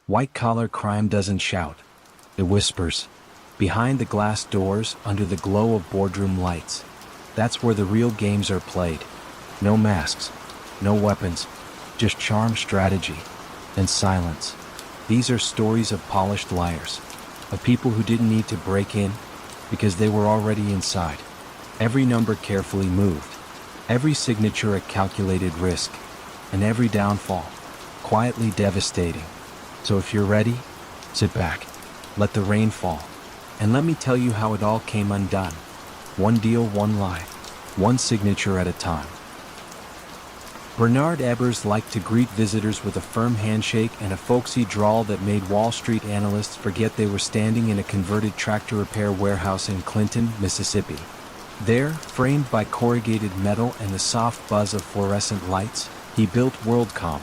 White-collar crime doesn't shout. It whispers. Behind the glass doors, under the glow of boardroom lights. That's where the real games are played. No masks, no weapons, just charm, strategy, and silence. These are stories of polished liars, of people who didn't need to break in because they were already inside. Every number carefully moved, every signature a calculated risk, and every downfall quietly devastating. So if you're ready, sit back, let the rain fall, and let me tell you how it all came undone. One deal, one lie, one signature at a time. Bernard Ebbers liked to greet visitors with a firm handshake and a folksy drawl that made Wall Street analysts forget they were standing in a converted tractor repair warehouse in Clinton, Mississippi. There, framed by corrugated metal and the soft buzz of fluorescent lights, he built WorldCom,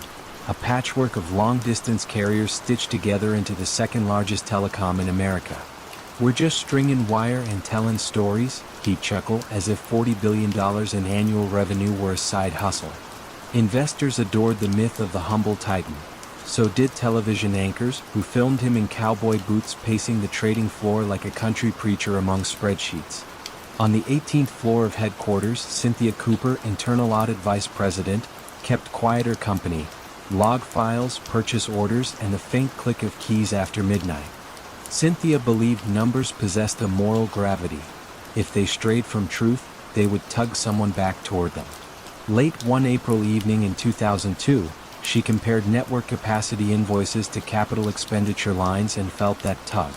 a patchwork of long-distance carriers stitched together into the second-largest telecom in America. "We're just stringing wire and telling stories," he'd chuckle, as if $40 billion in annual revenue were a side hustle. Investors adored the myth of the humble titan. So did television anchors, who filmed him in cowboy boots pacing the trading floor like a country preacher among spreadsheets. On the 18th floor of headquarters, Cynthia Cooper, internal audit vice president, kept quieter company. Log files, purchase orders, and the faint click of keys after midnight. Cynthia believed numbers possessed a moral gravity. If they strayed from truth, they would tug someone back toward them. Late one April evening in 2002, she compared network capacity invoices to capital expenditure lines and felt that tug.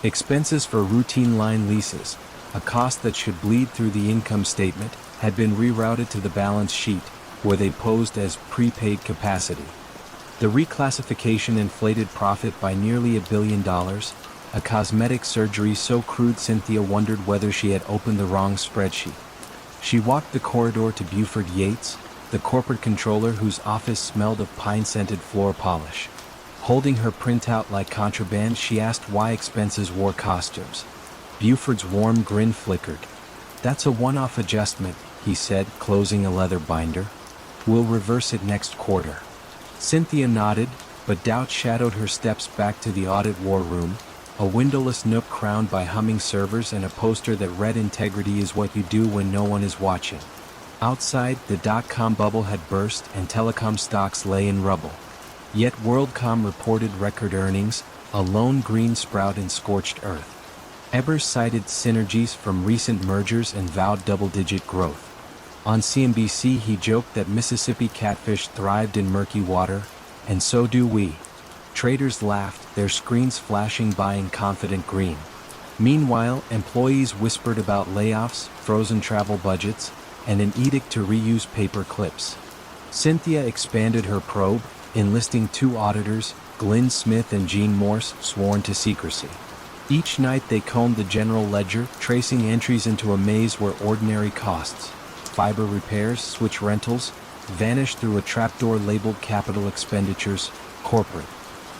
Expenses for routine line leases, a cost that should bleed through the income statement, had been rerouted to the balance sheet, where they posed as prepaid capacity. The reclassification inflated profit by nearly $1 billion, a cosmetic surgery so crude Cynthia wondered whether she had opened the wrong spreadsheet. She walked the corridor to Buford Yates, the corporate controller whose office smelled of pine-scented floor polish. Holding her printout like contraband, she asked why expenses wore costumes. Buford's warm grin flickered. "That's a one-off adjustment," he said, closing a leather binder. "We'll reverse it next quarter." Cynthia nodded, but doubt shadowed her steps back to the audit war room, a windowless nook crowned by humming servers and a poster that read, "Integrity is what you do when no one is watching." Outside, the dot-com bubble had burst and telecom stocks lay in rubble. Yet WorldCom reported record earnings, a lone green sprout in scorched earth. Ebbers cited synergies from recent mergers and vowed double-digit growth. On CNBC, he joked that Mississippi catfish thrived in murky water, and so do we. Traders laughed, their screens flashing by in confident green. Meanwhile, employees whispered about layoffs, frozen travel budgets, and an edict to reuse paper clips. Cynthia expanded her probe, enlisting 2 auditors, Glenn Smith and Gene Morse, sworn to secrecy. Each night they combed the general ledger, tracing entries into a maze where ordinary costs, fiber repairs, switch rentals, vanished through a trapdoor labeled capital expenditures, corporate.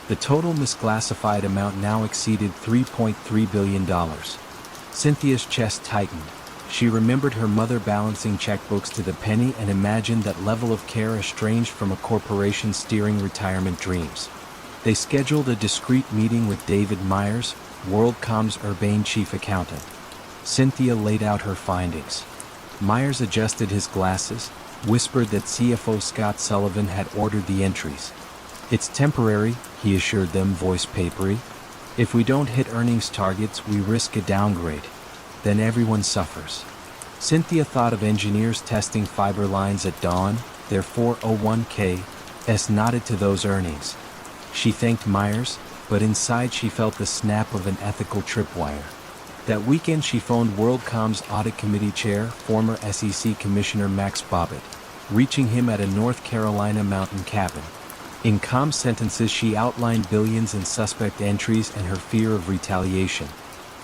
The total misclassified amount now exceeded $3.3 billion. Cynthia's chest tightened. She remembered her mother balancing checkbooks to the penny and imagined that level of care estranged from a corporation steering retirement dreams. They scheduled a discreet meeting with David Myers, WorldCom's urbane chief accountant. Cynthia laid out her findings. Myers adjusted his glasses, whispered that CFO Scott Sullivan had ordered the entries. "It's temporary," he assured them, voice papery. "If we don't hit earnings targets, we risk a downgrade. Then everyone suffers." Cynthia thought of engineers testing fiber lines at dawn, their 401(k)s nodded to those earnings. She thanked Myers, but inside she felt the snap of an ethical tripwire. That weekend she phoned WorldCom's audit committee chair, former SEC Commissioner Max Bobbitt, reaching him at a North Carolina mountain cabin. In calm sentences she outlined billions in suspect entries and her fear of retaliation.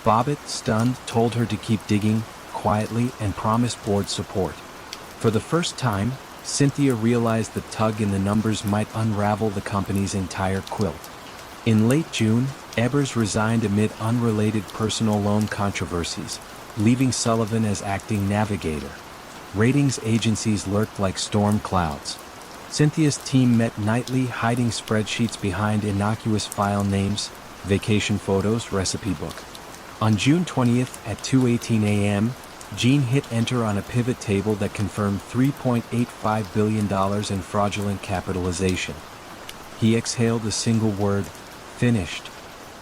Bobbitt, stunned, told her to keep digging, quietly, and promised board support. For the first time, Cynthia realized the tug in the numbers might unravel the company's entire quilt. In late June, Ebbers resigned amid unrelated personal loan controversies, leaving Sullivan as acting navigator. Ratings agencies lurked like storm clouds. Cynthia's team met nightly, hiding spreadsheets behind innocuous file names, vacation photos, recipe book. On June 20th at 2:18 a.m., Gene hit enter on a pivot table that confirmed $3.85 billion in fraudulent capitalization. He exhaled a single word, finished.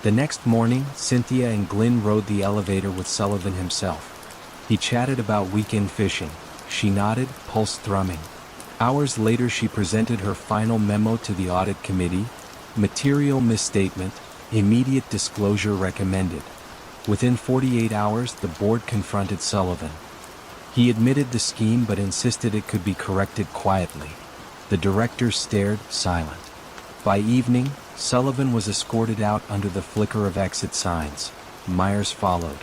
The next morning, Cynthia and Glynn rode the elevator with Sullivan himself. He chatted about weekend fishing. She nodded, pulse thrumming. Hours later she presented her final memo to the audit committee. Material misstatement, immediate disclosure recommended. Within 48 hours the board confronted Sullivan. He admitted the scheme but insisted it could be corrected quietly. The directors stared, silent. By evening, Sullivan was escorted out under the flicker of exit signs. Myers followed.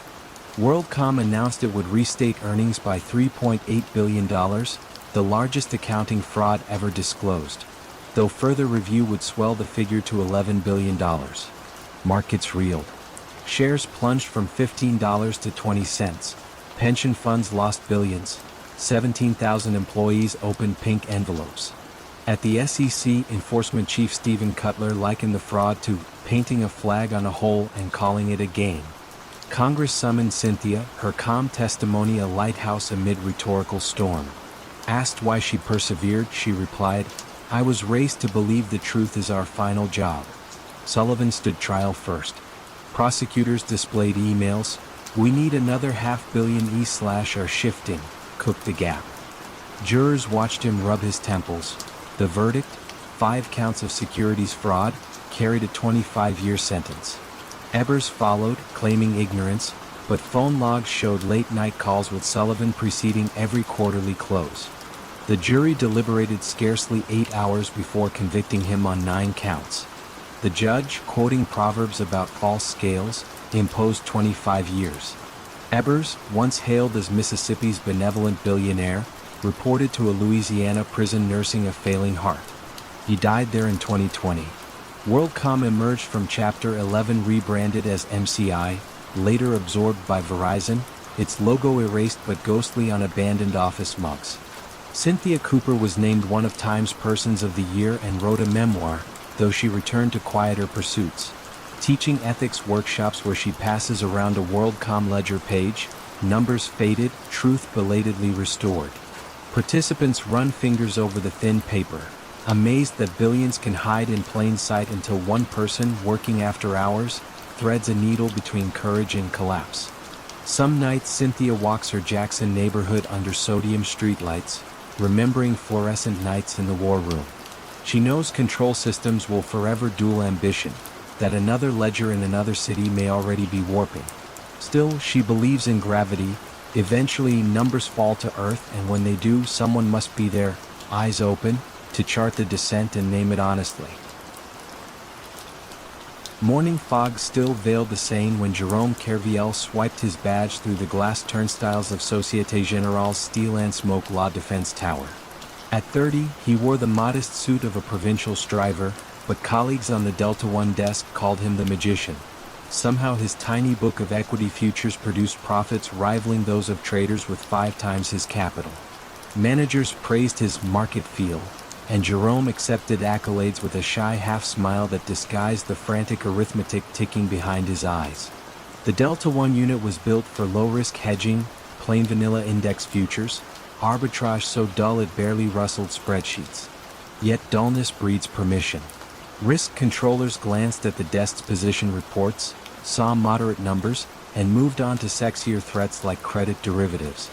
WorldCom announced it would restate earnings by $3.8 billion, the largest accounting fraud ever disclosed, though further review would swell the figure to $11 billion. Markets reeled. Shares plunged from $15 to 20 cents. Pension funds lost billions. 17,000 employees opened pink envelopes. At the SEC, Enforcement Chief Stephen Cutler likened the fraud to painting a flag on a hole and calling it a game. Congress summoned Cynthia, her calm testimony a lighthouse amid rhetorical storm. Asked why she persevered, she replied, "I was raised to believe the truth is our final job." Sullivan stood trial first. Prosecutors displayed emails. "We need another $500 million are shifting, cook the gap." Jurors watched him rub his temples. The verdict, 5 counts of securities fraud, carried a 25-year sentence. Ebers followed, claiming ignorance, but phone logs showed late-night calls with Sullivan preceding every quarterly close. The jury deliberated scarcely 8 hours before convicting him on 9 counts. The judge, quoting proverbs about false scales, imposed 25 years. Ebers, once hailed as Mississippi's benevolent billionaire, reported to a Louisiana prison nursing a failing heart. He died there in 2020. WorldCom emerged from Chapter 11 rebranded as MCI, later absorbed by Verizon, its logo erased but ghostly on abandoned office mugs. Cynthia Cooper was named one of Time's Persons of the Year and wrote a memoir, though she returned to quieter pursuits. Teaching ethics workshops where she passes around a WorldCom ledger page, numbers faded, truth belatedly restored. Participants run fingers over the thin paper, amazed that billions can hide in plain sight until one person, working after hours, threads a needle between courage and collapse. Some nights Cynthia walks her Jackson neighborhood under sodium streetlights, remembering fluorescent nights in the war room. She knows control systems will forever duel ambition, that another ledger in another city may already be warping. Still, she believes in gravity. Eventually, numbers fall to earth, and when they do, someone must be there, eyes open, to chart the descent and name it honestly. Morning fog still veiled the Seine when Jerome Kerviel swiped his badge through the glass turnstiles of Société Générale's Steel and Smoke Law Defense Tower. At 30, he wore the modest suit of a provincial striver, but colleagues on the Delta One desk called him the magician. Somehow his tiny book of equity futures produced profits rivaling those of traders with 5 times his capital. Managers praised his market feel, and Jerome accepted accolades with a shy half-smile that disguised the frantic arithmetic ticking behind his eyes. The Delta One unit was built for low-risk hedging, plain vanilla index futures, arbitrage so dull it barely rustled spreadsheets. Yet dullness breeds permission. Risk controllers glanced at the desk's position reports, saw moderate numbers, and moved on to sexier threats like credit derivatives.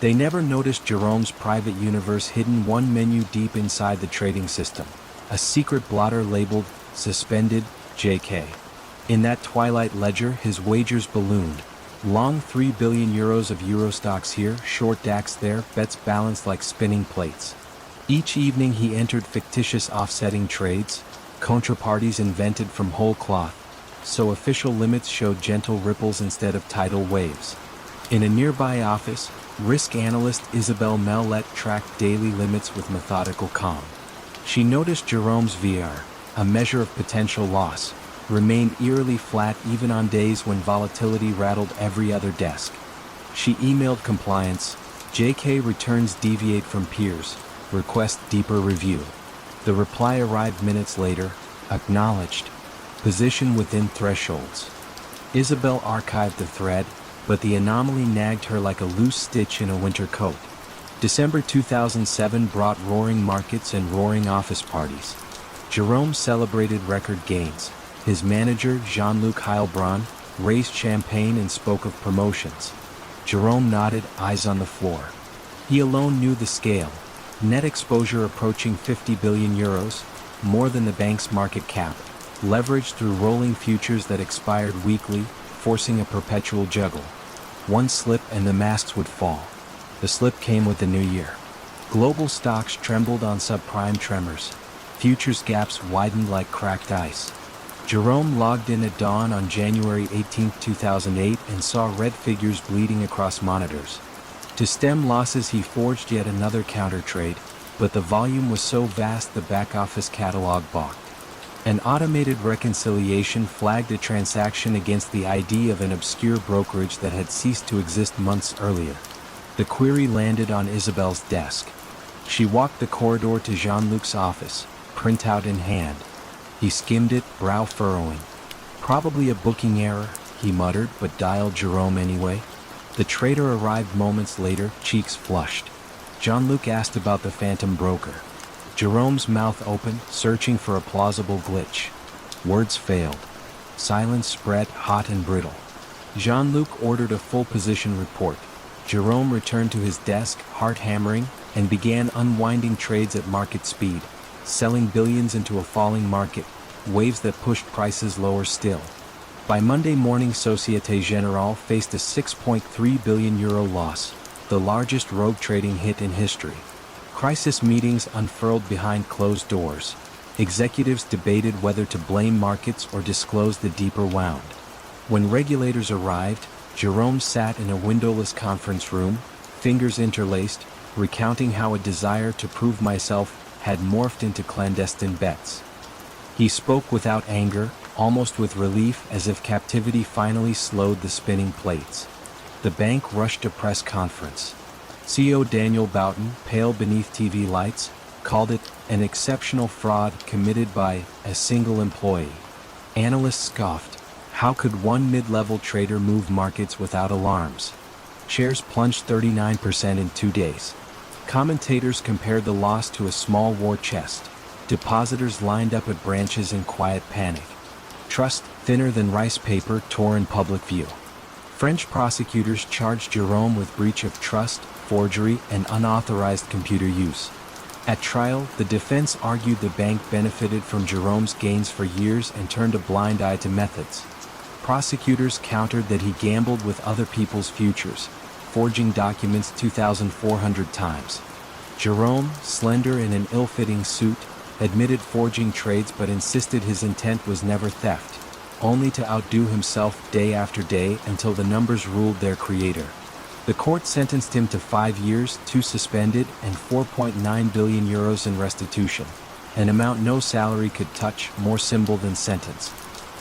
They never noticed Jerome's private universe hidden one menu deep inside the trading system, a secret blotter labeled Suspended, JK. In that twilight ledger his wagers ballooned. Long €3 billion of Euro stocks here, short DAX there, bets balanced like spinning plates. Each evening he entered fictitious offsetting trades, contraparties invented from whole cloth, so official limits showed gentle ripples instead of tidal waves. In a nearby office, risk analyst Isabel Mellet tracked daily limits with methodical calm. She noticed Jerome's VR, a measure of potential loss, remained eerily flat even on days when volatility rattled every other desk. She emailed compliance, JK returns deviate from peers, request deeper review. The reply arrived minutes later, acknowledged. Position within thresholds. Isabel archived the thread, but the anomaly nagged her like a loose stitch in a winter coat. December 2007 brought roaring markets and roaring office parties. Jerome celebrated record gains. His manager, Jean-Luc Heilbronn, raised champagne and spoke of promotions. Jerome nodded, eyes on the floor. He alone knew the scale. Net exposure approaching 50 billion euros, more than the bank's market cap, leveraged through rolling futures that expired weekly, forcing a perpetual juggle. One slip and the masks would fall. The slip came with the new year. Global stocks trembled on subprime tremors. Futures gaps widened like cracked ice. Jerome logged in at dawn on January 18, 2008 and saw red figures bleeding across monitors. To stem losses he forged yet another counter trade, but the volume was so vast the back-office catalog balked. An automated reconciliation flagged a transaction against the ID of an obscure brokerage that had ceased to exist months earlier. The query landed on Isabel's desk. She walked the corridor to Jean-Luc's office, printout in hand. He skimmed it, brow furrowing. Probably a booking error, he muttered, but dialed Jerome anyway. The trader arrived moments later, cheeks flushed. Jean-Luc asked about the phantom broker. Jerome's mouth opened, searching for a plausible glitch. Words failed. Silence spread, hot and brittle. Jean-Luc ordered a full position report. Jerome returned to his desk, heart hammering, and began unwinding trades at market speed, selling billions into a falling market, waves that pushed prices lower still. By Monday morning, Société Générale faced a 6.3 billion euro loss, the largest rogue trading hit in history. Crisis meetings unfurled behind closed doors. Executives debated whether to blame markets or disclose the deeper wound. When regulators arrived, Jerome sat in a windowless conference room, fingers interlaced, recounting how a desire to prove myself had morphed into clandestine bets. He spoke without anger, almost with relief, as if captivity finally slowed the spinning plates. The bank rushed a press conference. CEO Daniel Boughton, pale beneath TV lights, called it an exceptional fraud committed by a single employee. Analysts scoffed. How could one mid-level trader move markets without alarms? Shares plunged 39% in 2 days. Commentators compared the loss to a small war chest. Depositors lined up at branches in quiet panic. Trust, thinner than rice paper, tore in public view. French prosecutors charged Jerome with breach of trust, forgery, and unauthorized computer use. At trial, the defense argued the bank benefited from Jerome's gains for years and turned a blind eye to methods. Prosecutors countered that he gambled with other people's futures, forging documents 2,400 times. Jerome, slender in an ill-fitting suit, admitted forging trades but insisted his intent was never theft, only to outdo himself day after day until the numbers ruled their creator. The court sentenced him to 5 years, 2 suspended, and 4.9 billion euros in restitution, an amount no salary could touch, more symbol than sentence.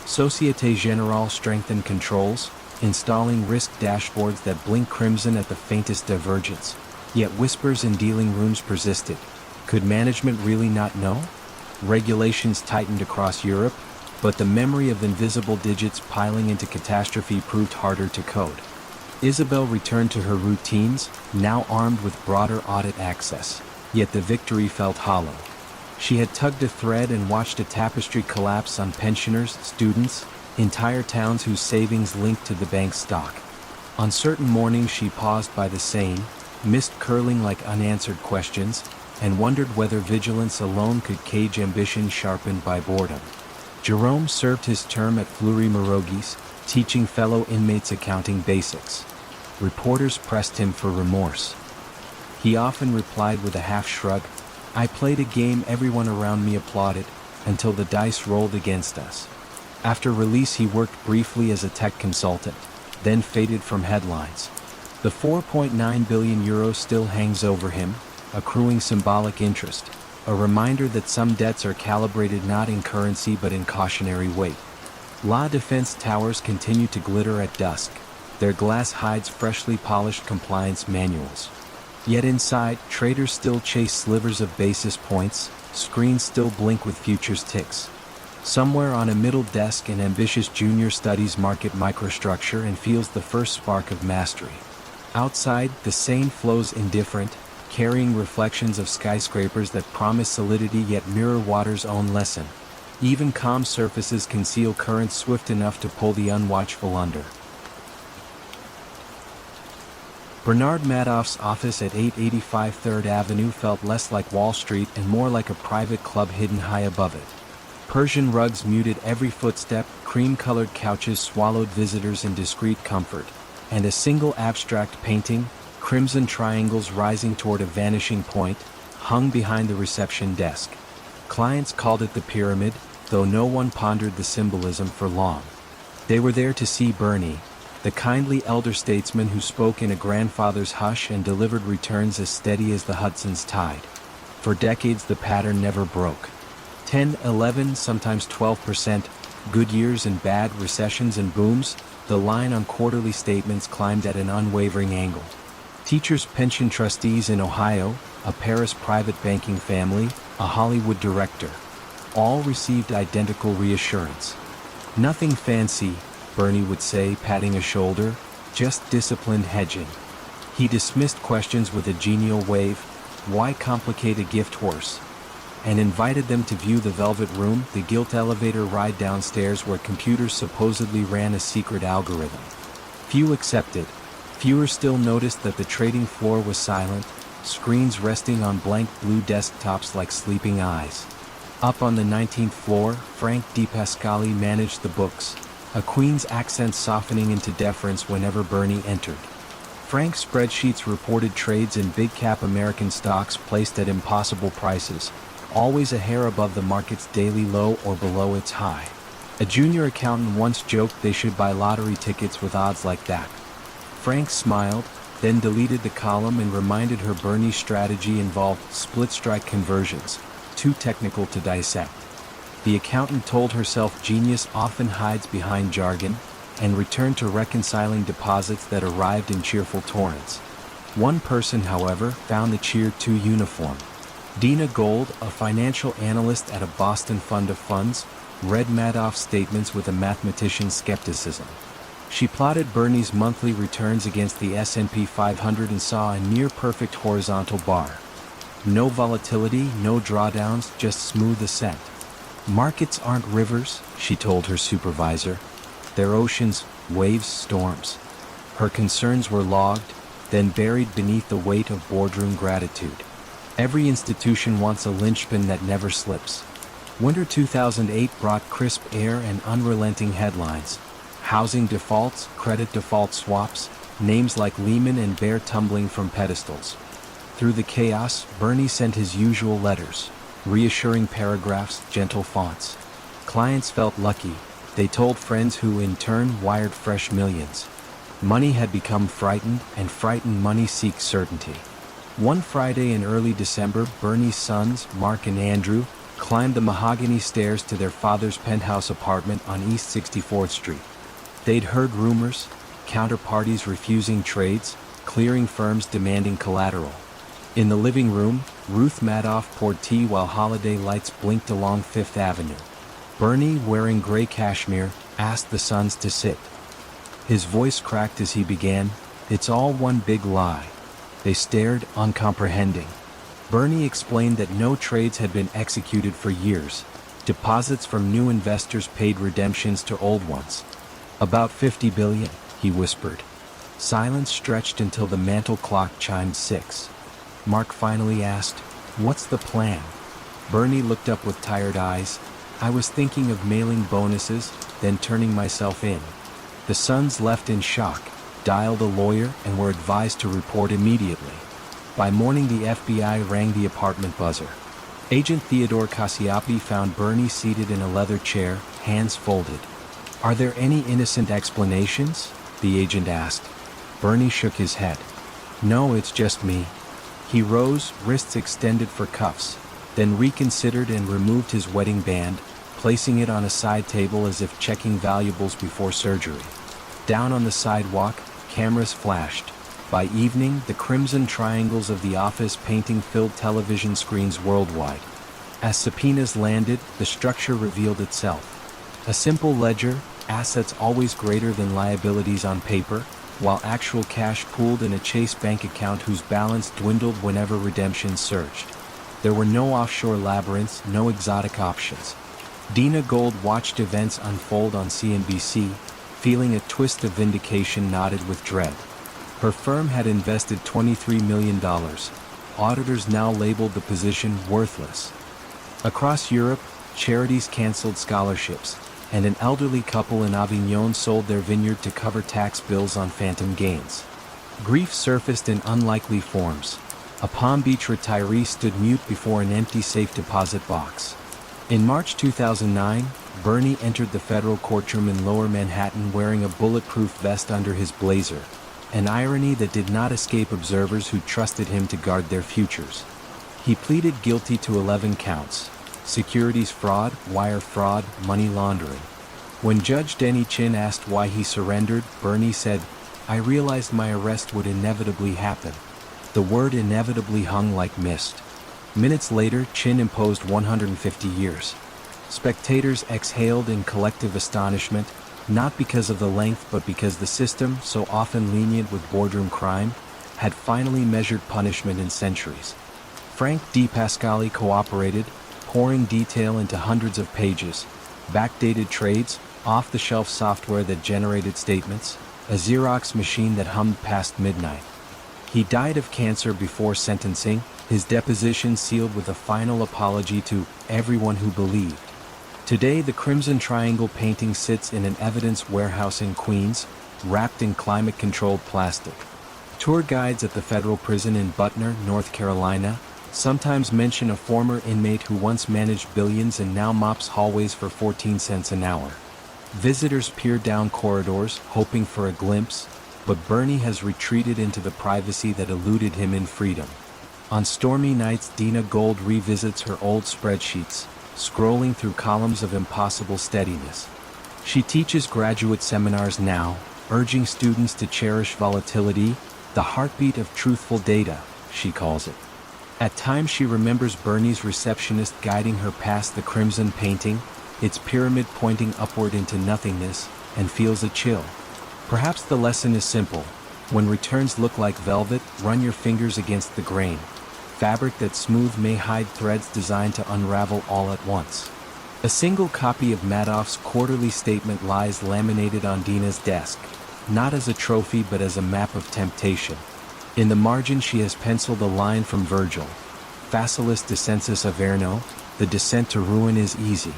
Société Générale strengthened controls, installing risk dashboards that blinked crimson at the faintest divergence. Yet whispers in dealing rooms persisted. Could management really not know? Regulations tightened across Europe, but the memory of invisible digits piling into catastrophe proved harder to code. Isabel returned to her routines, now armed with broader audit access, yet the victory felt hollow. She had tugged a thread and watched a tapestry collapse on pensioners, students, entire towns whose savings linked to the bank's stock. On certain mornings she paused by the Seine, mist curling like unanswered questions, and wondered whether vigilance alone could cage ambition sharpened by boredom. Jerome served his term at Fleury-Mérogis, teaching fellow inmates accounting basics. Reporters pressed him for remorse. He often replied with a half shrug, "I played a game everyone around me applauded, until the dice rolled against us." After release he worked briefly as a tech consultant, then faded from headlines. The 4.9 billion euros still hangs over him, accruing symbolic interest, a reminder that some debts are calibrated not in currency but in cautionary weight. La Défense towers continue to glitter at dusk, their glass hides freshly polished compliance manuals. Yet inside, traders still chase slivers of basis points, screens still blink with futures ticks. Somewhere on a middle desk, an ambitious junior studies market microstructure and feels the first spark of mastery. Outside, the Seine flows indifferent, carrying reflections of skyscrapers that promise solidity yet mirror water's own lesson. Even calm surfaces conceal currents swift enough to pull the unwatchful under. Bernard Madoff's office at 885 3rd Avenue felt less like Wall Street and more like a private club hidden high above it. Persian rugs muted every footstep, cream-colored couches swallowed visitors in discreet comfort, and a single abstract painting, crimson triangles rising toward a vanishing point, hung behind the reception desk. Clients called it the pyramid, though no one pondered the symbolism for long. They were there to see Bernie, the kindly elder statesman who spoke in a grandfather's hush and delivered returns as steady as the Hudson's tide. For decades the pattern never broke. 10, 11, sometimes 12%, good years and bad, recessions and booms, the line on quarterly statements climbed at an unwavering angle. Teachers' pension trustees in Ohio, a Paris private banking family, a Hollywood director. All received identical reassurance. Nothing fancy, Bernie would say, patting a shoulder, just disciplined hedging. He dismissed questions with a genial wave, why complicate a gift horse? And invited them to view the Velvet Room, the gilt elevator ride downstairs where computers supposedly ran a secret algorithm. Few accepted. Fewer still noticed that the trading floor was silent, screens resting on blank blue desktops like sleeping eyes. Up on the 19th floor, Frank DiPascali managed the books, a Queen's accent softening into deference whenever Bernie entered. Frank's spreadsheets reported trades in big-cap American stocks placed at impossible prices, always a hair above the market's daily low or below its high. A junior accountant once joked they should buy lottery tickets with odds like that. Frank smiled, then deleted the column and reminded her Bernie's strategy involved split-strike conversions, too technical to dissect. The accountant told herself genius often hides behind jargon, and returned to reconciling deposits that arrived in cheerful torrents. One person, however, found the cheer too uniform. Dina Gold, a financial analyst at a Boston fund of funds, read Madoff's statements with a mathematician's skepticism. She plotted Bernie's monthly returns against the S&P 500 and saw a near-perfect horizontal bar. No volatility, no drawdowns, just smooth ascent. Markets aren't rivers, she told her supervisor. They're oceans, waves, storms. Her concerns were logged, then buried beneath the weight of boardroom gratitude. Every institution wants a linchpin that never slips. Winter 2008 brought crisp air and unrelenting headlines. Housing defaults, credit default swaps, names like Lehman and Bear tumbling from pedestals. Through the chaos, Bernie sent his usual letters, reassuring paragraphs, gentle fonts. Clients felt lucky. They told friends who in turn wired fresh millions. Money had become frightened, and frightened money seeks certainty. One Friday in early December, Bernie's sons, Mark and Andrew, climbed the mahogany stairs to their father's penthouse apartment on East 64th Street. They'd heard rumors, counterparties refusing trades, clearing firms demanding collateral. In the living room, Ruth Madoff poured tea while holiday lights blinked along Fifth Avenue. Bernie, wearing gray cashmere, asked the sons to sit. His voice cracked as he began, "It's all one big lie." They stared, uncomprehending. Bernie explained that no trades had been executed for years. Deposits from new investors paid redemptions to old ones. "About 50 billion, he whispered. Silence stretched until the mantel clock chimed 6. Mark finally asked, "What's the plan?" Bernie looked up with tired eyes. "I was thinking of mailing bonuses, then turning myself in." The sons left in shock, dialed a lawyer, and were advised to report immediately. By morning the FBI rang the apartment buzzer. Agent Theodore Cassioppi found Bernie seated in a leather chair, hands folded. "Are there any innocent explanations?" the agent asked. Bernie shook his head. "No, it's just me." He rose, wrists extended for cuffs, then reconsidered and removed his wedding band, placing it on a side table as if checking valuables before surgery. Down on the sidewalk, cameras flashed. By evening, the crimson triangles of the office painting filled television screens worldwide. As subpoenas landed, the structure revealed itself. A simple ledger, assets always greater than liabilities on paper, while actual cash pooled in a Chase bank account whose balance dwindled whenever redemptions surged. There were no offshore labyrinths, no exotic options. Dina Gold watched events unfold on CNBC, feeling a twist of vindication knotted with dread. Her firm had invested $23 million. Auditors now labeled the position worthless. Across Europe, charities canceled scholarships, and an elderly couple in Avignon sold their vineyard to cover tax bills on phantom gains. Grief surfaced in unlikely forms. A Palm Beach retiree stood mute before an empty safe deposit box. In March 2009, Bernie entered the federal courtroom in Lower Manhattan wearing a bulletproof vest under his blazer, an irony that did not escape observers who trusted him to guard their futures. He pleaded guilty to 11 counts: securities fraud, wire fraud, money laundering. When Judge Denny Chin asked why he surrendered, Bernie said, "I realized my arrest would inevitably happen." The word inevitably hung like mist. Minutes later, Chin imposed 150 years. Spectators exhaled in collective astonishment, not because of the length but because the system, so often lenient with boardroom crime, had finally measured punishment in centuries. Frank D. Pascali cooperated, pouring detail into hundreds of pages, backdated trades, off-the-shelf software that generated statements, a Xerox machine that hummed past midnight. He died of cancer before sentencing, his deposition sealed with a final apology to everyone who believed. Today, the Crimson Triangle painting sits in an evidence warehouse in Queens, wrapped in climate-controlled plastic. Tour guides at the federal prison in Butner, North Carolina, sometimes mention a former inmate who once managed billions and now mops hallways for 14 cents an hour. Visitors peer down corridors, hoping for a glimpse, but Bernie has retreated into the privacy that eluded him in freedom. On stormy nights, Dina Gold revisits her old spreadsheets, scrolling through columns of impossible steadiness. She teaches graduate seminars now, urging students to cherish volatility, the heartbeat of truthful data, she calls it. At times she remembers Bernie's receptionist guiding her past the crimson painting, its pyramid pointing upward into nothingness, and feels a chill. Perhaps the lesson is simple. When returns look like velvet, run your fingers against the grain. Fabric that's smooth may hide threads designed to unravel all at once. A single copy of Madoff's quarterly statement lies laminated on Dina's desk, not as a trophy but as a map of temptation. In the margin she has penciled a line from Virgil: Facilis descensus Averno, the descent to ruin is easy.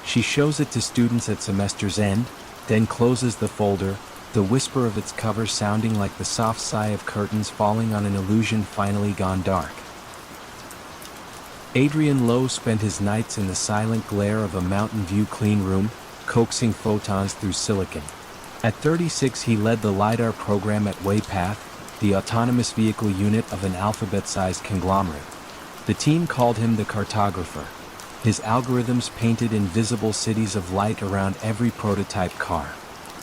She shows it to students at semester's end, then closes the folder, the whisper of its cover sounding like the soft sigh of curtains falling on an illusion finally gone dark. Adrian Lowe spent his nights in the silent glare of a Mountain View clean room, coaxing photons through silicon. At 36 he led the LiDAR program at Waypath, the autonomous vehicle unit of an alphabet-sized conglomerate. The team called him the cartographer. His algorithms painted invisible cities of light around every prototype car.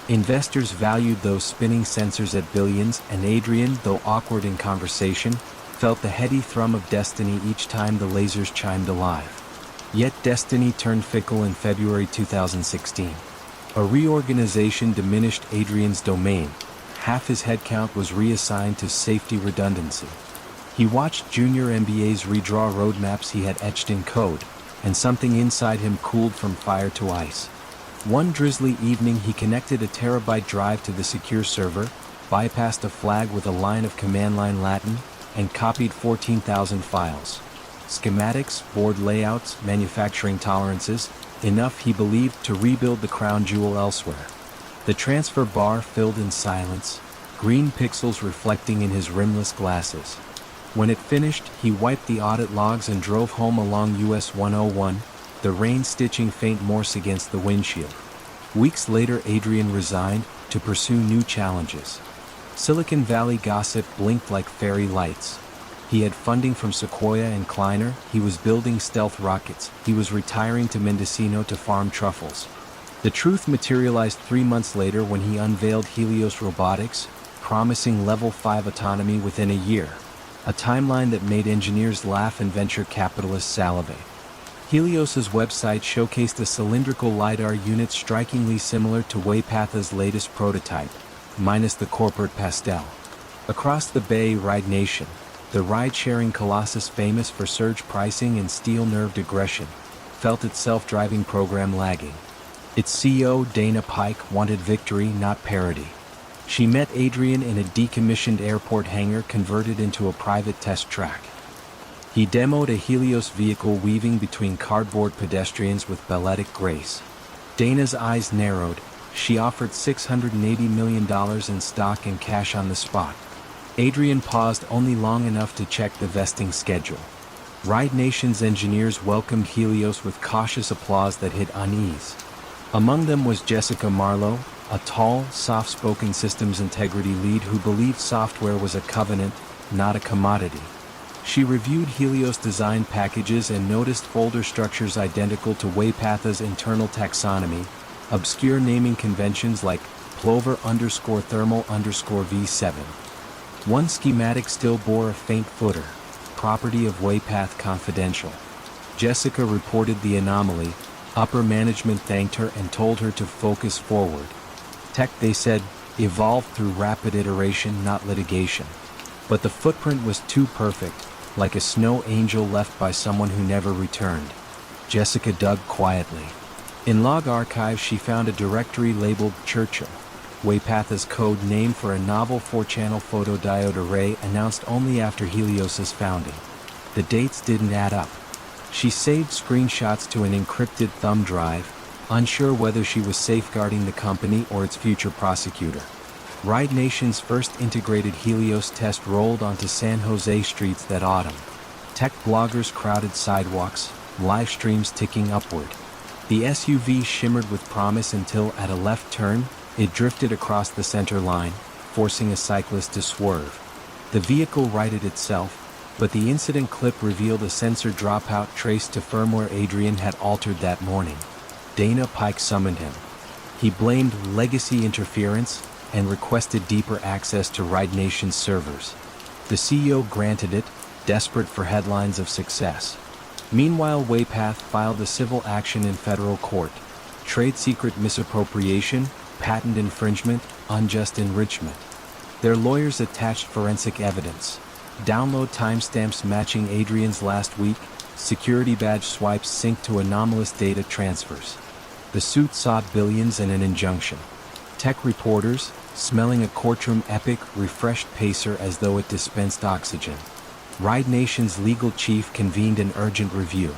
Investors valued those spinning sensors at billions, and Adrian, though awkward in conversation, felt the heady thrum of destiny each time the lasers chimed alive. Yet destiny turned fickle in February 2016. A reorganization diminished Adrian's domain. Half his headcount was reassigned to safety redundancy. He watched junior MBAs redraw roadmaps he had etched in code, and something inside him cooled from fire to ice. One drizzly evening he connected a terabyte drive to the secure server, bypassed a flag with a line of command line Latin, and copied 14,000 files. Schematics, board layouts, manufacturing tolerances, enough, he believed, to rebuild the crown jewel elsewhere. The transfer bar filled in silence, green pixels reflecting in his rimless glasses. When it finished, he wiped the audit logs and drove home along US 101, the rain stitching faint Morse against the windshield. Weeks later Adrian resigned, to pursue new challenges. Silicon Valley gossip blinked like fairy lights. He had funding from Sequoia and Kleiner, he was building stealth rockets, he was retiring to Mendocino to farm truffles. The truth materialized 3 months later when he unveiled Helios Robotics, promising level 5 autonomy within a year, a timeline that made engineers laugh and venture capitalists salivate. Helios's website showcased a cylindrical LiDAR unit strikingly similar to Waypatha's latest prototype, minus the corporate pastel. Across the Bay, Ride Nation, the ride-sharing colossus famous for surge pricing and steel-nerved aggression, felt its self-driving program lagging. Its CEO, Dana Pike, wanted victory, not parody. She met Adrian in a decommissioned airport hangar converted into a private test track. He demoed a Helios vehicle weaving between cardboard pedestrians with balletic grace. Dana's eyes narrowed. She offered $680 million in stock and cash on the spot. Adrian paused only long enough to check the vesting schedule. Ride Nation's engineers welcomed Helios with cautious applause that hid unease. Among them was Jessica Marlowe, a tall, soft-spoken systems integrity lead who believed software was a covenant, not a commodity. She reviewed Helios design packages and noticed folder structures identical to Waypatha's internal taxonomy, obscure naming conventions like Plover_thermal_V7. One schematic still bore a faint footer, property of Waypath Confidential. Jessica reported the anomaly. Upper management thanked her and told her to focus forward. Tech, they said, evolved through rapid iteration, not litigation. But the footprint was too perfect, like a snow angel left by someone who never returned. Jessica dug quietly. In log archives she found a directory labeled Churchill, Waypatha's code name for a novel 4-channel photodiode array announced only after Helios's founding. The dates didn't add up. She saved screenshots to an encrypted thumb drive, unsure whether she was safeguarding the company or its future prosecutor. Ride Nation's first integrated Helios test rolled onto San Jose streets that autumn. Tech bloggers crowded sidewalks, live streams ticking upward. The SUV shimmered with promise until, at a left turn, it drifted across the center line, forcing a cyclist to swerve. The vehicle righted itself, but the incident clip revealed a sensor dropout traced to firmware Adrian had altered that morning. Dana Pike summoned him. He blamed legacy interference and requested deeper access to Ride Nation's servers. The CEO granted it, desperate for headlines of success. Meanwhile, Waypath filed a civil action in federal court. Trade secret misappropriation, patent infringement, unjust enrichment. Their lawyers attached forensic evidence. Download timestamps matching Adrian's last week, security badge swipes synced to anomalous data transfers. The suit sought billions and an injunction. Tech reporters, smelling a courtroom epic, refreshed Pacer as though it dispensed oxygen. Ride Nation's legal chief convened an urgent review.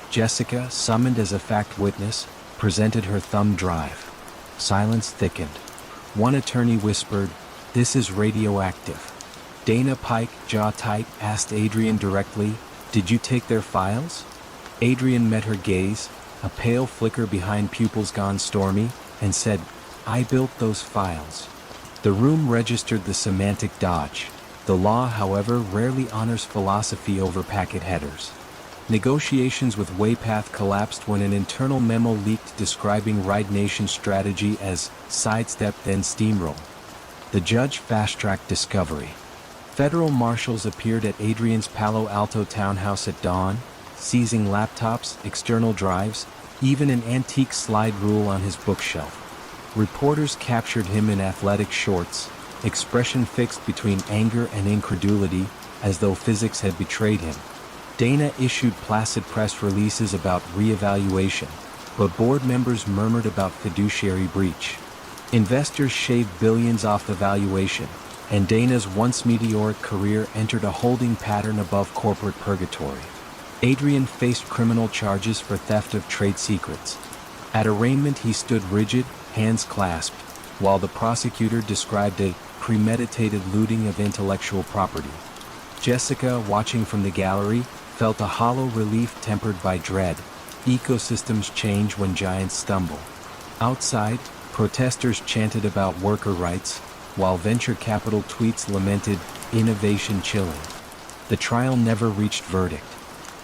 Jessica, summoned as a fact witness, presented her thumb drive. Silence thickened. One attorney whispered, "This is radioactive." Dana Pike, jaw tight, asked Adrian directly, "Did you take their files?" Adrian met her gaze, a pale flicker behind pupils gone stormy, and said, "I built those files." The room registered the semantic dodge. The law, however, rarely honors philosophy over packet headers. Negotiations with Waypath collapsed when an internal memo leaked describing Ride Nation's strategy as sidestep then steamroll. The judge fast-tracked discovery. Federal marshals appeared at Adrian's Palo Alto townhouse at dawn, seizing laptops, external drives, even an antique slide rule on his bookshelf. Reporters captured him in athletic shorts, expression fixed between anger and incredulity, as though physics had betrayed him. Dana issued placid press releases about re-evaluation, but board members murmured about fiduciary breach. Investors shaved billions off the valuation, and Dana's once meteoric career entered a holding pattern above corporate purgatory. Adrian faced criminal charges for theft of trade secrets. At arraignment he stood rigid, hands clasped, while the prosecutor described a premeditated looting of intellectual property. Jessica, watching from the gallery, felt a hollow relief tempered by dread. Ecosystems change when giants stumble. Outside, protesters chanted about worker rights, while venture capital tweets lamented innovation chilling. The trial never reached verdict.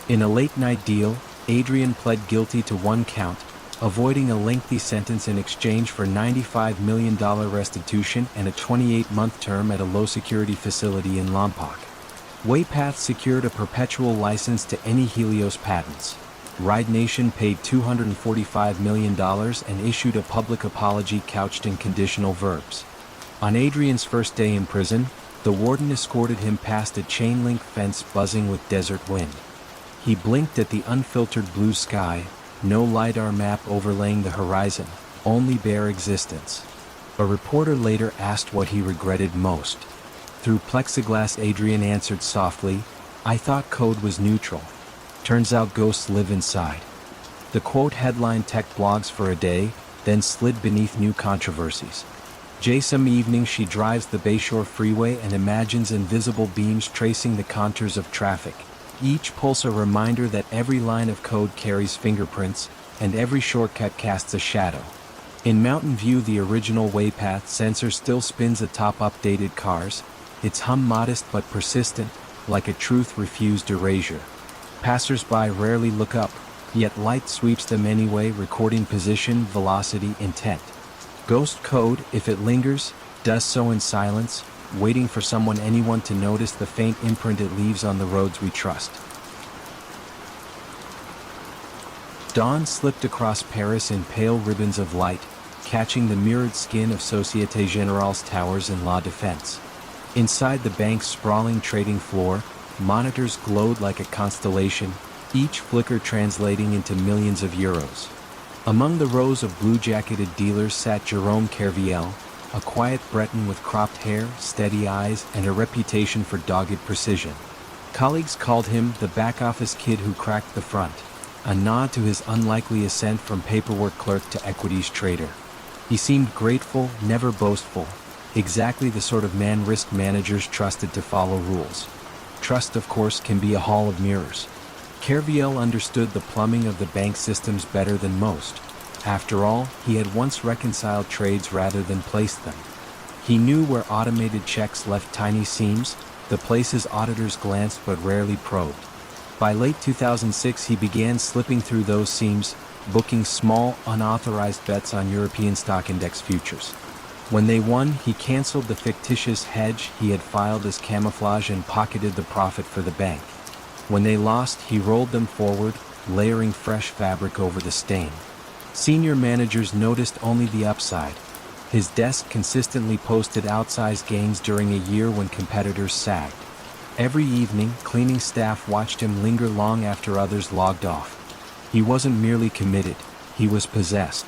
In a late-night deal, Adrian pled guilty to one count, avoiding a lengthy sentence in exchange for $95 million restitution and a 28-month term at a low-security facility in Lompoc. Waypath secured a perpetual license to any Helios patents. Ride Nation paid $245 million and issued a public apology couched in conditional verbs. On Adrian's first day in prison, the warden escorted him past a chain-link fence buzzing with desert wind. He blinked at the unfiltered blue sky, no LiDAR map overlaying the horizon, only bare existence. A reporter later asked what he regretted most. Through plexiglass, Adrian answered softly, "I thought code was neutral. Turns out ghosts live inside." The quote headlined tech blogs for a day, then slid beneath new controversies. Some evening she drives the Bayshore Freeway and imagines invisible beams tracing the contours of traffic, each pulse a reminder that every line of code carries fingerprints, and every shortcut casts a shadow. In Mountain View, the original waypath sensor still spins atop updated cars, its hum modest but persistent, like a truth refused erasure. Passers-by rarely look up, yet light sweeps them anyway, recording position, velocity, intent. Ghost code, if it lingers, does so in silence, waiting for anyone to notice the faint imprint it leaves on the roads we trust. Dawn slipped across Paris in pale ribbons of light, catching the mirrored skin of Société Générale's towers in La Défense. Inside the bank's sprawling trading floor, monitors glowed like a constellation, each flicker translating into millions of euros. Among the rows of blue-jacketed dealers sat Jerome Kerviel, a quiet Breton with cropped hair, steady eyes, and a reputation for dogged precision. Colleagues called him the back-office kid who cracked the front, a nod to his unlikely ascent from paperwork clerk to equities trader. He seemed grateful, never boastful, exactly the sort of man risk managers trusted to follow rules. Trust, of course, can be a hall of mirrors. Kerviel understood the plumbing of the bank systems better than most. After all, he had once reconciled trades rather than placed them. He knew where automated checks left tiny seams, the places auditors glanced but rarely probed. By late 2006, he began slipping through those seams, booking small, unauthorized bets on European stock index futures. When they won, he canceled the fictitious hedge he had filed as camouflage and pocketed the profit for the bank. When they lost, he rolled them forward, layering fresh fabric over the stain. Senior managers noticed only the upside. His desk consistently posted outsized gains during a year when competitors sagged. Every evening, cleaning staff watched him linger long after others logged off. He wasn't merely committed, he was possessed.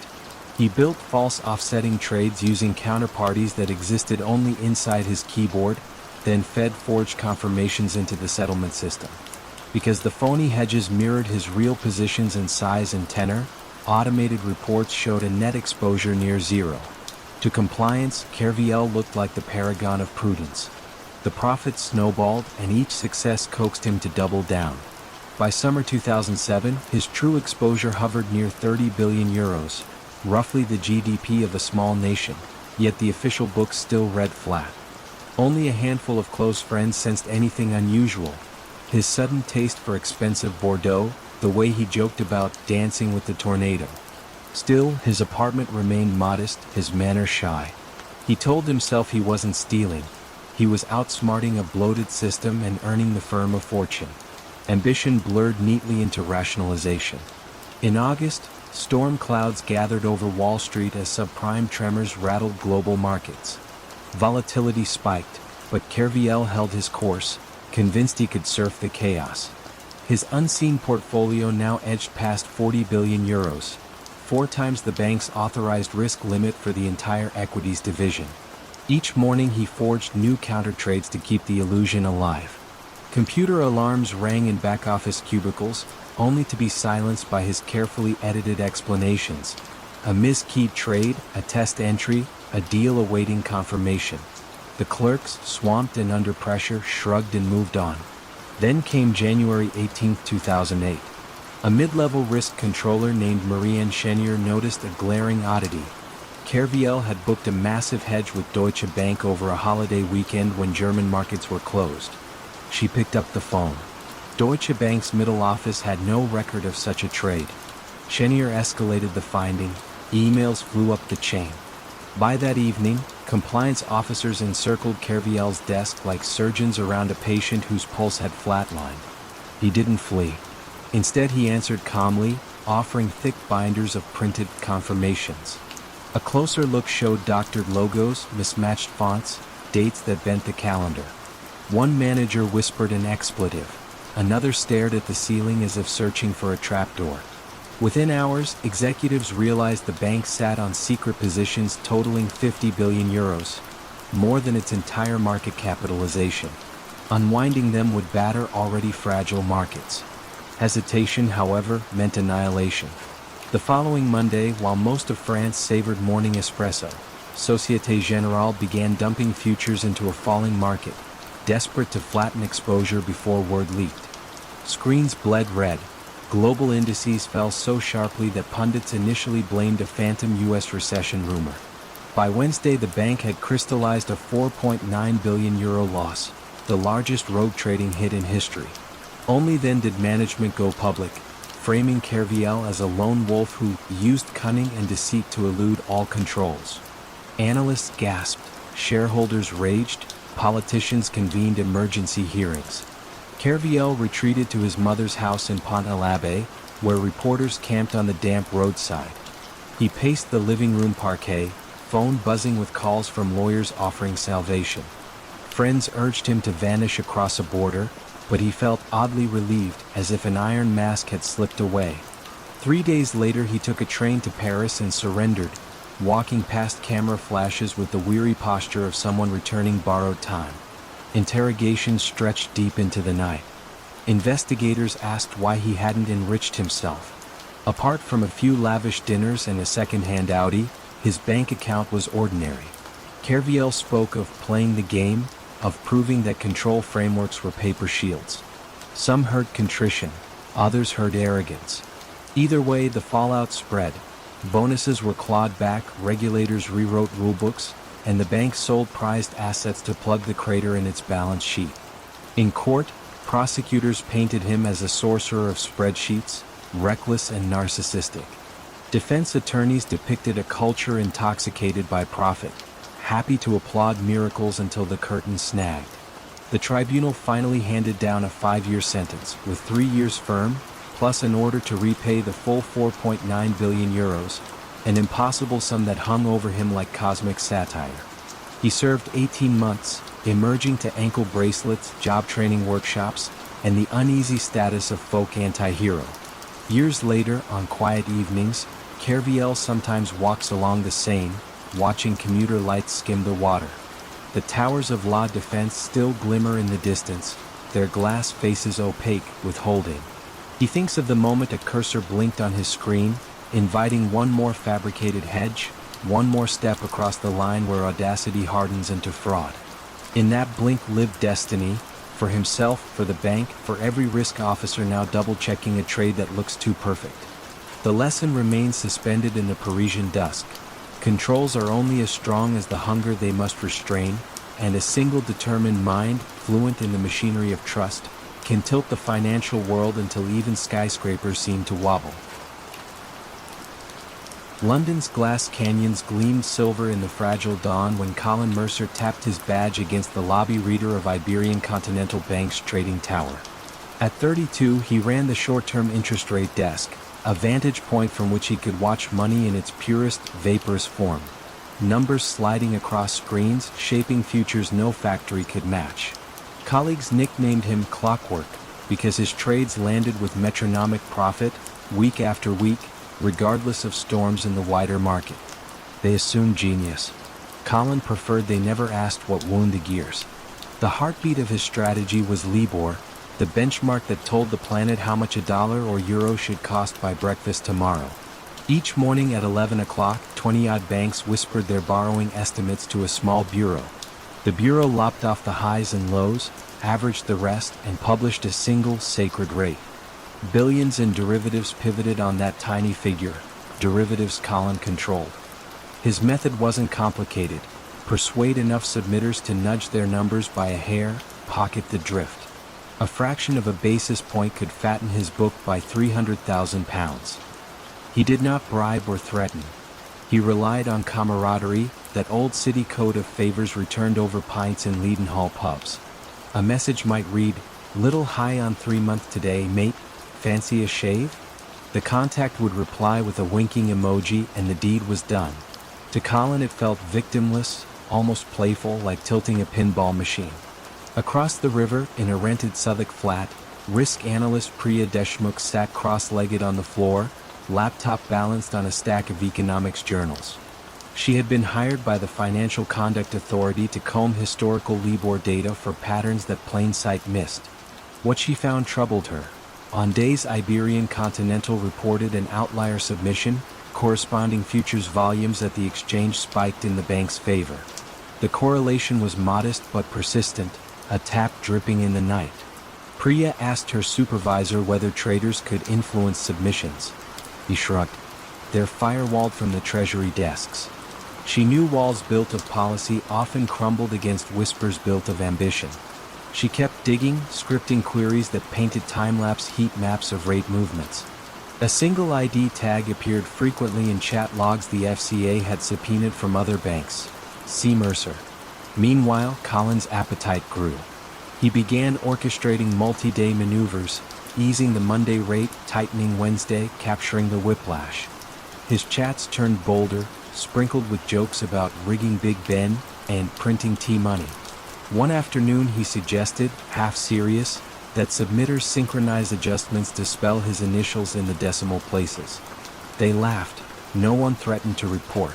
He built false offsetting trades using counterparties that existed only inside his keyboard, then fed forged confirmations into the settlement system. Because the phony hedges mirrored his real positions in size and tenor, automated reports showed a net exposure near zero. To compliance, Kerviel looked like the paragon of prudence. The profits snowballed, and each success coaxed him to double down. By summer 2007, his true exposure hovered near 30 billion euros, roughly the GDP of a small nation, yet the official books still read flat. Only a handful of close friends sensed anything unusual. His sudden taste for expensive Bordeaux, the way he joked about dancing with the tornado. Still, his apartment remained modest, his manner shy. He told himself he wasn't stealing. He was outsmarting a bloated system and earning the firm a fortune. Ambition blurred neatly into rationalization. In August, storm clouds gathered over Wall Street as subprime tremors rattled global markets. Volatility spiked, but Kerviel held his course, convinced he could surf the chaos. His unseen portfolio now edged past 40 billion euros, 4 times the bank's authorized risk limit for the entire equities division. Each morning he forged new counter trades to keep the illusion alive. Computer alarms rang in back-office cubicles, only to be silenced by his carefully edited explanations. A miskeyed trade, a test entry, a deal awaiting confirmation. The clerks, swamped and under pressure, shrugged and moved on. Then came January 18, 2008. A mid-level risk controller named Marianne Chenier noticed a glaring oddity. Kerviel had booked a massive hedge with Deutsche Bank over a holiday weekend when German markets were closed. She picked up the phone. Deutsche Bank's middle office had no record of such a trade. Chenier escalated the finding. Emails flew up the chain. By that evening, compliance officers encircled Kerviel's desk like surgeons around a patient whose pulse had flatlined. He didn't flee. Instead, he answered calmly, offering thick binders of printed confirmations. A closer look showed doctored logos, mismatched fonts, dates that bent the calendar. One manager whispered an expletive. Another stared at the ceiling as if searching for a trapdoor. Within hours, executives realized the bank sat on secret positions totaling 50 billion euros, more than its entire market capitalization. Unwinding them would batter already fragile markets. Hesitation, however, meant annihilation. The following Monday, while most of France savored morning espresso, Société Générale began dumping futures into a falling market, desperate to flatten exposure before word leaked. Screens bled red. Global indices fell so sharply that pundits initially blamed a phantom U.S. recession rumor. By Wednesday, the bank had crystallized a 4.9 billion euro loss, the largest rogue trading hit in history. Only then did management go public, framing Kerviel as a lone wolf who used cunning and deceit to elude all controls. Analysts gasped, shareholders raged, politicians convened emergency hearings. Kerviel retreated to his mother's house in Pont-l'Abbé, where reporters camped on the damp roadside. He paced the living room parquet, phone buzzing with calls from lawyers offering salvation. Friends urged him to vanish across a border, but he felt oddly relieved, as if an iron mask had slipped away. 3 days later he took a train to Paris and surrendered, walking past camera flashes with the weary posture of someone returning borrowed time. Interrogations stretched deep into the night. Investigators asked why he hadn't enriched himself. Apart from a few lavish dinners and a second-hand Audi, his bank account was ordinary. Kerviel spoke of playing the game, of proving that control frameworks were paper shields. Some heard contrition, others heard arrogance. Either way, the fallout spread. Bonuses were clawed back, regulators rewrote rulebooks, and the bank sold prized assets to plug the crater in its balance sheet. In court, prosecutors painted him as a sorcerer of spreadsheets, reckless and narcissistic. Defense attorneys depicted a culture intoxicated by profit, happy to applaud miracles until the curtain snagged. The tribunal finally handed down a 5-year sentence, with 3 years firm, plus an order to repay the full 4.9 billion euros, an impossible sum that hung over him like cosmic satire. He served 18 months, emerging to ankle bracelets, job training workshops, and the uneasy status of folk anti-hero. Years later, on quiet evenings, Kerviel sometimes walks along the Seine, watching commuter lights skim the water. The towers of La Défense still glimmer in the distance, their glass faces opaque with holding. He thinks of the moment a cursor blinked on his screen, inviting one more fabricated hedge, one more step across the line where audacity hardens into fraud. In that blink lived destiny, for himself, for the bank, for every risk officer now double-checking a trade that looks too perfect. The lesson remains suspended in the Parisian dusk. Controls are only as strong as the hunger they must restrain, and a single determined mind, fluent in the machinery of trust, can tilt the financial world until even skyscrapers seem to wobble. London's glass canyons gleamed silver in the fragile dawn when Colin Mercer tapped his badge against the lobby reader of Iberian Continental Bank's trading tower. At 32, he ran the short-term interest rate desk, a vantage point from which he could watch money in its purest, vaporous form. Numbers sliding across screens, shaping futures no factory could match. Colleagues nicknamed him Clockwork, because his trades landed with metronomic profit, week after week, regardless of storms in the wider market. They assumed genius. Colin preferred they never asked what wound the gears. The heartbeat of his strategy was Libor, the benchmark that told the planet how much a dollar or euro should cost by breakfast tomorrow. Each morning at 11 o'clock, 20-odd banks whispered their borrowing estimates to a small bureau. The bureau lopped off the highs and lows, averaged the rest, and published a single sacred rate. Billions in derivatives pivoted on that tiny figure, derivatives Colin controlled. His method wasn't complicated. Persuade enough submitters to nudge their numbers by a hair, pocket the drift. A fraction of a basis point could fatten his book by £300,000. He did not bribe or threaten. He relied on camaraderie, that old city code of favors returned over pints in Leadenhall pubs. A message might read, "Little high on 3 month today, mate, Fancy a shave? The contact would reply with a winking emoji, and the deed was done. To Colin it felt victimless, almost playful, like tilting a pinball machine. Across the river, in a rented Southwark flat, risk analyst Priya Deshmukh sat cross-legged on the floor, laptop balanced on a stack of economics journals. She had been hired by the Financial Conduct Authority to comb historical LIBOR data for patterns that plain sight missed. What she found troubled her. On days Iberian Continental reported an outlier submission, corresponding futures volumes at the exchange spiked in the bank's favor. The correlation was modest but persistent, a tap dripping in the night. Priya asked her supervisor whether traders could influence submissions. He shrugged. They're firewalled from the treasury desks. She knew walls built of policy often crumbled against whispers built of ambition. She kept digging, scripting queries that painted time-lapse heat maps of rate movements. A single ID tag appeared frequently in chat logs the FCA had subpoenaed from other banks. See Mercer. Meanwhile, Colin's appetite grew. He began orchestrating multi-day maneuvers, easing the Monday rate, tightening Wednesday, capturing the whiplash. His chats turned bolder, sprinkled with jokes about rigging Big Ben and printing T-money. One afternoon he suggested, half serious, that submitters synchronize adjustments to spell his initials in the decimal places. They laughed. No one threatened to report.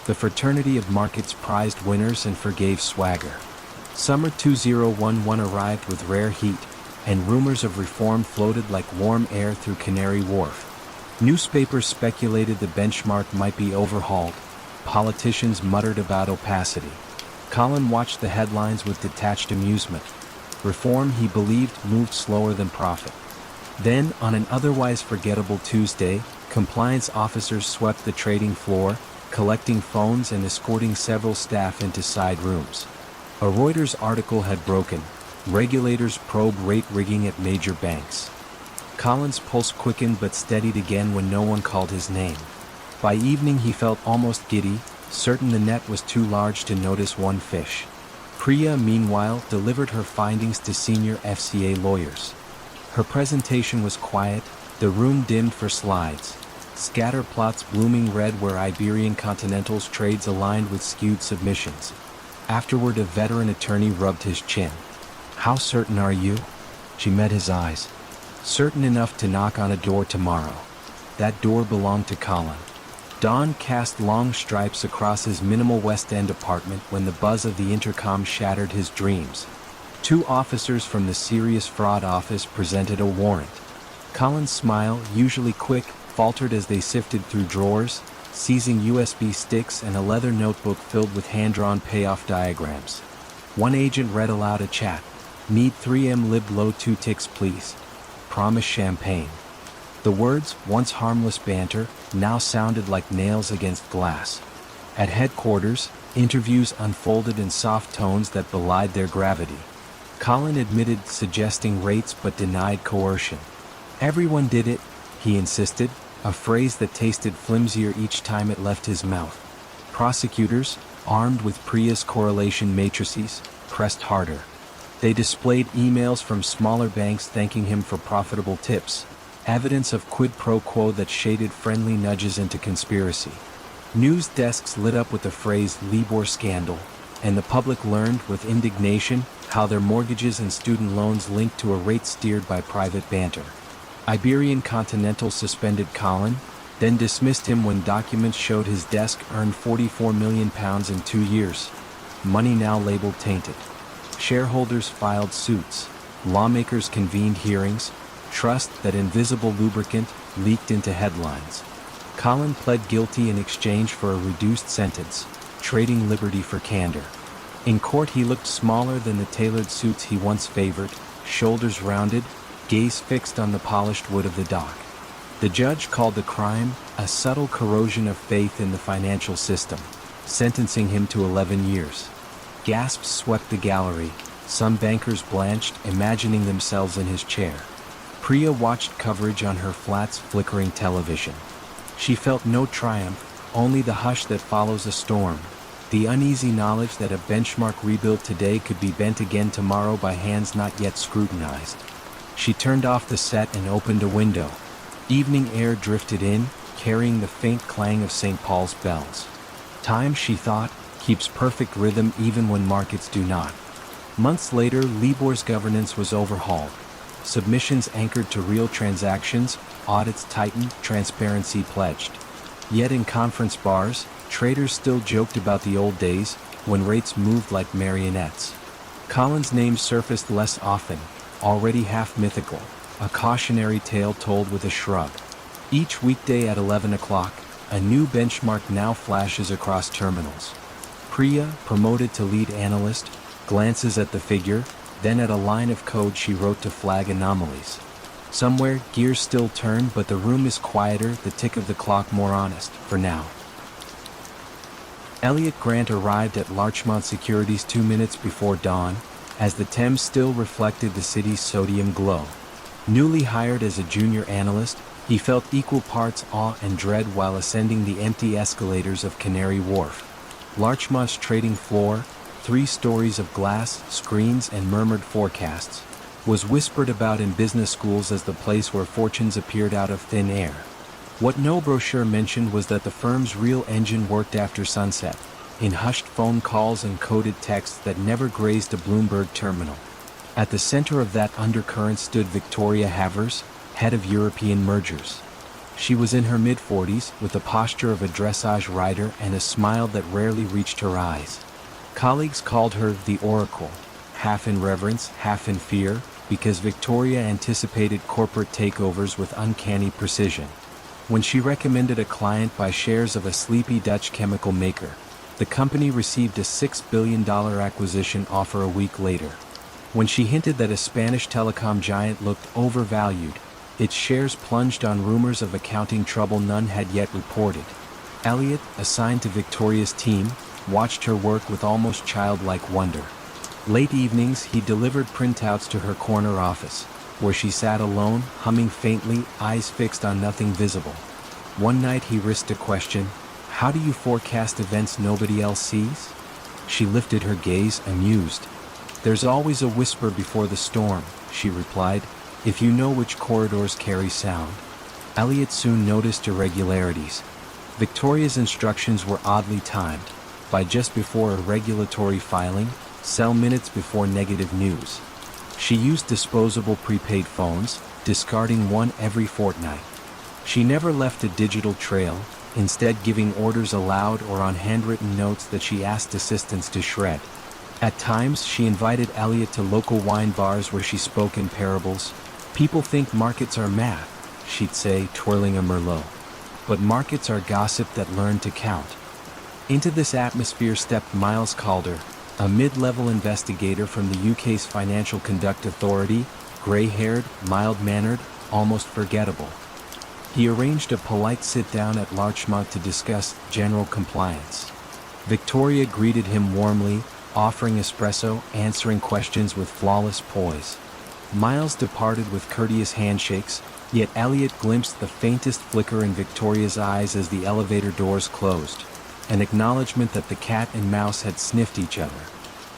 The fraternity of markets prized winners and forgave swagger. Summer 2011 arrived with rare heat, and rumors of reform floated like warm air through Canary Wharf. Newspapers speculated the benchmark might be overhauled. Politicians muttered about opacity. Colin watched the headlines with detached amusement. Reform, he believed, moved slower than profit. Then, on an otherwise forgettable Tuesday, compliance officers swept the trading floor, collecting phones and escorting several staff into side rooms. A Reuters article had broken. Regulators probe rate rigging at major banks. Colin's pulse quickened but steadied again when no one called his name. By evening he felt almost giddy, certain the net was too large to notice one fish. Priya, meanwhile, delivered her findings to senior FCA lawyers. Her presentation was quiet, the room dimmed for slides. Scatter plots blooming red where Iberian Continental's trades aligned with skewed submissions. Afterward a veteran attorney rubbed his chin. "How certain are you?" She met his eyes. "Certain enough to knock on a door tomorrow." That door belonged to Colin. Dawn cast long stripes across his minimal West End apartment when the buzz of the intercom shattered his dreams. Two officers from the Serious Fraud Office presented a warrant. Colin's smile, usually quick, faltered as they sifted through drawers, seizing USB sticks and a leather notebook filled with hand-drawn payoff diagrams. One agent read aloud a chat. "Need 3M lib low 2 ticks please. Promise champagne." The words, once harmless banter, now sounded like nails against glass. At headquarters, interviews unfolded in soft tones that belied their gravity. Colin admitted suggesting rates but denied coercion. "Everyone did it," he insisted, a phrase that tasted flimsier each time it left his mouth. Prosecutors, armed with Priya's correlation matrices, pressed harder. They displayed emails from smaller banks thanking him for profitable tips, evidence of quid pro quo that shaded friendly nudges into conspiracy. News desks lit up with the phrase LIBOR scandal, and the public learned with indignation how their mortgages and student loans linked to a rate steered by private banter. Iberian Continental suspended Colin, then dismissed him when documents showed his desk earned £44 million in 2 years. Money now labeled tainted. Shareholders filed suits. Lawmakers convened hearings. Trust, that invisible lubricant, leaked into headlines. Colin pled guilty in exchange for a reduced sentence, trading liberty for candor. In court he looked smaller than the tailored suits he once favored, shoulders rounded, gaze fixed on the polished wood of the dock. The judge called the crime a subtle corrosion of faith in the financial system, sentencing him to 11 years. Gasps swept the gallery. Some bankers blanched, imagining themselves in his chair. Priya watched coverage on her flat's flickering television. She felt no triumph, only the hush that follows a storm, the uneasy knowledge that a benchmark rebuilt today could be bent again tomorrow by hands not yet scrutinized. She turned off the set and opened a window. Evening air drifted in, carrying the faint clang of St. Paul's bells. Time, she thought, keeps perfect rhythm even when markets do not. Months later, Libor's governance was overhauled. Submissions anchored to real transactions, audits tightened, transparency pledged. Yet in conference bars, traders still joked about the old days, when rates moved like marionettes. Colin's name surfaced less often, already half mythical, a cautionary tale told with a shrug. Each weekday at 11 o'clock, a new benchmark now flashes across terminals. Priya, promoted to lead analyst, glances at the figure, then at a line of code she wrote to flag anomalies. Somewhere, gears still turn, but the room is quieter, the tick of the clock more honest, for now. Elliot Grant arrived at Larchmont Securities 2 minutes before dawn, as the Thames still reflected the city's sodium glow. Newly hired as a junior analyst, he felt equal parts awe and dread while ascending the empty escalators of Canary Wharf. Larchmont's trading floor, 3 stories of glass, screens, and murmured forecasts, was whispered about in business schools as the place where fortunes appeared out of thin air. What no brochure mentioned was that the firm's real engine worked after sunset, in hushed phone calls and coded texts that never grazed a Bloomberg terminal. At the center of that undercurrent stood Victoria Havers, head of European mergers. She was in her mid-40s, with the posture of a dressage rider and a smile that rarely reached her eyes. Colleagues called her the Oracle, half in reverence, half in fear, because Victoria anticipated corporate takeovers with uncanny precision. When she recommended a client buy shares of a sleepy Dutch chemical maker, the company received a $6 billion acquisition offer a week later. When she hinted that a Spanish telecom giant looked overvalued, its shares plunged on rumors of accounting trouble none had yet reported. Elliot, assigned to Victoria's team, watched her work with almost childlike wonder. Late evenings, he delivered printouts to her corner office, where she sat alone, humming faintly, eyes fixed on nothing visible. One night he risked a question: "How do you forecast events nobody else sees?" She lifted her gaze, amused. "There's always a whisper before the storm," she replied, "if you know which corridors carry sound." Elliot soon noticed irregularities. Victoria's instructions were oddly timed. By just before a regulatory filing, sell minutes before negative news. She used disposable prepaid phones, discarding one every fortnight. She never left a digital trail, instead giving orders aloud or on handwritten notes that she asked assistants to shred. At times, she invited Elliot to local wine bars where she spoke in parables. "People think markets are math," she'd say, twirling a Merlot. "But markets are gossip that learn to count." Into this atmosphere stepped Miles Calder, a mid-level investigator from the UK's Financial Conduct Authority, grey-haired, mild-mannered, almost forgettable. He arranged a polite sit-down at Larchmont to discuss general compliance. Victoria greeted him warmly, offering espresso, answering questions with flawless poise. Miles departed with courteous handshakes, yet Elliot glimpsed the faintest flicker in Victoria's eyes as the elevator doors closed, an acknowledgement that the cat and mouse had sniffed each other.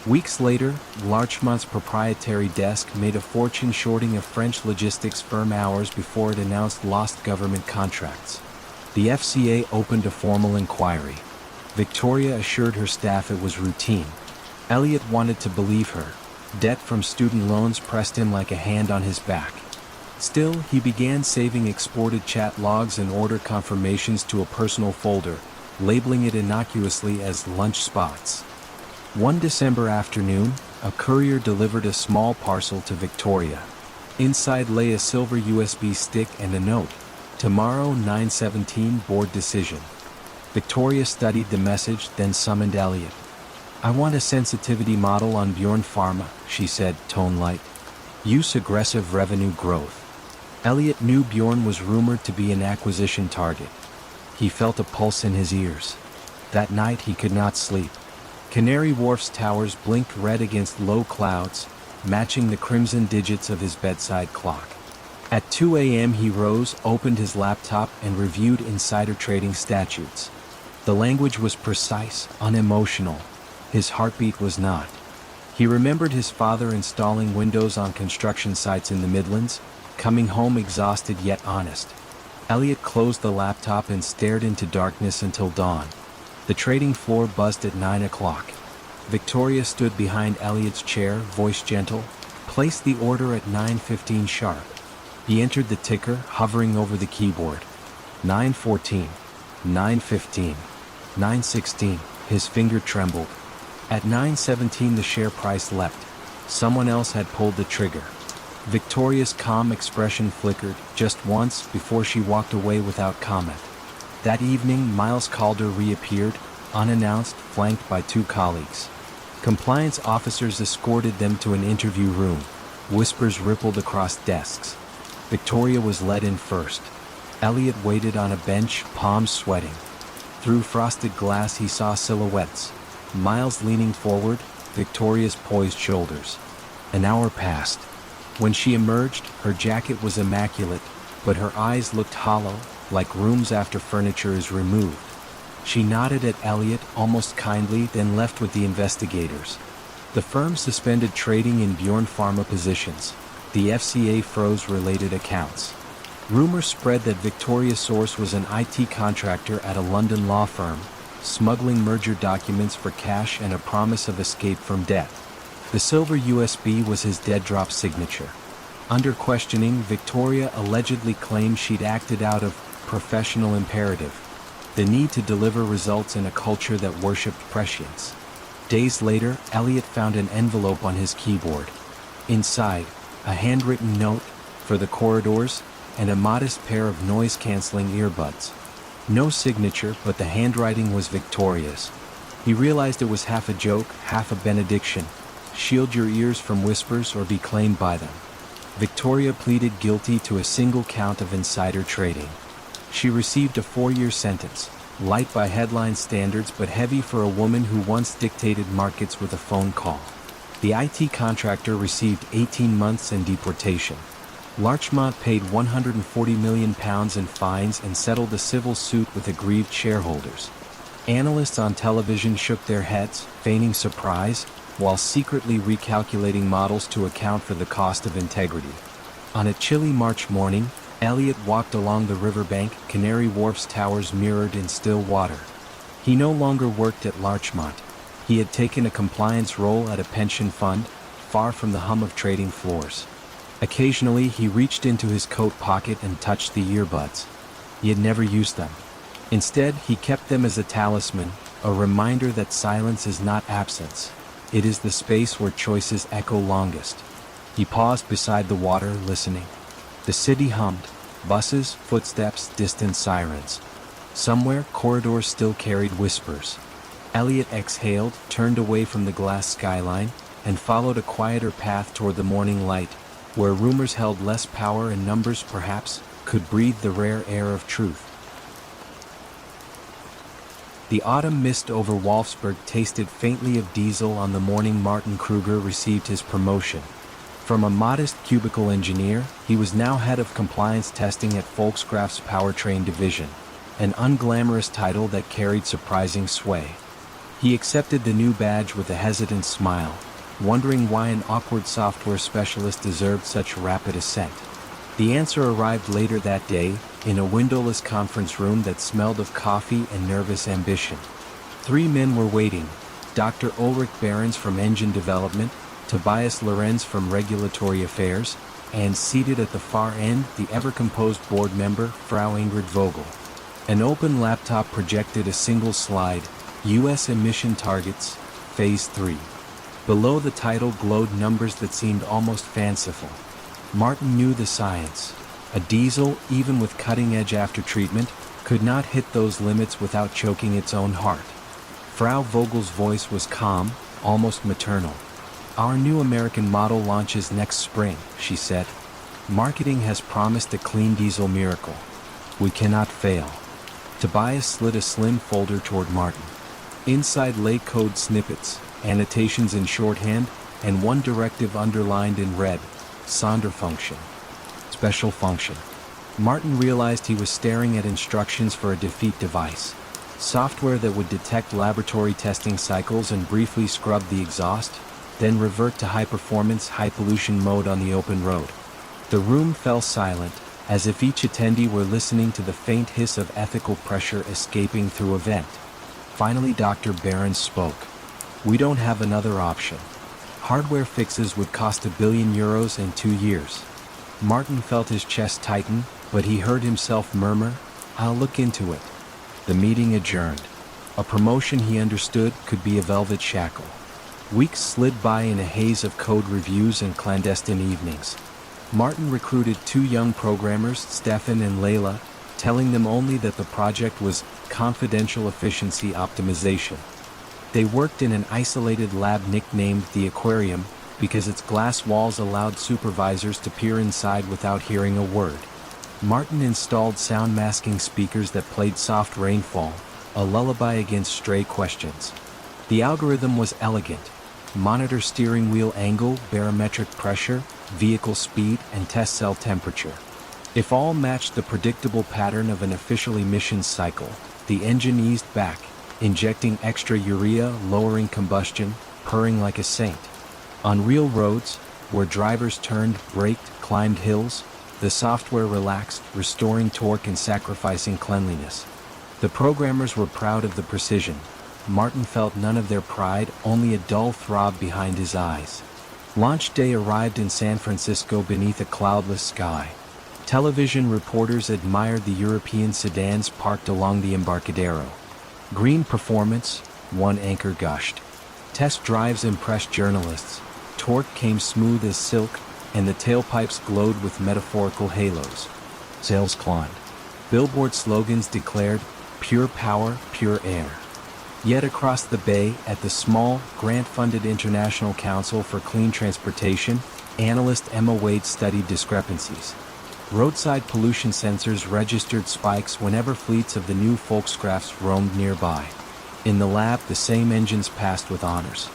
Weeks later, Larchmont's proprietary desk made a fortune shorting a French logistics firm hours before it announced lost government contracts. The FCA opened a formal inquiry. Victoria assured her staff it was routine. Elliot wanted to believe her. Debt from student loans pressed him like a hand on his back. Still, he began saving exported chat logs and order confirmations to a personal folder, labeling it innocuously as lunch spots. One December afternoon, a courier delivered a small parcel to Victoria. Inside lay a silver USB stick and a note: "Tomorrow 9:17 board decision." Victoria studied the message, then summoned Elliot. "I want a sensitivity model on Bjorn Pharma," she said, tone light. "Use aggressive revenue growth." Elliot knew Bjorn was rumored to be an acquisition target. He felt a pulse in his ears. That night he could not sleep. Canary Wharf's towers blinked red against low clouds, matching the crimson digits of his bedside clock. At 2 a.m. he rose, opened his laptop, and reviewed insider trading statutes. The language was precise, unemotional. His heartbeat was not. He remembered his father installing windows on construction sites in the Midlands, coming home exhausted yet honest. Elliot closed the laptop and stared into darkness until dawn. The trading floor buzzed at 9 o'clock. Victoria stood behind Elliot's chair, voice gentle. Place the order at 9:15 sharp. He entered the ticker, hovering over the keyboard. 9:14, 9:15, 9:16. His finger trembled. At 9:17 the share price leapt. Someone else had pulled the trigger. Victoria's calm expression flickered just once before she walked away without comment. That evening, Miles Calder reappeared, unannounced, flanked by two colleagues. Compliance officers escorted them to an interview room. Whispers rippled across desks. Victoria was led in first. Elliot waited on a bench, palms sweating. Through frosted glass he saw silhouettes. Miles leaning forward, Victoria's poised shoulders. An hour passed. When she emerged, her jacket was immaculate, but her eyes looked hollow, like rooms after furniture is removed. She nodded at Elliot almost kindly, then left with the investigators. The firm suspended trading in Bjorn Pharma positions. The FCA froze related accounts. Rumors spread that Victoria's source was an IT contractor at a London law firm, smuggling merger documents for cash and a promise of escape from debt. The silver USB was his dead-drop signature. Under questioning, Victoria allegedly claimed she'd acted out of professional imperative, the need to deliver results in a culture that worshipped prescience. Days later, Elliot found an envelope on his keyboard. Inside, a handwritten note for the corridors and a modest pair of noise-canceling earbuds. No signature, but the handwriting was Victoria's. He realized it was half a joke, half a benediction. Shield your ears from whispers or be claimed by them. Victoria pleaded guilty to a single count of insider trading. She received a 4-year sentence, light by headline standards but heavy for a woman who once dictated markets with a phone call. The IT contractor received 18 months and deportation. Larchmont paid £140 million in fines and settled a civil suit with aggrieved shareholders. Analysts on television shook their heads, feigning surprise, while secretly recalculating models to account for the cost of integrity. On a chilly March morning, Elliot walked along the riverbank, Canary Wharf's towers mirrored in still water. He no longer worked at Larchmont. He had taken a compliance role at a pension fund, far from the hum of trading floors. Occasionally, he reached into his coat pocket and touched the earbuds. He had never used them. Instead, he kept them as a talisman, a reminder that silence is not absence. It is the space where choices echo longest. He paused beside the water, listening. The city hummed. Buses, footsteps, distant sirens. Somewhere, corridors still carried whispers. Elliot exhaled, turned away from the glass skyline, and followed a quieter path toward the morning light, where rumors held less power and numbers, perhaps, could breathe the rare air of truth. The autumn mist over Wolfsburg tasted faintly of diesel on the morning Martin Kruger received his promotion. From a modest cubicle engineer, he was now head of compliance testing at Volkskraft's powertrain division, an unglamorous title that carried surprising sway. He accepted the new badge with a hesitant smile, wondering why an awkward software specialist deserved such rapid ascent. The answer arrived later that day, in a windowless conference room that smelled of coffee and nervous ambition. 3 men were waiting: Dr. Ulrich Behrens from Engine Development, Tobias Lorenz from Regulatory Affairs, and seated at the far end, the ever-composed board member, Frau Ingrid Vogel. An open laptop projected a single slide: U.S. emission targets, Phase 3. Below the title glowed numbers that seemed almost fanciful. Martin knew the science. A diesel, even with cutting-edge aftertreatment, could not hit those limits without choking its own heart. Frau Vogel's voice was calm, almost maternal. Our new American model launches next spring, she said. Marketing has promised a clean diesel miracle. We cannot fail. Tobias slid a slim folder toward Martin. Inside lay code snippets, annotations in shorthand, and one directive underlined in red: Sonderfunction. Special function. Martin realized he was staring at instructions for a defeat device. Software that would detect laboratory testing cycles and briefly scrub the exhaust. then revert to high-performance, high-pollution mode on the open road. The room fell silent, as if each attendee were listening to the faint hiss of ethical pressure escaping through a vent. Finally, Dr. Behrens spoke. "We don't have another option. Hardware fixes would cost €1 billion in 2 years." Martin felt his chest tighten, but he heard himself murmur, "I'll look into it." The meeting adjourned. A promotion he understood could be a velvet shackle. Weeks slid by in a haze of code reviews and clandestine evenings. Martin recruited 2 young programmers, Stefan and Layla, telling them only that the project was confidential efficiency optimization. They worked in an isolated lab nicknamed the Aquarium because its glass walls allowed supervisors to peer inside without hearing a word. Martin installed sound masking speakers that played soft rainfall, a lullaby against stray questions. The algorithm was elegant. Monitor steering wheel angle, barometric pressure, vehicle speed, and test cell temperature. If all matched the predictable pattern of an official emissions cycle, the engine eased back, injecting extra urea, lowering combustion, purring like a saint. On real roads, where drivers turned, braked, climbed hills, the software relaxed, restoring torque and sacrificing cleanliness. The programmers were proud of the precision. Martin felt none of their pride, only a dull throb behind his eyes. Launch day arrived in San Francisco beneath a cloudless sky. Television reporters admired the European sedans parked along the Embarcadero. "Green performance," one anchor gushed. Test drives impressed journalists. Torque came smooth as silk, and the tailpipes glowed with metaphorical halos. Sales climbed. Billboard slogans declared, "Pure power, pure air." Yet across the bay, at the small, grant-funded International Council for Clean Transportation, analyst Emma Wade studied discrepancies. Roadside pollution sensors registered spikes whenever fleets of the new Volkskrafts roamed nearby. In the lab, the same engines passed with honors.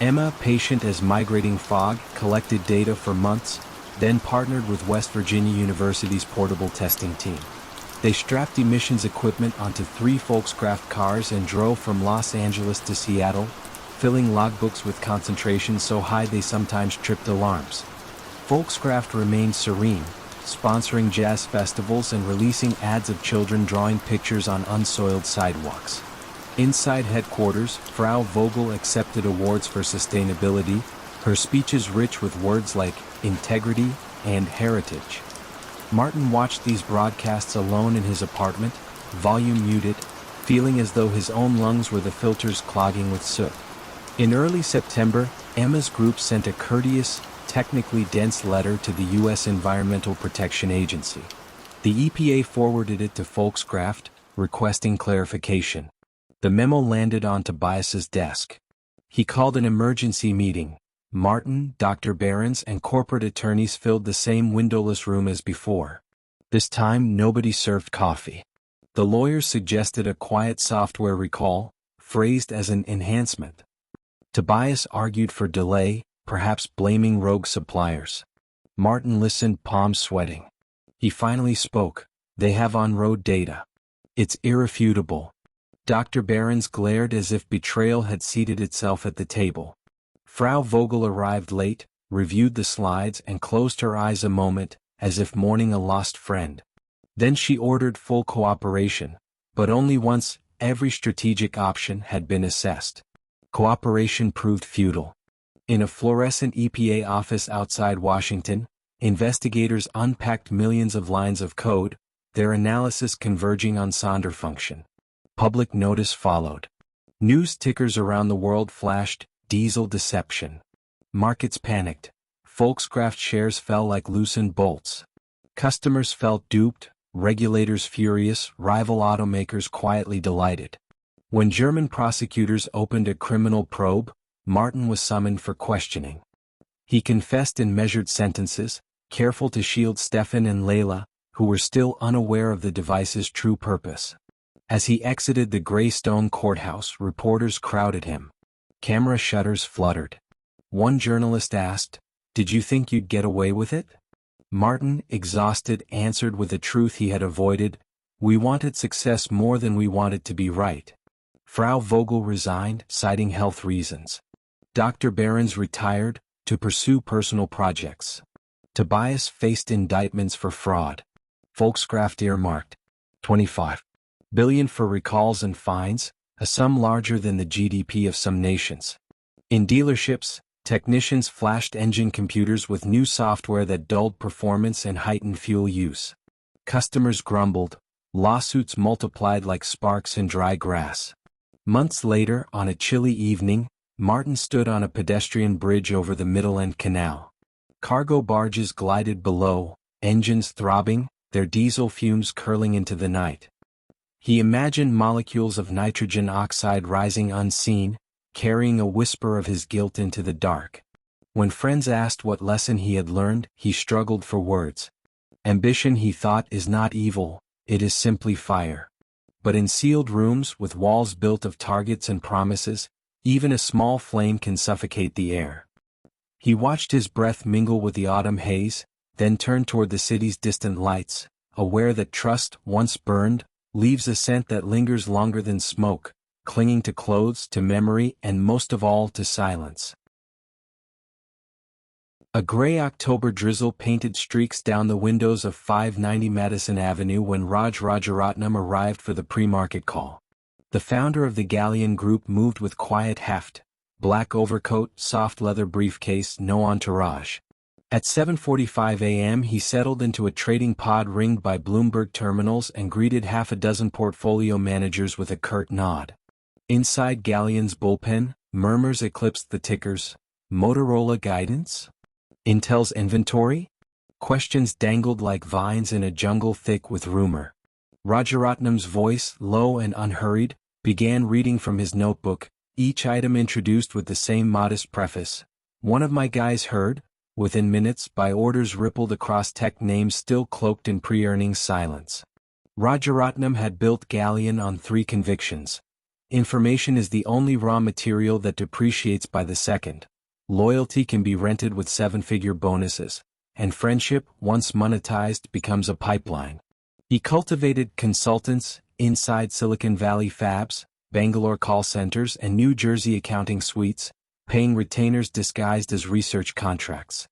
Emma, patient as migrating fog, collected data for months, then partnered with West Virginia University's portable testing team. They strapped emissions equipment onto 3 Volkskraft cars and drove from Los Angeles to Seattle, filling logbooks with concentrations so high they sometimes tripped alarms. Volkskraft remained serene, sponsoring jazz festivals and releasing ads of children drawing pictures on unsoiled sidewalks. Inside headquarters, Frau Vogel accepted awards for sustainability, her speeches rich with words like integrity and heritage. Martin watched these broadcasts alone in his apartment, volume muted, feeling as though his own lungs were the filters clogging with soot. In early September, Emma's group sent a courteous, technically dense letter to the U.S. Environmental Protection Agency. The EPA forwarded it to Volkskraft, requesting clarification. The memo landed on Tobias's desk. He called an emergency meeting. Martin, Dr. Behrens, and corporate attorneys filled the same windowless room as before. This time, nobody served coffee. The lawyers suggested a quiet software recall, phrased as an enhancement. Tobias argued for delay, perhaps blaming rogue suppliers. Martin listened, palms sweating. He finally spoke. "They have on-road data. It's irrefutable." Dr. Behrens glared as if betrayal had seated itself at the table. Frau Vogel arrived late, reviewed the slides and closed her eyes a moment, as if mourning a lost friend. Then she ordered full cooperation, but only once every strategic option had been assessed. Cooperation proved futile. In a fluorescent EPA office outside Washington, investigators unpacked millions of lines of code, their analysis converging on Sonder function. Public notice followed. News tickers around the world flashed, "Diesel deception." Markets panicked. Volkskraft shares fell like loosened bolts. Customers felt duped, regulators furious, rival automakers quietly delighted. When German prosecutors opened a criminal probe, Martin was summoned for questioning. He confessed in measured sentences, careful to shield Stefan and Layla, who were still unaware of the device's true purpose. As he exited the gray stone courthouse, reporters crowded him. Camera shutters fluttered. One journalist asked, "Did you think you'd get away with it?" Martin, exhausted, answered with a truth he had avoided, "We wanted success more than we wanted to be right." Frau Vogel resigned, citing health reasons. Dr. Barron's retired to pursue personal projects. Tobias faced indictments for fraud. Volkskraft earmarked $25 billion for recalls and fines, a sum larger than the GDP of some nations. In dealerships, technicians flashed engine computers with new software that dulled performance and heightened fuel use. Customers grumbled. Lawsuits multiplied like sparks in dry grass. Months later, on a chilly evening, Martin stood on a pedestrian bridge over the Midland Canal. Cargo barges glided below, engines throbbing, their diesel fumes curling into the night. He imagined molecules of nitrogen oxide rising unseen, carrying a whisper of his guilt into the dark. When friends asked what lesson he had learned, he struggled for words. Ambition, he thought, is not evil, it is simply fire. But in sealed rooms with walls built of targets and promises, even a small flame can suffocate the air. He watched his breath mingle with the autumn haze, then turned toward the city's distant lights, aware that trust, once burned, leaves a scent that lingers longer than smoke, clinging to clothes, to memory, and most of all to silence. A gray October drizzle painted streaks down the windows of 590 Madison Avenue when Rajaratnam arrived for the pre-market call. The founder of the Galleon Group moved with quiet heft, black overcoat, soft leather briefcase, no entourage. At 7:45 a.m. he settled into a trading pod ringed by Bloomberg terminals and greeted half a dozen portfolio managers with a curt nod. Inside Galleon's bullpen, murmurs eclipsed the tickers. Motorola guidance? Intel's inventory? Questions dangled like vines in a jungle thick with rumor. Rajaratnam's voice, low and unhurried, began reading from his notebook, each item introduced with the same modest preface. One of my guys heard. Within minutes, buy orders rippled across tech names still cloaked in pre-earnings silence. Rajaratnam had built Galleon on three convictions. Information is the only raw material that depreciates by the second. Loyalty can be rented with seven-figure bonuses, and friendship, once monetized, becomes a pipeline. He cultivated consultants inside Silicon Valley fabs, Bangalore call centers, and New Jersey accounting suites, paying retainers disguised as research contracts.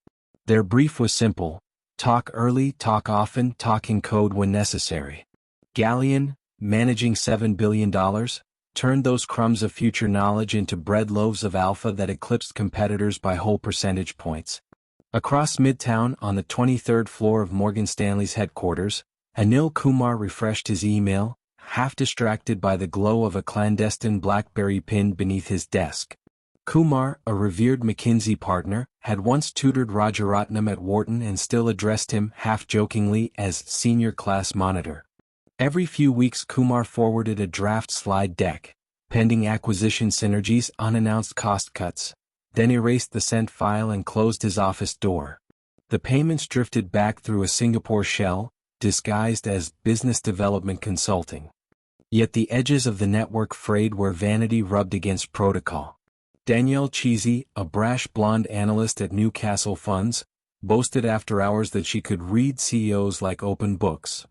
Their brief was simple: talk early, talk often, talk in code when necessary. Galleon, managing $7 billion, turned those crumbs of future knowledge into bread loaves of alpha that eclipsed competitors by whole percentage points. Across Midtown, on the 23rd floor of Morgan Stanley's headquarters, Anil Kumar refreshed his email, half distracted by the glow of a clandestine BlackBerry pinned beneath his desk. Kumar, a revered McKinsey partner, had once tutored Rajaratnam at Wharton and still addressed him, half-jokingly, as senior class monitor. Every few weeks Kumar forwarded a draft slide deck, pending acquisition synergies, unannounced cost cuts, then erased the sent file and closed his office door. The payments drifted back through a Singapore shell, disguised as business development consulting. Yet the edges of the network frayed where vanity rubbed against protocol. Danielle Cheesy, a brash blonde analyst at Newcastle Funds, boasted after hours that she could read CEOs like open books.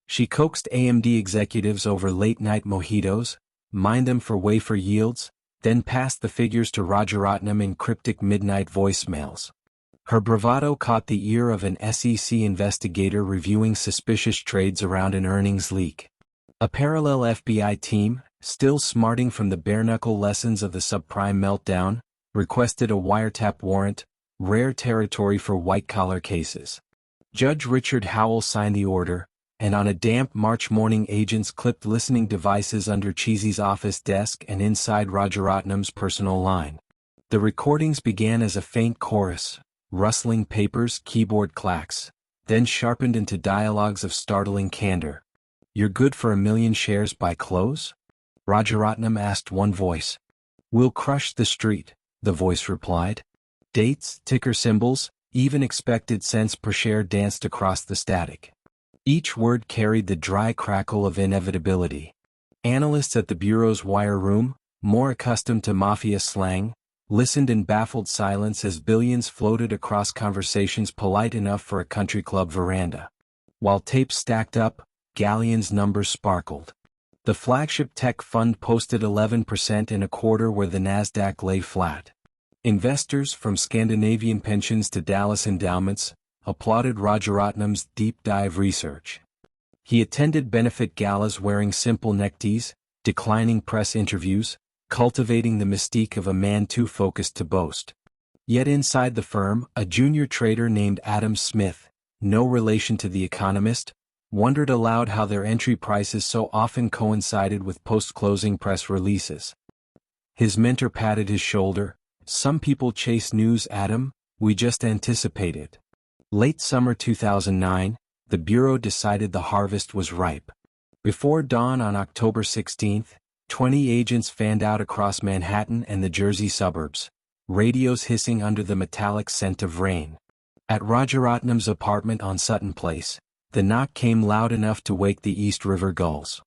She coaxed AMD executives over late-night mojitos, mined them for wafer yields, then passed the figures to Rajaratnam in cryptic midnight voicemails. Her bravado caught the ear of an SEC investigator reviewing suspicious trades around an earnings leak. A parallel FBI team, still smarting from the bare-knuckle lessons of the subprime meltdown, requested a wiretap warrant, rare territory for white-collar cases. Judge Richard Howell signed the order, and on a damp March morning agents clipped listening devices under Cheesy's office desk and inside Rajaratnam's personal line. The recordings began as a faint chorus, rustling papers, keyboard clacks, then sharpened into dialogues of startling candor. "You're good for 1,000,000 shares by close?" Rajaratnam asked one voice. "We'll crush the street," the voice replied. Dates, ticker symbols, even expected cents per share danced across the static. Each word carried the dry crackle of inevitability. Analysts at the bureau's wire room, more accustomed to mafia slang, listened in baffled silence as billions floated across conversations polite enough for a country club veranda. While tapes stacked up, Galleon's numbers sparkled. The flagship tech fund posted 11% in a quarter where the Nasdaq lay flat. Investors, from Scandinavian pensions to Dallas endowments, applauded Rajaratnam's deep-dive research. He attended benefit galas wearing simple neckties, declining press interviews, cultivating the mystique of a man too focused to boast. Yet inside the firm, a junior trader named Adam Smith, no relation to The Economist, wondered aloud how their entry prices so often coincided with post-closing press releases. His mentor patted his shoulder. "Some people chase news, Adam, we just anticipate it." Late summer 2009, the Bureau decided the harvest was ripe. Before dawn on October 16, 20 agents fanned out across Manhattan and the Jersey suburbs, radios hissing under the metallic scent of rain. At Rajaratnam's apartment on Sutton Place, the knock came loud enough to wake the East River gulls.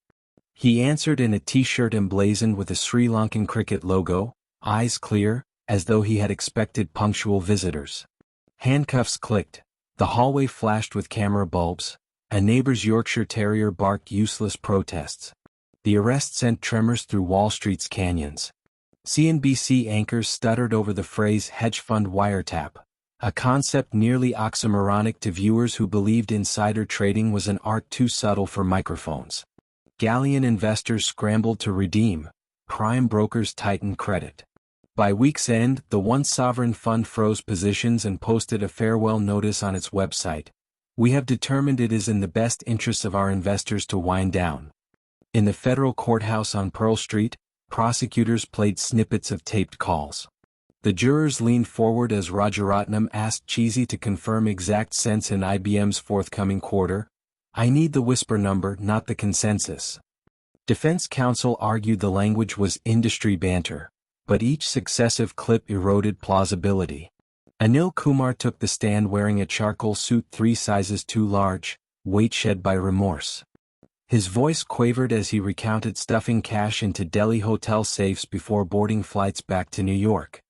He answered in a t-shirt emblazoned with a Sri Lankan cricket logo, eyes clear, as though he had expected punctual visitors. Handcuffs clicked, the hallway flashed with camera bulbs, a neighbor's Yorkshire Terrier barked useless protests. The arrest sent tremors through Wall Street's canyons. CNBC anchors stuttered over the phrase hedge fund wiretap, a concept nearly oxymoronic to viewers who believed insider trading was an art too subtle for microphones. Galleon investors scrambled to redeem, prime brokers tightened credit. By week's end, the one sovereign fund froze positions and posted a farewell notice on its website. "We have determined it is in the best interests of our investors to wind down." In the federal courthouse on Pearl Street, prosecutors played snippets of taped calls. The jurors leaned forward as Rajaratnam asked Cheesy to confirm exact cents in IBM's forthcoming quarter. "I need the whisper number, not the consensus." Defense counsel argued the language was industry banter, but each successive clip eroded plausibility. Anil Kumar took the stand wearing a charcoal suit 3 sizes too large, weight shed by remorse. His voice quavered as he recounted stuffing cash into Delhi hotel safes before boarding flights back to New York.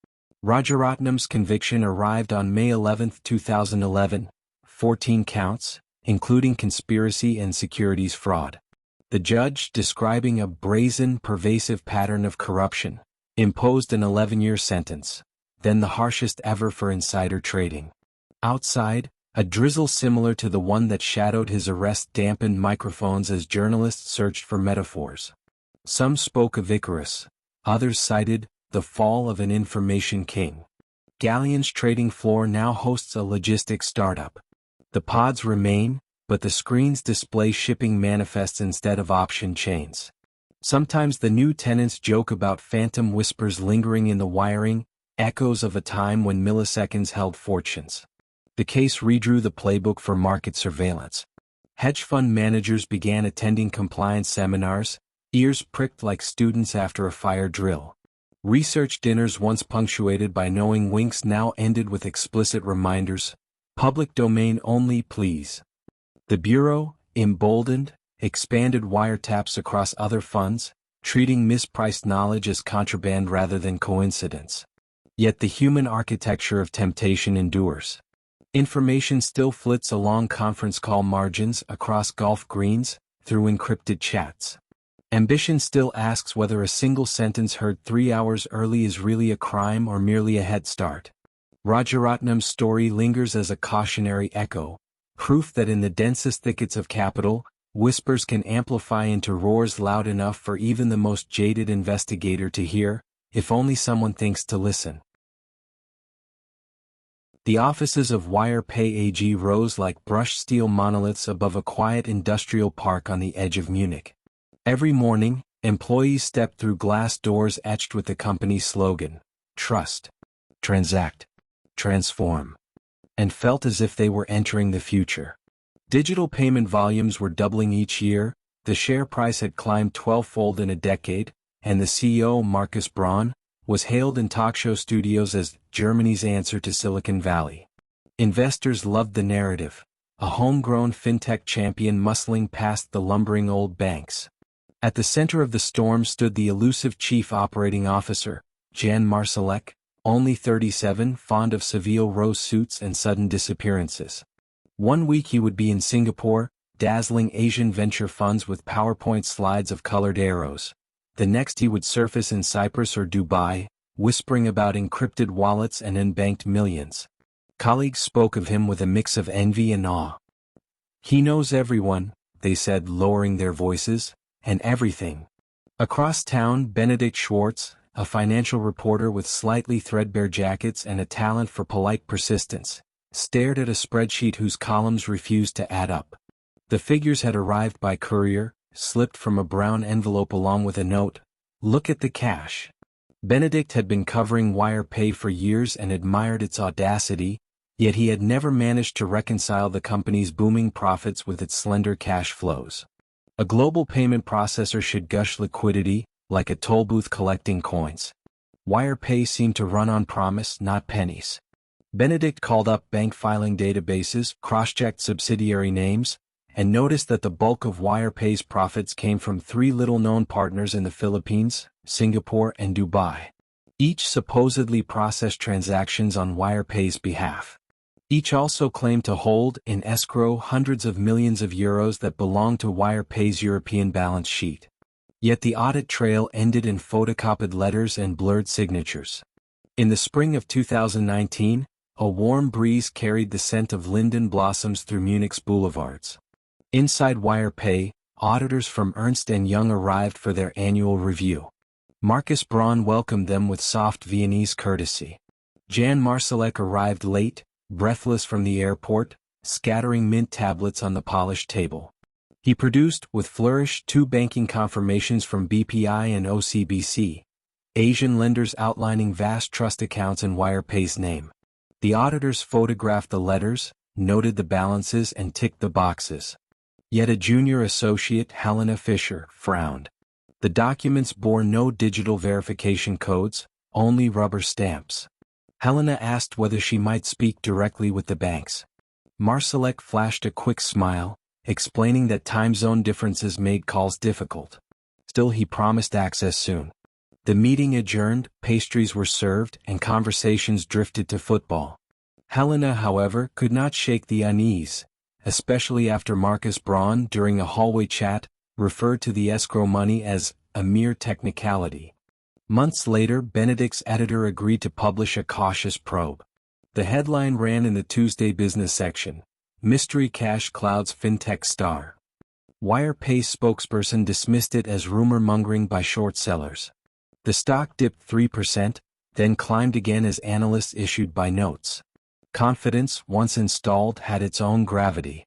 Rajaratnam's conviction arrived on May 11, 2011, 14 counts, including conspiracy and securities fraud. The judge, describing a brazen, pervasive pattern of corruption, imposed an 11-year sentence, then the harshest ever for insider trading. Outside, a drizzle similar to the one that shadowed his arrest dampened microphones as journalists searched for metaphors. Some spoke of Icarus, others cited the fall of an information king. Galleon's trading floor now hosts a logistics startup. The pods remain, but the screens display shipping manifests instead of option chains. Sometimes the new tenants joke about phantom whispers lingering in the wiring, echoes of a time when milliseconds held fortunes. The case redrew the playbook for market surveillance. Hedge fund managers began attending compliance seminars, ears pricked like students after a fire drill. Research dinners once punctuated by knowing winks now ended with explicit reminders, "Public domain only, please." The Bureau, emboldened, expanded wiretaps across other funds, treating mispriced knowledge as contraband rather than coincidence. Yet the human architecture of temptation endures. Information still flits along conference call margins, across golf greens, through encrypted chats. Ambition still asks whether a single sentence heard 3 hours early is really a crime or merely a head start. Rajaratnam's story lingers as a cautionary echo, proof that in the densest thickets of capital, whispers can amplify into roars loud enough for even the most jaded investigator to hear, if only someone thinks to listen. The offices of WirePay AG rose like brushed steel monoliths above a quiet industrial park on the edge of Munich. Every morning, employees stepped through glass doors etched with the company's slogan, "Trust, Transact, Transform," and felt as if they were entering the future. Digital payment volumes were doubling each year, the share price had climbed 12-fold in a decade, and the CEO, Markus Braun, was hailed in talk show studios as Germany's answer to Silicon Valley. Investors loved the narrative, a homegrown fintech champion muscling past the lumbering old banks. At the center of the storm stood the elusive chief operating officer, Jan Marsalek, only 37, fond of Seville rose suits and sudden disappearances. One week he would be in Singapore, dazzling Asian venture funds with PowerPoint slides of colored arrows. The next he would surface in Cyprus or Dubai, whispering about encrypted wallets and unbanked millions. Colleagues spoke of him with a mix of envy and awe. "He knows everyone," they said, lowering their voices, "and everything." Across town, Benedict Schwartz, a financial reporter with slightly threadbare jackets and a talent for polite persistence, stared at a spreadsheet whose columns refused to add up. The figures had arrived by courier, slipped from a brown envelope along with a note, "Look at the cash." Benedict had been covering WirePay for years and admired its audacity, yet he had never managed to reconcile the company's booming profits with its slender cash flows. A global payment processor should gush liquidity, like a toll booth collecting coins. WirePay seemed to run on promise, not pennies. Benedict called up bank filing databases, cross-checked subsidiary names, and noticed that the bulk of WirePay's profits came from three little-known partners in the Philippines, Singapore, and Dubai. Each supposedly processed transactions on WirePay's behalf. Each also claimed to hold in escrow hundreds of millions of euros that belonged to WirePay's European balance sheet. Yet the audit trail ended in photocopied letters and blurred signatures. In the spring of 2019, a warm breeze carried the scent of linden blossoms through Munich's boulevards. Inside WirePay, auditors from Ernst & Young arrived for their annual review. Marcus Braun welcomed them with soft Viennese courtesy. Jan Marsalek arrived late, breathless from the airport, scattering mint tablets on the polished table. He produced, with flourish, 2 banking confirmations from BPI and OCBC, Asian lenders outlining vast trust accounts in WirePay's name. The auditors photographed the letters, noted the balances and ticked the boxes. Yet a junior associate, Helena Fisher, frowned. The documents bore no digital verification codes, only rubber stamps. Helena asked whether she might speak directly with the banks. Marsalek flashed a quick smile, explaining that time zone differences made calls difficult. Still, he promised access soon. The meeting adjourned, pastries were served, and conversations drifted to football. Helena, however, could not shake the unease, especially after Marcus Braun, during a hallway chat, referred to the escrow money as a mere technicality. Months later, Benedict's editor agreed to publish a cautious probe. The headline ran in the Tuesday business section: "Mystery Cash Clouds FinTech Star." WirePay's spokesperson dismissed it as rumor-mongering by short sellers. The stock dipped 3%, then climbed again as analysts issued buy notes. Confidence, once installed, had its own gravity.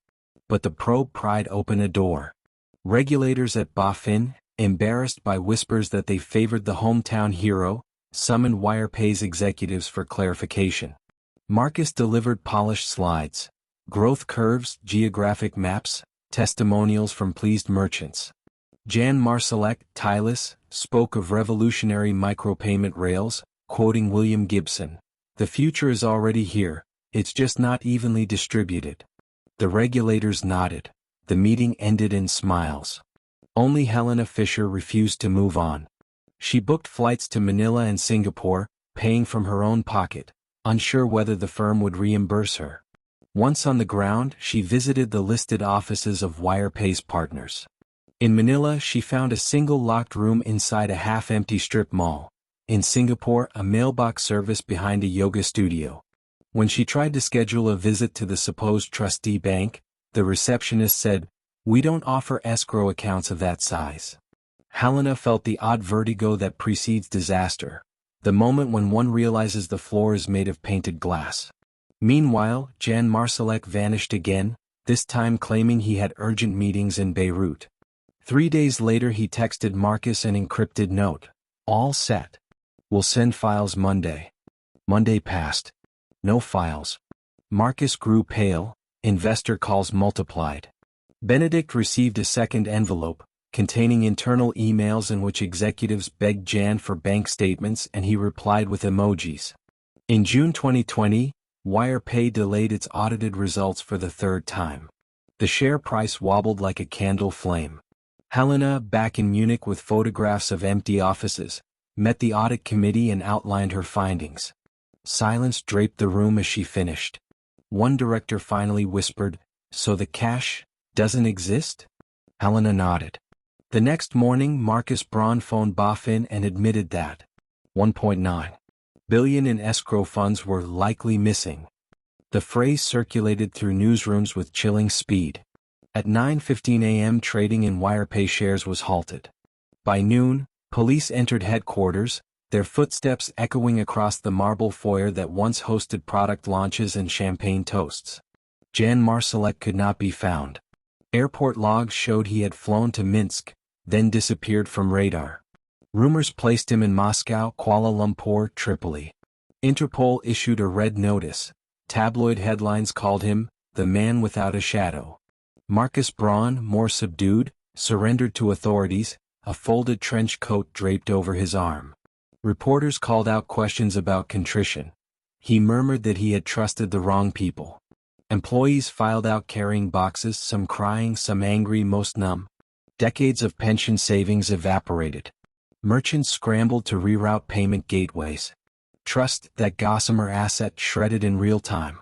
But the probe pried open a door. Regulators at BaFin, embarrassed by whispers that they favored the hometown hero, summoned WirePay's executives for clarification. Marcus delivered polished slides, growth curves, geographic maps, testimonials from pleased merchants. Jan Marsalek, tireless, spoke of revolutionary micropayment rails, quoting William Gibson, "The future is already here, it's just not evenly distributed." The regulators nodded. The meeting ended in smiles. Only Helena Fisher refused to move on. She booked flights to Manila and Singapore, paying from her own pocket, unsure whether the firm would reimburse her. Once on the ground, she visited the listed offices of WirePay's partners. In Manila, she found a single locked room inside a half-empty strip mall. In Singapore, a mailbox service behind a yoga studio. When she tried to schedule a visit to the supposed trustee bank, the receptionist said, "We don't offer escrow accounts of that size." Helena felt the odd vertigo that precedes disaster, the moment when one realizes the floor is made of painted glass. Meanwhile, Jan Marsalek vanished again, this time claiming he had urgent meetings in Beirut. 3 days later he texted Marcus an encrypted note. "All set. We'll send files Monday." Monday passed. No files. Marcus grew pale, investor calls multiplied. Benedict received a second envelope, containing internal emails in which executives begged Jan for bank statements, and he replied with emojis. In June 2020, WirePay delayed its audited results for the 3rd time. The share price wobbled like a candle flame. Helena, back in Munich with photographs of empty offices, met the audit committee and outlined her findings. Silence draped the room as she finished. One director finally whispered, "So the cash doesn't exist?" Helena nodded. The next morning, Marcus Braun phoned BaFin and admitted that 1.9 Billion in escrow funds were likely missing. The phrase circulated through newsrooms with chilling speed. At 9:15 a.m. trading in WirePay shares was halted. By noon, police entered headquarters, their footsteps echoing across the marble foyer that once hosted product launches and champagne toasts. Jan Marsalek could not be found. Airport logs showed he had flown to Minsk, then disappeared from radar. Rumors placed him in Moscow, Kuala Lumpur, Tripoli. Interpol issued a red notice. Tabloid headlines called him the man without a shadow. Marcus Braun, more subdued, surrendered to authorities, a folded trench coat draped over his arm. Reporters called out questions about contrition. He murmured that he had trusted the wrong people. Employees filed out carrying boxes, some crying, some angry, most numb. Decades of pension savings evaporated. Merchants scrambled to reroute payment gateways. Trust, that gossamer asset, shredded in real time.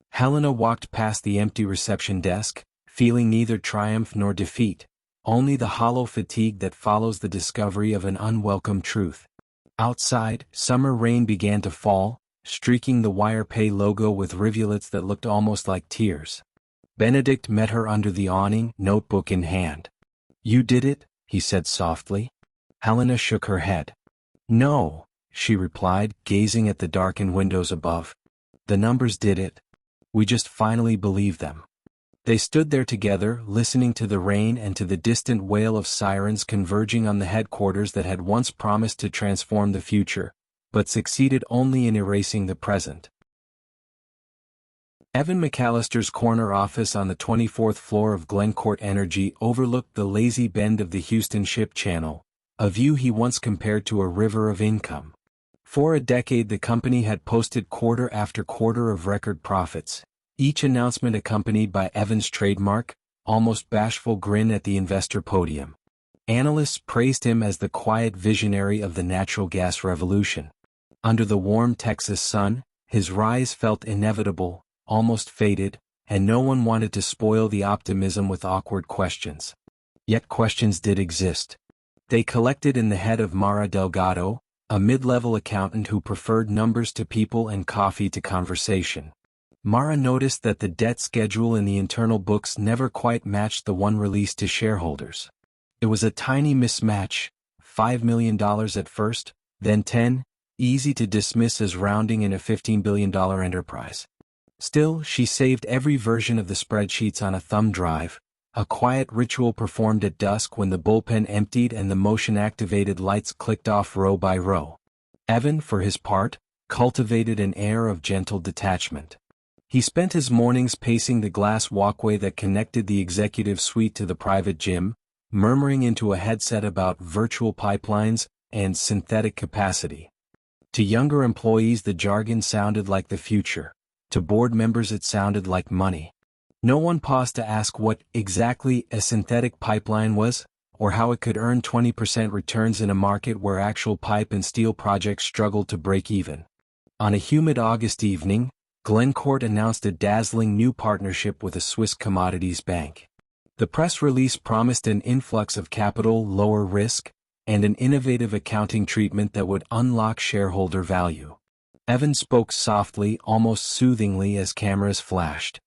Helena walked past the empty reception desk, feeling neither triumph nor defeat, only the hollow fatigue that follows the discovery of an unwelcome truth. Outside, summer rain began to fall, streaking the WirePay logo with rivulets that looked almost like tears. Benedict met her under the awning, notebook in hand. "You did it?" he said softly. Helena shook her head. "No," she replied, gazing at the darkened windows above. "The numbers did it. We just finally believed them." They stood there together, listening to the rain and to the distant wail of sirens converging on the headquarters that had once promised to transform the future, but succeeded only in erasing the present. Evan McAllister's corner office on the 24th floor of Glencourt Energy overlooked the lazy bend of the Houston Ship Channel, a view he once compared to a river of income. For a decade the company had posted quarter after quarter of record profits, each announcement accompanied by Evan's trademark, almost bashful grin at the investor podium. Analysts praised him as the quiet visionary of the natural gas revolution. Under the warm Texas sun, his rise felt inevitable, almost fated, and no one wanted to spoil the optimism with awkward questions. Yet questions did exist. They collected in the head of Mara Delgado, a mid-level accountant who preferred numbers to people and coffee to conversation. Mara noticed that the debt schedule in the internal books never quite matched the one released to shareholders. It was a tiny mismatch, $5 million at first, then 10, easy to dismiss as rounding in a $15 billion enterprise. Still, she saved every version of the spreadsheets on a thumb drive, a quiet ritual performed at dusk when the bullpen emptied and the motion-activated lights clicked off row by row. Evan, for his part, cultivated an air of gentle detachment. He spent his mornings pacing the glass walkway that connected the executive suite to the private gym, murmuring into a headset about virtual pipelines and synthetic capacity. To younger employees the jargon sounded like the future. To board members it sounded like money. No one paused to ask what exactly a synthetic pipeline was, or how it could earn 20% returns in a market where actual pipe and steel projects struggled to break even. On a humid August evening, Glencourt announced a dazzling new partnership with a Swiss commodities bank. The press release promised an influx of capital, lower risk, and an innovative accounting treatment that would unlock shareholder value. Evan spoke softly, almost soothingly as cameras flashed.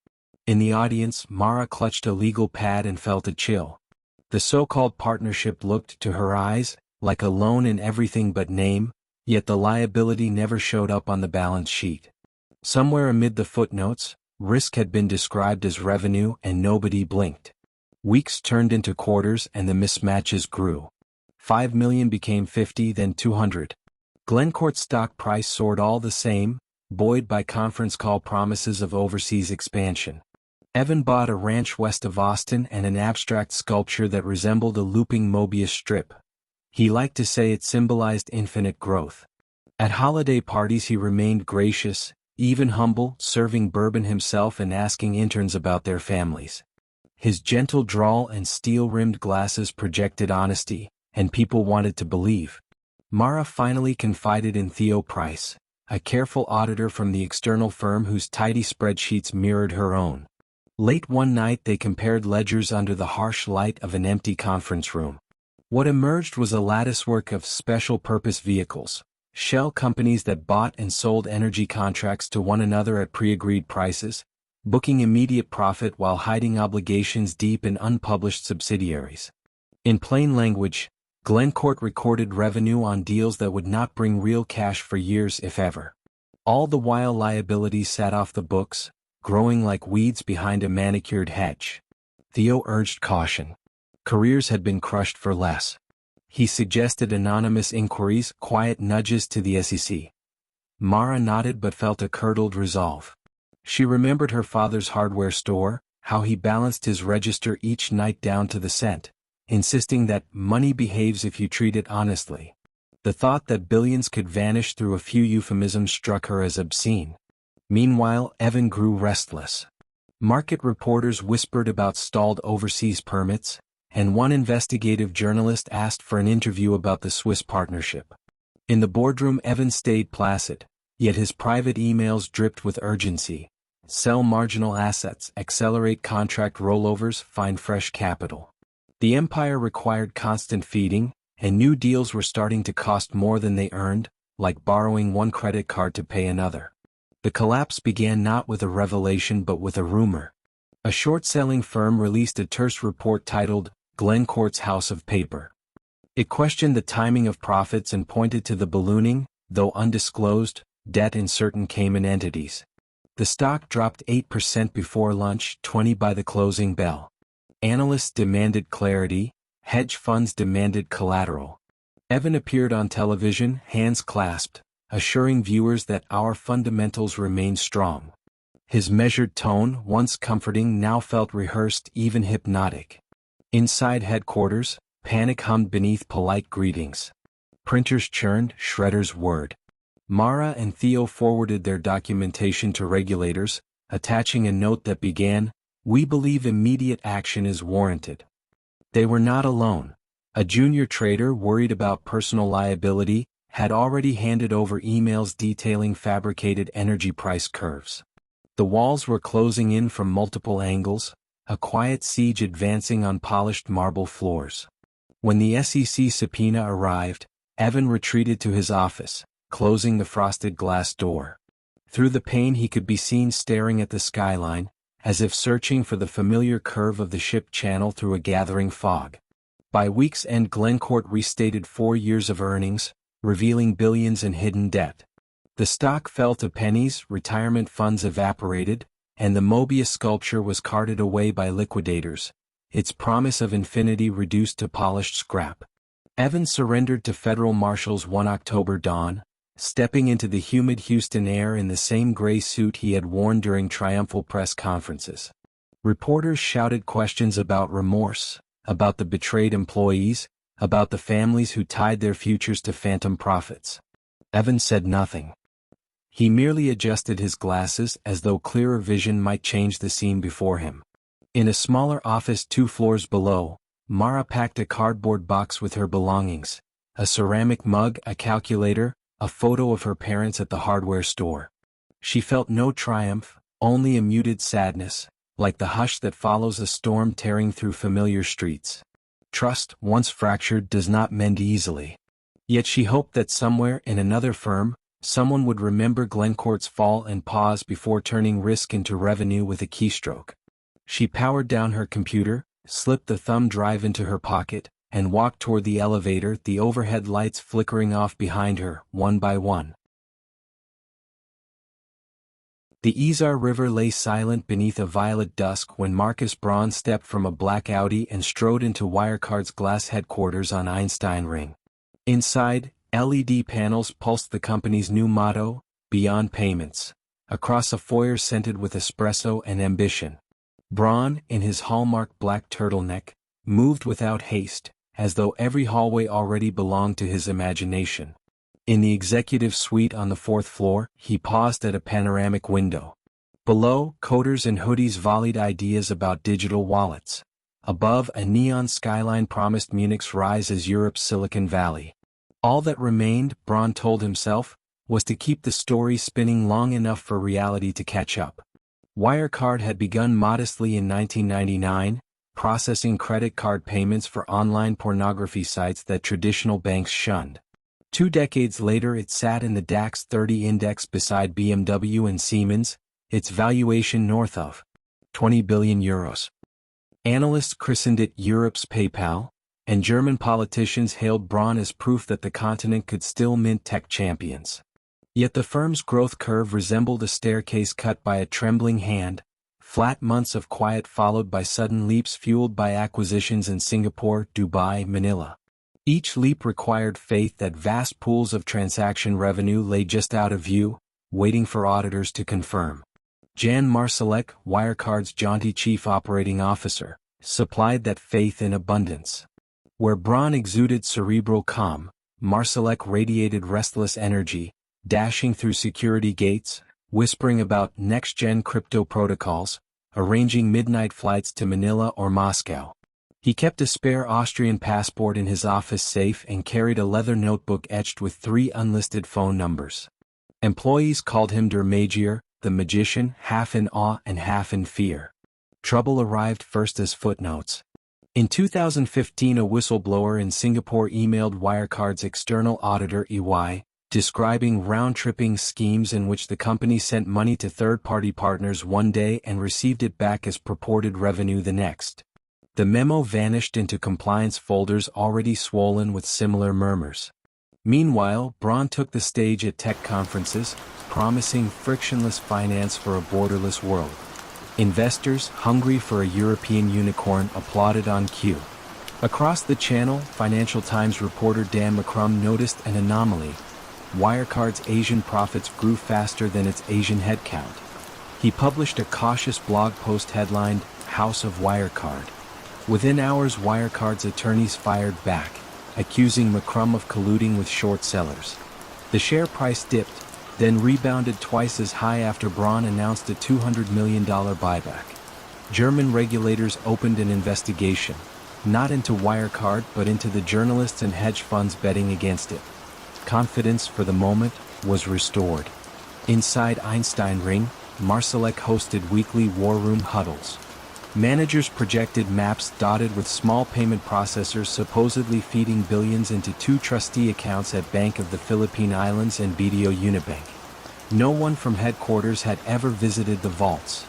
In the audience, Mara clutched a legal pad and felt a chill. The so-called partnership looked, to her eyes, like a loan in everything but name, yet the liability never showed up on the balance sheet. Somewhere amid the footnotes, risk had been described as revenue and nobody blinked. Weeks turned into quarters and the mismatches grew. 5 million became 50, then 200. Glencourt's stock price soared all the same, buoyed by conference call promises of overseas expansion. Evan bought a ranch west of Austin and an abstract sculpture that resembled a looping Mobius strip. He liked to say it symbolized infinite growth. At holiday parties he remained gracious, even humble, serving bourbon himself and asking interns about their families. His gentle drawl and steel-rimmed glasses projected honesty, and people wanted to believe. Mara finally confided in Theo Price, a careful auditor from the external firm whose tidy spreadsheets mirrored her own. Late one night they compared ledgers under the harsh light of an empty conference room. What emerged was a latticework of special-purpose vehicles, shell companies that bought and sold energy contracts to one another at pre-agreed prices, booking immediate profit while hiding obligations deep in unpublished subsidiaries. In plain language, Glencourt recorded revenue on deals that would not bring real cash for years if ever. All the while liabilities sat off the books, growing like weeds behind a manicured hedge. Theo urged caution. Careers had been crushed for less. He suggested anonymous inquiries, quiet nudges to the SEC. Mara nodded but felt a curdled resolve. She remembered her father's hardware store, how he balanced his register each night down to the cent, insisting that money behaves if you treat it honestly. The thought that billions could vanish through a few euphemisms struck her as obscene. Meanwhile, Evan grew restless. Market reporters whispered about stalled overseas permits, and one investigative journalist asked for an interview about the Swiss partnership. In the boardroom, Evan stayed placid, yet his private emails dripped with urgency. Sell marginal assets, accelerate contract rollovers, find fresh capital. The empire required constant feeding, and new deals were starting to cost more than they earned, like borrowing one credit card to pay another. The collapse began not with a revelation but with a rumor. A short-selling firm released a terse report titled Glencourt's House of Paper. It questioned the timing of profits and pointed to the ballooning, though undisclosed, debt in certain Cayman entities. The stock dropped 8% before lunch, 20% by the closing bell. Analysts demanded clarity, hedge funds demanded collateral. Evan appeared on television, hands clasped, assuring viewers that our fundamentals remain strong. His measured tone, once comforting, now felt rehearsed, even hypnotic. Inside headquarters, panic hummed beneath polite greetings. Printers churned, shredders whirred. Mara and Theo forwarded their documentation to regulators, attaching a note that began, "We believe immediate action is warranted." They were not alone. A junior trader worried about personal liability had already handed over emails detailing fabricated energy price curves. The walls were closing in from multiple angles, a quiet siege advancing on polished marble floors. When the SEC subpoena arrived, Evan retreated to his office, closing the frosted glass door. Through the pane he could be seen staring at the skyline, as if searching for the familiar curve of the ship channel through a gathering fog. By week's end, Glencourt restated 4 years of earnings, revealing billions in hidden debt. The stock fell to pennies, retirement funds evaporated, and the Mobius sculpture was carted away by liquidators, its promise of infinity reduced to polished scrap. Evan surrendered to federal marshals one October dawn, stepping into the humid Houston air in the same gray suit he had worn during triumphal press conferences. Reporters shouted questions about remorse, about the betrayed employees, about the families who tied their futures to phantom profits. Evan said nothing. He merely adjusted his glasses as though clearer vision might change the scene before him. In a smaller office 2 floors below, Mara packed a cardboard box with her belongings, a ceramic mug, a calculator, a photo of her parents at the hardware store. She felt no triumph, only a muted sadness, like the hush that follows a storm tearing through familiar streets. Trust, once fractured, does not mend easily. Yet she hoped that somewhere in another firm, someone would remember Glencourt's fall and pause before turning risk into revenue with a keystroke. She powered down her computer, slipped the thumb drive into her pocket, and walked toward the elevator, the overhead lights flickering off behind her, one by one. The Isar River lay silent beneath a violet dusk when Marcus Braun stepped from a black Audi and strode into Wirecard's glass headquarters on Einstein Ring. Inside, LED panels pulsed the company's new motto, "Beyond Payments," across a foyer scented with espresso and ambition. Braun, in his hallmark black turtleneck, moved without haste, as though every hallway already belonged to his imagination. In the executive suite on the 4th floor, he paused at a panoramic window. Below, coders in hoodies volleyed ideas about digital wallets. Above, a neon skyline promised Munich's rise as Europe's Silicon Valley. All that remained, Braun told himself, was to keep the story spinning long enough for reality to catch up. Wirecard had begun modestly in 1999, processing credit card payments for online pornography sites that traditional banks shunned. 2 decades later it sat in the DAX 30 index beside BMW and Siemens, its valuation north of 20 billion euros. Analysts christened it Europe's PayPal, and German politicians hailed Braun as proof that the continent could still mint tech champions. Yet the firm's growth curve resembled a staircase cut by a trembling hand, flat months of quiet followed by sudden leaps fueled by acquisitions in Singapore, Dubai, Manila. Each leap required faith that vast pools of transaction revenue lay just out of view, waiting for auditors to confirm. Jan Marsalek, Wirecard's jaunty chief operating officer, supplied that faith in abundance. Where Braun exuded cerebral calm, Marsalek radiated restless energy, dashing through security gates, whispering about next-gen crypto protocols, arranging midnight flights to Manila or Moscow. He kept a spare Austrian passport in his office safe and carried a leather notebook etched with 3 unlisted phone numbers. Employees called him Der Magier, the magician, half in awe and half in fear. Trouble arrived first as footnotes. In 2015, a whistleblower in Singapore emailed Wirecard's external auditor EY, describing round-tripping schemes in which the company sent money to third-party partners one day and received it back as purported revenue the next. The memo vanished into compliance folders already swollen with similar murmurs. Meanwhile, Braun took the stage at tech conferences, promising frictionless finance for a borderless world. Investors, hungry for a European unicorn, applauded on cue. Across the channel, Financial Times reporter Dan McCrum noticed an anomaly. Wirecard's Asian profits grew faster than its Asian headcount. He published a cautious blog post headlined, "House of Wirecard." Within hours, Wirecard's attorneys fired back, accusing McCrum of colluding with short sellers. The share price dipped, then rebounded twice as high after Braun announced a $200 million buyback. German regulators opened an investigation, not into Wirecard but into the journalists and hedge funds betting against it. Confidence, for the moment, was restored. Inside Einstein Ring, Marsalek hosted weekly war room huddles. Managers projected maps dotted with small payment processors supposedly feeding billions into 2 trustee accounts at Bank of the Philippine Islands and BDO Unibank. No one from headquarters had ever visited the vaults.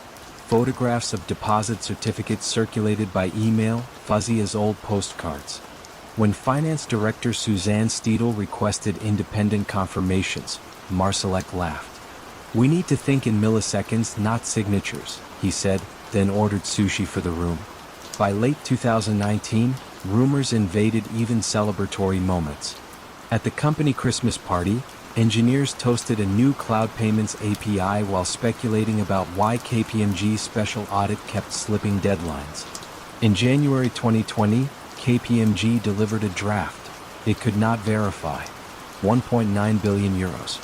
Photographs of deposit certificates circulated by email, fuzzy as old postcards. When Finance Director Suzanne Steedle requested independent confirmations, Marsalek laughed. "We need to think in milliseconds, not signatures," he said, then ordered sushi for the room. By late 2019, rumors invaded even celebratory moments. At the company Christmas party, engineers toasted a new cloud payments API while speculating about why KPMG's special audit kept slipping deadlines. In January 2020, KPMG delivered a draft it could not verify. 1.9 billion euros.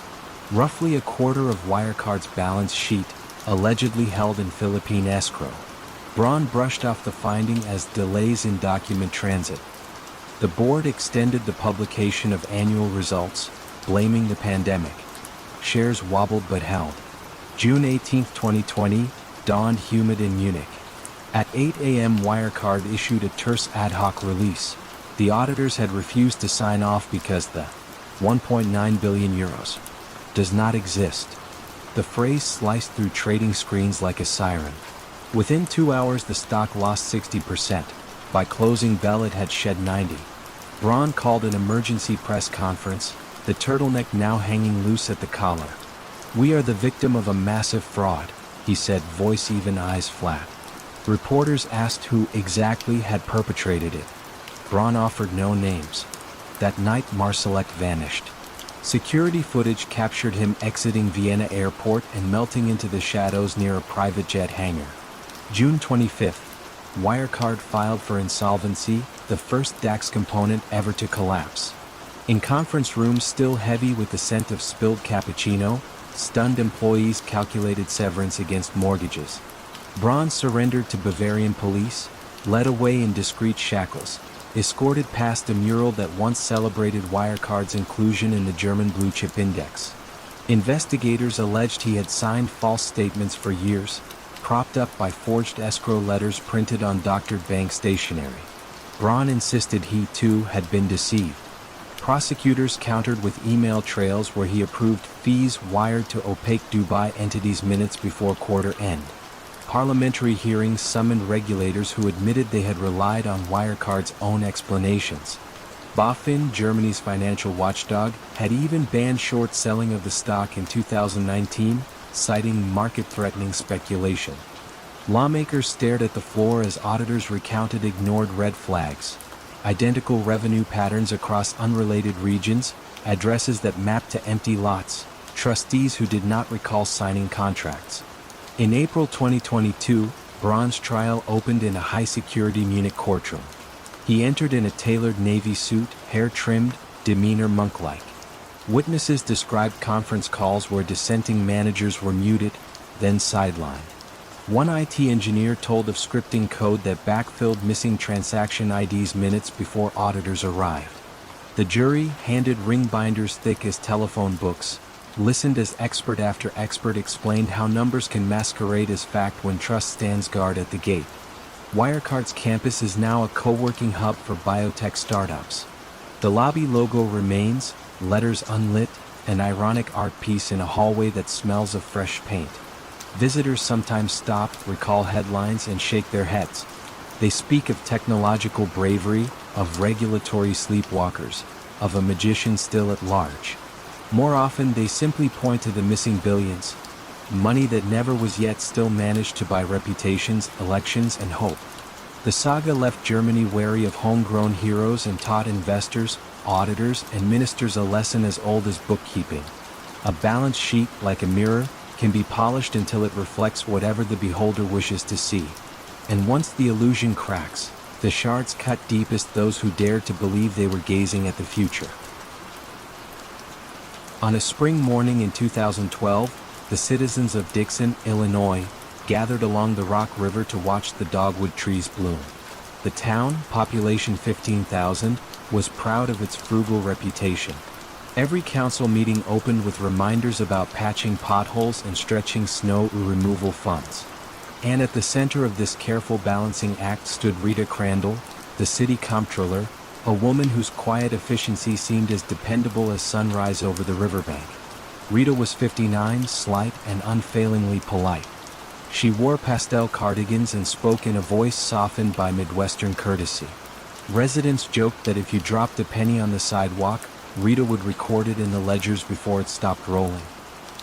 Roughly a quarter of Wirecard's balance sheet, allegedly held in Philippine escrow. Braun brushed off the finding as delays in document transit. The board extended the publication of annual results, blaming the pandemic. Shares wobbled but held. June 18, 2020, dawned humid in Munich. At 8 a.m. Wirecard issued a terse ad hoc release. The auditors had refused to sign off because the 1.9 billion euros does not exist. The phrase sliced through trading screens like a siren. Within 2 hours the stock lost 60%. By closing bell it had shed 90%. Braun called an emergency press conference, the turtleneck now hanging loose at the collar. "We are the victim of a massive fraud," he said, voice even, eyes flat. Reporters asked who exactly had perpetrated it. Braun offered no names. That night Marsalek vanished. Security footage captured him exiting Vienna airport and melting into the shadows near a private jet hangar. June 25th, Wirecard filed for insolvency, the first DAX component ever to collapse. In conference rooms still heavy with the scent of spilled cappuccino, stunned employees calculated severance against mortgages. Braun surrendered to Bavarian police, led away in discreet shackles, escorted past a mural that once celebrated Wirecard's inclusion in the German blue chip index. Investigators alleged he had signed false statements for years, propped up by forged escrow letters printed on doctored bank stationery. Braun insisted he, too, had been deceived. Prosecutors countered with email trails where he approved fees wired to opaque Dubai entities minutes before quarter end. Parliamentary hearings summoned regulators who admitted they had relied on Wirecard's own explanations. BaFin, Germany's financial watchdog, had even banned short selling of the stock in 2019, citing market-threatening speculation. Lawmakers stared at the floor as auditors recounted ignored red flags. Identical revenue patterns across unrelated regions, addresses that mapped to empty lots, trustees who did not recall signing contracts. In April 2022, Braun's trial opened in a high-security Munich courtroom. He entered in a tailored navy suit, hair trimmed, demeanor monk-like. Witnesses described conference calls where dissenting managers were muted, then sidelined. One IT engineer told of scripting code that backfilled missing transaction IDs minutes before auditors arrived. The jury, handed ring binders thick as telephone books, listened as expert after expert explained how numbers can masquerade as fact when trust stands guard at the gate. Wirecard's campus is now a co-working hub for biotech startups. The lobby logo remains, letters unlit, an ironic art piece in a hallway that smells of fresh paint. Visitors sometimes stop, recall headlines, and shake their heads. They speak of technological bravery, of regulatory sleepwalkers, of a magician still at large. More often, they simply point to the missing billions, money that never was yet still managed to buy reputations, elections, and hope. The saga left Germany wary of homegrown heroes and taught investors, auditors, and ministers a lesson as old as bookkeeping. A balance sheet, like a mirror, can be polished until it reflects whatever the beholder wishes to see. And once the illusion cracks, the shards cut deepest those who dared to believe they were gazing at the future. On a spring morning in 2012, the citizens of Dixon, Illinois, gathered along the Rock River to watch the dogwood trees bloom. The town, population 15,000, was proud of its frugal reputation. Every council meeting opened with reminders about patching potholes and stretching snow removal funds. And at the center of this careful balancing act stood Rita Crandall, the city comptroller, a woman whose quiet efficiency seemed as dependable as sunrise over the riverbank. Rita was 59, slight and unfailingly polite. She wore pastel cardigans and spoke in a voice softened by Midwestern courtesy. Residents joked that if you dropped a penny on the sidewalk, Rita would record it in the ledgers before it stopped rolling.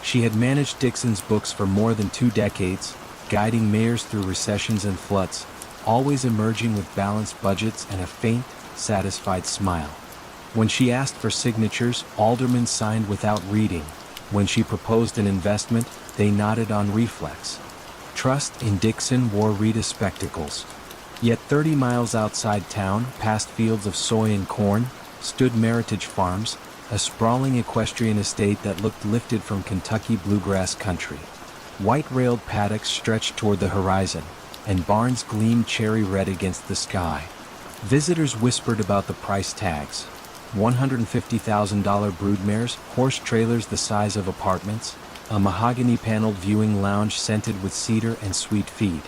She had managed Dixon's books for more than 2 decades, guiding mayors through recessions and floods, always emerging with balanced budgets and a faint, satisfied smile. When she asked for signatures, aldermen signed without reading. When she proposed an investment, they nodded on reflex. Trust in Dixon wore Rita spectacles. Yet 30 miles outside town, past fields of soy and corn, stood Meritage Farms, a sprawling equestrian estate that looked lifted from Kentucky bluegrass country. White-railed paddocks stretched toward the horizon, and barns gleamed cherry red against the sky. Visitors whispered about the price tags. $150,000 broodmares, horse trailers the size of apartments, a mahogany-paneled viewing lounge scented with cedar and sweet feed.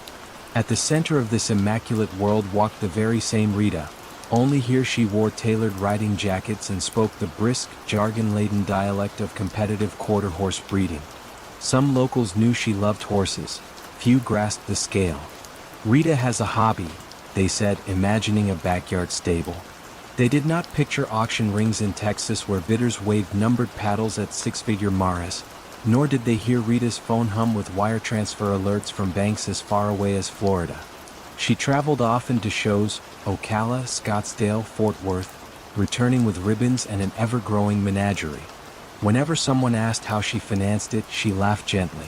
At the center of this immaculate world walked the very same Rita, only here she wore tailored riding jackets and spoke the brisk, jargon-laden dialect of competitive quarter-horse breeding. Some locals knew she loved horses, few grasped the scale. Rita has a hobby, they said, imagining a backyard stable. They did not picture auction rings in Texas where bidders waved numbered paddles at six-figure maras, nor did they hear Rita's phone hum with wire transfer alerts from banks as far away as Florida. She traveled often to shows, Ocala, Scottsdale, Fort Worth, returning with ribbons and an ever-growing menagerie. Whenever someone asked how she financed it, she laughed gently.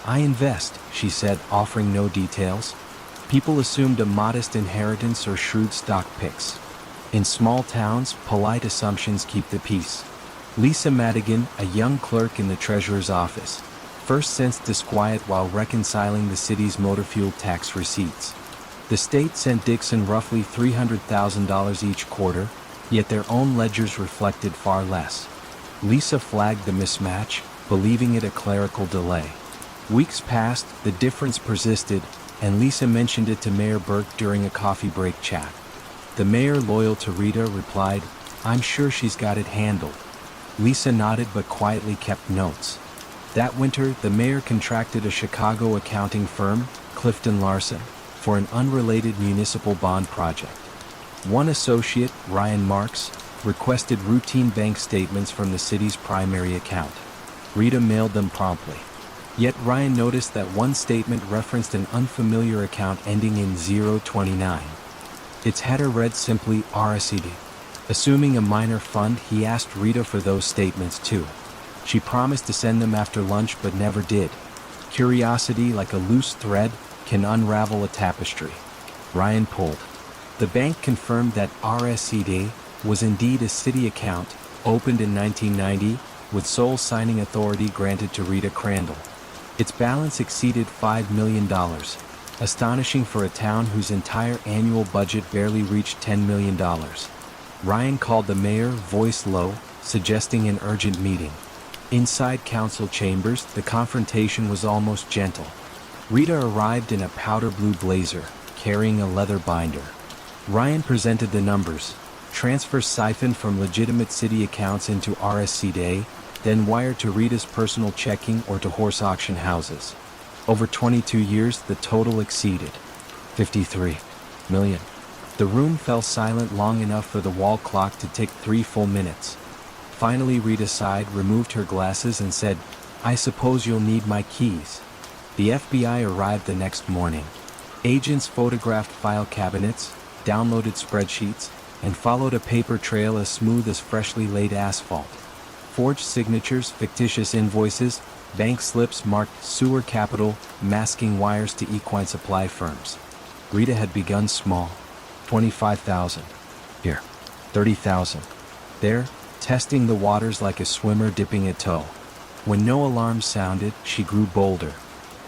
"I invest," she said, offering no details. People assumed a modest inheritance or shrewd stock picks. In small towns, polite assumptions keep the peace. Lisa Madigan, a young clerk in the treasurer's office, first sensed disquiet while reconciling the city's motor fuel tax receipts. The state sent Dixon roughly $300,000 each quarter, yet their own ledgers reflected far less. Lisa flagged the mismatch, believing it a clerical delay. Weeks passed, the difference persisted, and Lisa mentioned it to Mayor Burke during a coffee break chat. The mayor, loyal to Rita, replied, I'm sure she's got it handled. Lisa nodded but quietly kept notes. That winter, the mayor contracted a Chicago accounting firm, Clifton Larson, for an unrelated municipal bond project. One associate, Ryan Marks, requested routine bank statements from the city's primary account. Rita mailed them promptly. Yet Ryan noticed that one statement referenced an unfamiliar account ending in 029. Its header read simply RSED. Assuming a minor fund, he asked Rita for those statements too. She promised to send them after lunch but never did. Curiosity, like a loose thread, can unravel a tapestry. Ryan pulled. The bank confirmed that RSED was indeed a city account, opened in 1990, with sole signing authority granted to Rita Crandall. Its balance exceeded $5 million, astonishing for a town whose entire annual budget barely reached $10 million. Ryan called the mayor, voice low, suggesting an urgent meeting. Inside council chambers, the confrontation was almost gentle. Rita arrived in a powder blue blazer, carrying a leather binder. Ryan presented the numbers. Transfers siphoned from legitimate city accounts into RSCD, then wired to Rita's personal checking or to horse auction houses. Over 22 years, the total exceeded $53 million. The room fell silent long enough for the wall clock to tick 3 full minutes. Finally, Rita sighed, removed her glasses, and said, "I suppose you'll need my keys." The FBI arrived the next morning. Agents photographed file cabinets, downloaded spreadsheets, and followed a paper trail as smooth as freshly laid asphalt. Forged signatures, fictitious invoices, bank slips marked sewer capital, masking wires to equine supply firms. Rita had begun small. 25,000. Here. 30,000. There, testing the waters like a swimmer dipping a toe. When no alarms sounded, she grew bolder.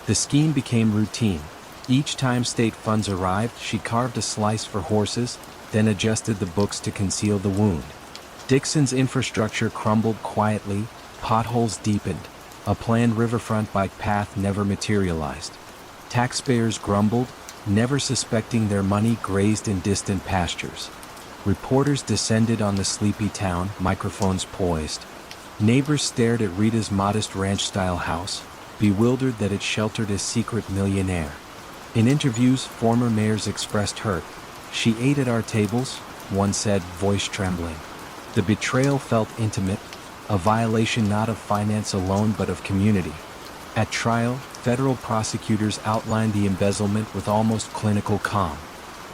The scheme became routine. Each time state funds arrived, she carved a slice for horses, then adjusted the books to conceal the wound. Dixon's infrastructure crumbled quietly, potholes deepened. A planned riverfront bike path never materialized. Taxpayers grumbled, never suspecting their money grazed in distant pastures. Reporters descended on the sleepy town, microphones poised. Neighbors stared at Rita's modest ranch-style house, bewildered that it sheltered a secret millionaire. In interviews, former mayors expressed hurt. "She ate at our tables," one said, voice trembling. The betrayal felt intimate, a violation not of finance alone but of community. At trial, federal prosecutors outlined the embezzlement with almost clinical calm.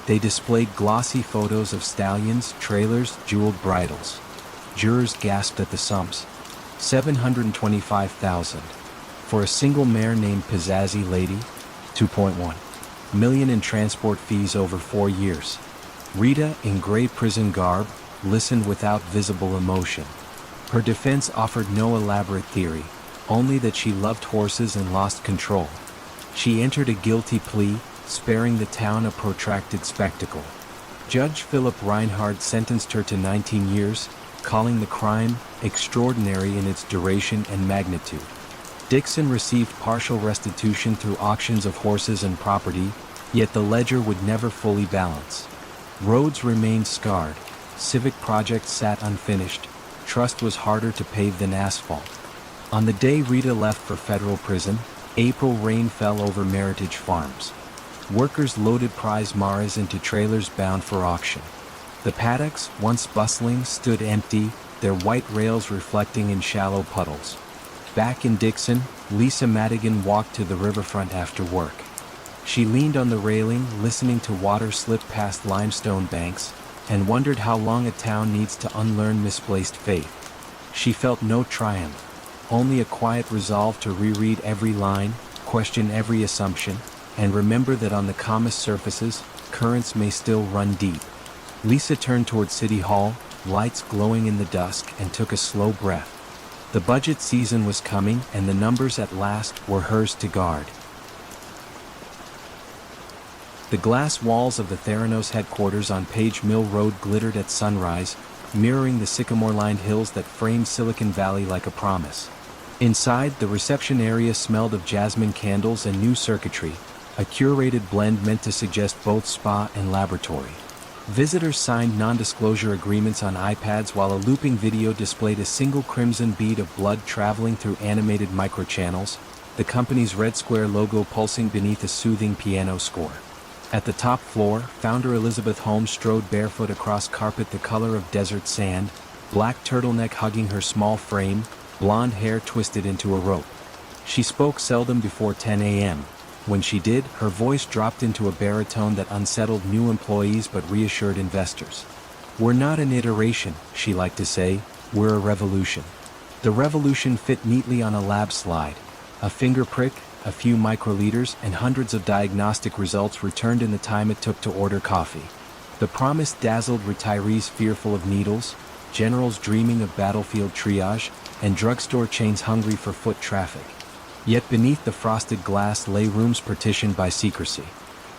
They displayed glossy photos of stallions, trailers, jeweled bridles. Jurors gasped at the sums. $725,000. For a single mare named Pizzazzy Lady, $2.1 million in transport fees over 4 years. Rita, in gray prison garb, listened without visible emotion. Her defense offered no elaborate theory, only that she loved horses and lost control. She entered a guilty plea, sparing the town a protracted spectacle. Judge Philip Reinhardt sentenced her to 19 years, calling the crime extraordinary in its duration and magnitude. Dixon received partial restitution through auctions of horses and property, yet the ledger would never fully balance. Roads remained scarred, civic projects sat unfinished, trust was harder to pave than asphalt. On the day Rita left for federal prison, April rain fell over Meritage Farms. Workers loaded prize mares into trailers bound for auction. The paddocks, once bustling, stood empty, their white rails reflecting in shallow puddles. Back in Dixon, Lisa Madigan walked to the riverfront after work. She leaned on the railing, listening to water slip past limestone banks, and wondered how long a town needs to unlearn misplaced faith. She felt no triumph, only a quiet resolve to reread every line, question every assumption, and remember that on the calmest surfaces, currents may still run deep. Lisa turned toward City Hall, lights glowing in the dusk, and took a slow breath. The budget season was coming, and the numbers at last were hers to guard. The glass walls of the Theranos headquarters on Page Mill Road glittered at sunrise, mirroring the sycamore-lined hills that framed Silicon Valley like a promise. Inside, the reception area smelled of jasmine candles and new circuitry, a curated blend meant to suggest both spa and laboratory. Visitors signed non-disclosure agreements on iPads while a looping video displayed a single crimson bead of blood traveling through animated microchannels, the company's red square logo pulsing beneath a soothing piano score. At the top floor, founder Elizabeth Holmes strode barefoot across carpet the color of desert sand, black turtleneck hugging her small frame, blonde hair twisted into a rope. She spoke seldom before 10 a.m. When she did, her voice dropped into a baritone that unsettled new employees but reassured investors. "We're not an iteration," she liked to say, "we're a revolution." The revolution fit neatly on a lab slide. A finger prick, a few microliters, and hundreds of diagnostic results returned in the time it took to order coffee. The promise dazzled retirees fearful of needles, generals dreaming of battlefield triage, and drugstore chains hungry for foot traffic. Yet beneath the frosted glass lay rooms partitioned by secrecy.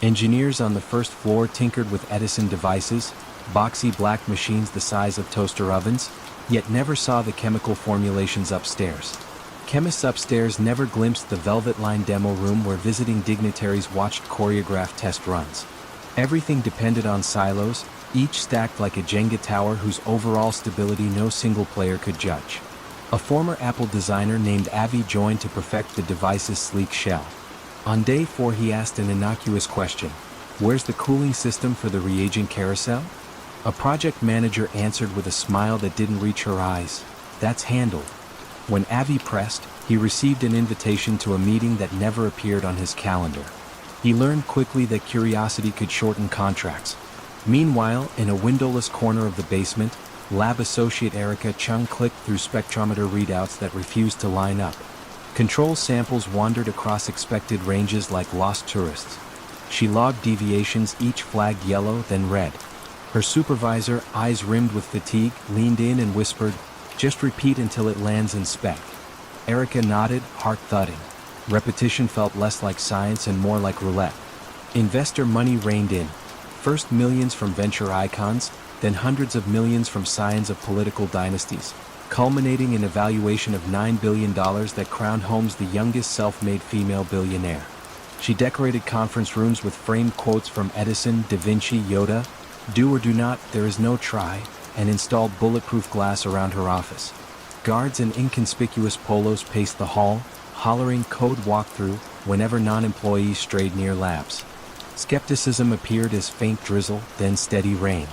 Engineers on the first floor tinkered with Edison devices, boxy black machines the size of toaster ovens, yet never saw the chemical formulations upstairs. Chemists upstairs never glimpsed the velvet-lined demo room where visiting dignitaries watched choreographed test runs. Everything depended on silos, each stacked like a Jenga tower whose overall stability no single player could judge. A former Apple designer named Avi joined to perfect the device's sleek shell. On day 4 he asked an innocuous question: "Where's the cooling system for the reagent carousel?" A project manager answered with a smile that didn't reach her eyes: "That's handled." When Avi pressed, he received an invitation to a meeting that never appeared on his calendar. He learned quickly that curiosity could shorten contracts. Meanwhile, in a windowless corner of the basement, lab associate Erica Chung clicked through spectrometer readouts that refused to line up. Control samples wandered across expected ranges like lost tourists. She logged deviations, each flagged yellow, then red. Her supervisor, eyes rimmed with fatigue, leaned in and whispered, "Just repeat until it lands in spec." Erica nodded, heart thudding. Repetition felt less like science and more like roulette. Investor money rained in. First millions from venture icons, then hundreds of millions from scions of political dynasties, culminating in a valuation of $9 billion that crowned Holmes the youngest self-made female billionaire. She decorated conference rooms with framed quotes from Edison, Da Vinci, Yoda, "Do or do not, there is no try," and installed bulletproof glass around her office. Guards in inconspicuous polos paced the hall, hollering code walkthrough whenever non-employees strayed near labs. Skepticism appeared as faint drizzle, then steady rain.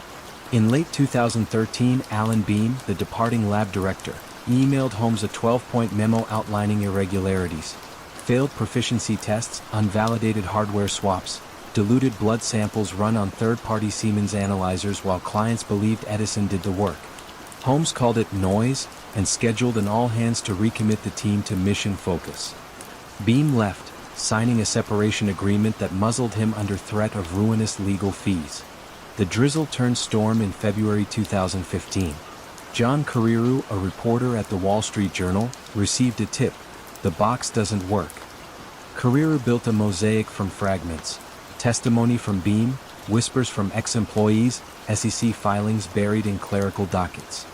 In late 2013, Alan Beam, the departing lab director, emailed Holmes a 12-point memo outlining irregularities: failed proficiency tests, unvalidated hardware swaps, diluted blood samples run on third-party Siemens analyzers while clients believed Edison did the work. Holmes called it noise and scheduled an all-hands to recommit the team to mission focus. Beam left, signing a separation agreement that muzzled him under threat of ruinous legal fees. The drizzle turned storm in February 2015. John Carreyrou, a reporter at the Wall Street Journal, received a tip: the box doesn't work. Carreyrou built a mosaic from fragments: testimony from Beam, whispers from ex-employees, SEC filings buried in clerical dockets.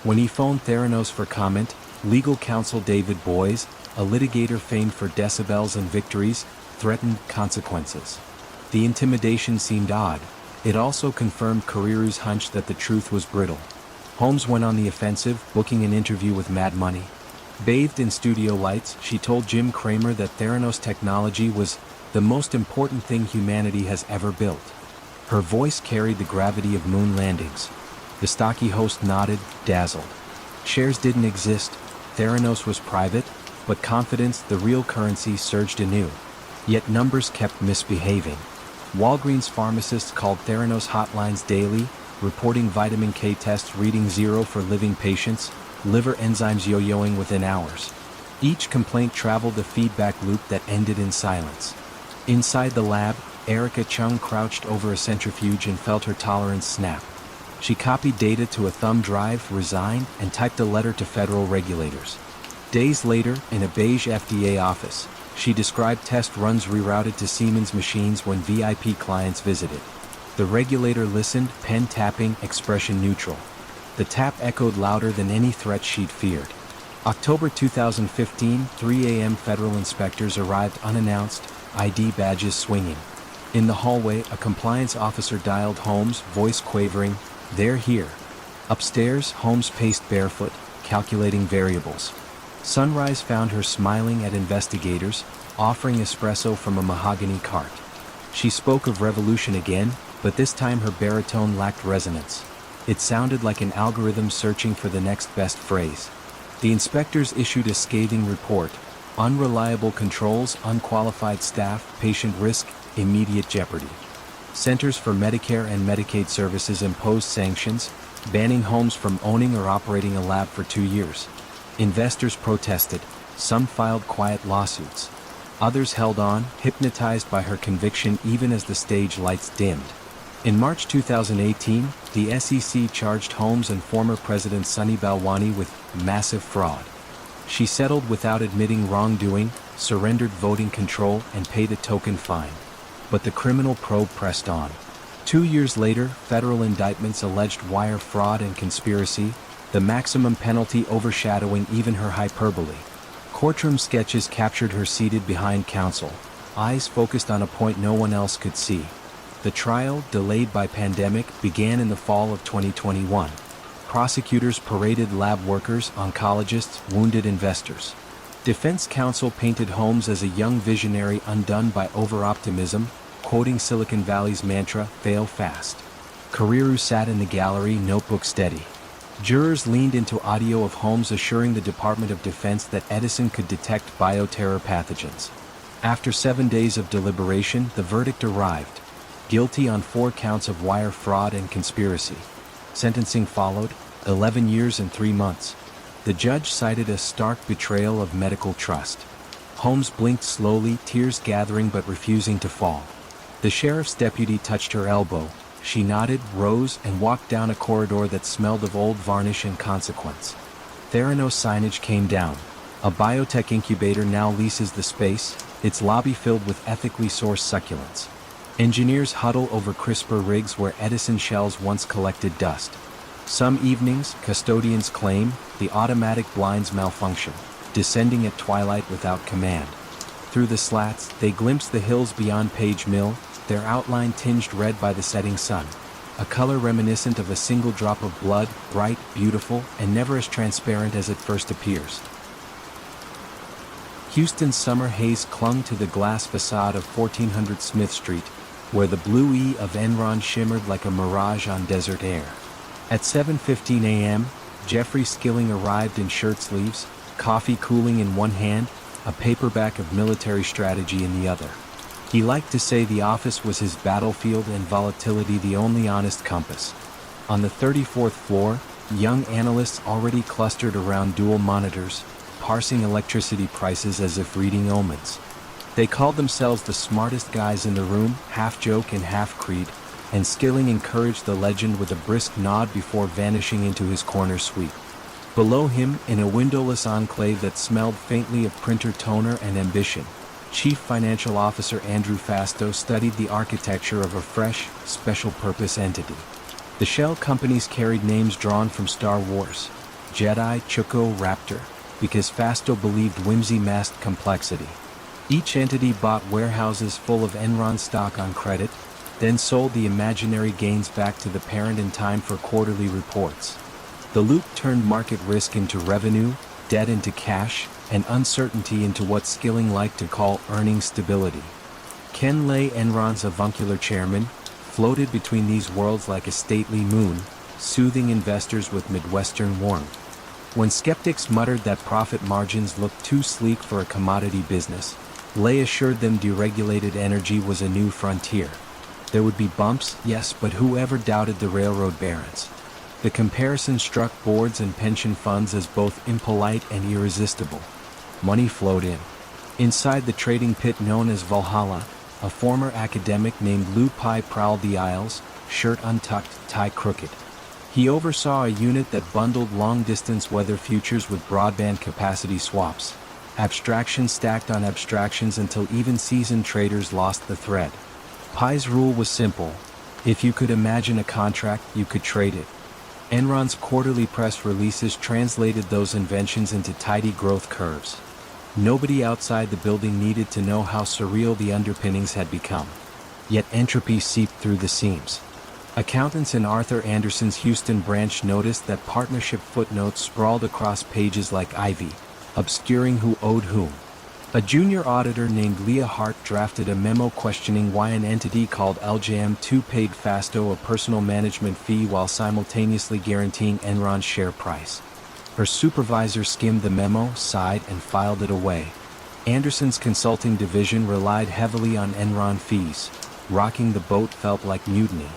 When he phoned Theranos for comment, legal counsel David Boies, a litigator famed for decibels and victories, threatened consequences. The intimidation seemed odd. It also confirmed Carreyrou's hunch that the truth was brittle. Holmes went on the offensive, booking an interview with Mad Money. Bathed in studio lights, she told Jim Cramer that Theranos technology was the most important thing humanity has ever built. Her voice carried the gravity of moon landings. The stocky host nodded, dazzled. Shares didn't exist, Theranos was private, but confidence, the real currency, surged anew. Yet numbers kept misbehaving. Walgreens pharmacists called Theranos hotlines daily, reporting vitamin K tests reading 0 for living patients, liver enzymes yo-yoing within hours. Each complaint traveled a feedback loop that ended in silence. Inside the lab, Erica Chung crouched over a centrifuge and felt her tolerance snap. She copied data to a thumb drive, resigned, and typed a letter to federal regulators. Days later, in a beige FDA office, she described test runs rerouted to Siemens machines when VIP clients visited. The regulator listened, pen tapping, expression neutral. The tap echoed louder than any threat she'd feared. October 2015, 3 a.m. federal inspectors arrived unannounced, ID badges swinging. In the hallway, a compliance officer dialed Holmes, voice quavering, "They're here." Upstairs, Holmes paced barefoot, calculating variables. Sunrise found her smiling at investigators, offering espresso from a mahogany cart. She spoke of revolution again, but this time her baritone lacked resonance. It sounded like an algorithm searching for the next best phrase. The inspectors issued a scathing report: unreliable controls, unqualified staff, patient risk, immediate jeopardy. Centers for Medicare and Medicaid Services imposed sanctions, banning Holmes from owning or operating a lab for 2 years. Investors protested, some filed quiet lawsuits. Others held on, hypnotized by her conviction even as the stage lights dimmed. In March 2018, the SEC charged Holmes and former President Sunny Balwani with massive fraud. She settled without admitting wrongdoing, surrendered voting control, and paid a token fine. But the criminal probe pressed on. 2 years later, federal indictments alleged wire fraud and conspiracy, the maximum penalty overshadowing even her hyperbole. Courtroom sketches captured her seated behind counsel, eyes focused on a point no one else could see. The trial, delayed by pandemic, began in the fall of 2021. Prosecutors paraded lab workers, oncologists, wounded investors. Defense counsel painted Holmes as a young visionary undone by over-optimism, quoting Silicon Valley's mantra, "Fail fast." Carreyrou sat in the gallery, notebook steady. Jurors leaned into audio of Holmes assuring the Department of Defense that Edison could detect bioterror pathogens. After 7 days of deliberation, the verdict arrived: guilty on 4 counts of wire fraud and conspiracy. Sentencing followed, 11 years and 3 months. The judge cited a stark betrayal of medical trust. Holmes blinked slowly, tears gathering but refusing to fall. The sheriff's deputy touched her elbow. She nodded, rose, and walked down a corridor that smelled of old varnish and consequence. Theranos signage came down. A biotech incubator now leases the space, its lobby filled with ethically sourced succulents. Engineers huddle over CRISPR rigs where Edison shells once collected dust. Some evenings, custodians claim, the automatic blinds malfunction, descending at twilight without command. Through the slats, they glimpse the hills beyond Page Mill, their outline tinged red by the setting sun. A color reminiscent of a single drop of blood, bright, beautiful, and never as transparent as it first appears. Houston's summer haze clung to the glass facade of 1400 Smith Street, where the blue E of Enron shimmered like a mirage on desert air. At 7:15 a.m., Jeffrey Skilling arrived in shirt sleeves, coffee cooling in one hand, a paperback of military strategy in the other. He liked to say the office was his battlefield and volatility the only honest compass. On the 34th floor, young analysts already clustered around dual monitors, parsing electricity prices as if reading omens. They called themselves the smartest guys in the room, half joke and half creed, and Skilling encouraged the legend with a brisk nod before vanishing into his corner suite. Below him, in a windowless enclave that smelled faintly of printer toner and ambition, Chief Financial Officer Andrew Fastow studied the architecture of a fresh, special-purpose entity. The shell companies carried names drawn from Star Wars: Jedi, Chuko, Raptor, because Fastow believed whimsy masked complexity. Each entity bought warehouses full of Enron stock on credit, then sold the imaginary gains back to the parent in time for quarterly reports. The loop turned market risk into revenue, debt into cash, and uncertainty into what Skilling liked to call earnings stability. Ken Lay, Enron's avuncular chairman, floated between these worlds like a stately moon, soothing investors with Midwestern warmth. When skeptics muttered that profit margins looked too sleek for a commodity business, Lay assured them deregulated energy was a new frontier. There would be bumps, yes, but whoever doubted the railroad barons? The comparison struck boards and pension funds as both impolite and irresistible. Money flowed in. Inside the trading pit known as Valhalla, a former academic named Lou Pai prowled the aisles, shirt untucked, tie crooked. He oversaw a unit that bundled long-distance weather futures with broadband capacity swaps. Abstractions stacked on abstractions until even seasoned traders lost the thread. Pai's rule was simple: if you could imagine a contract, you could trade it. Enron's quarterly press releases translated those inventions into tidy growth curves. Nobody outside the building needed to know how surreal the underpinnings had become. yet entropy seeped through the seams. Accountants in Arthur Anderson's Houston branch noticed that partnership footnotes sprawled across pages like ivy, obscuring who owed whom. A junior auditor named Leah Hart drafted a memo questioning why an entity called LJM2 paid Fasto a personal management fee while simultaneously guaranteeing Enron's share price. Her supervisor skimmed the memo, sighed, and filed it away. Anderson's consulting division relied heavily on Enron fees. Rocking the boat felt like mutiny.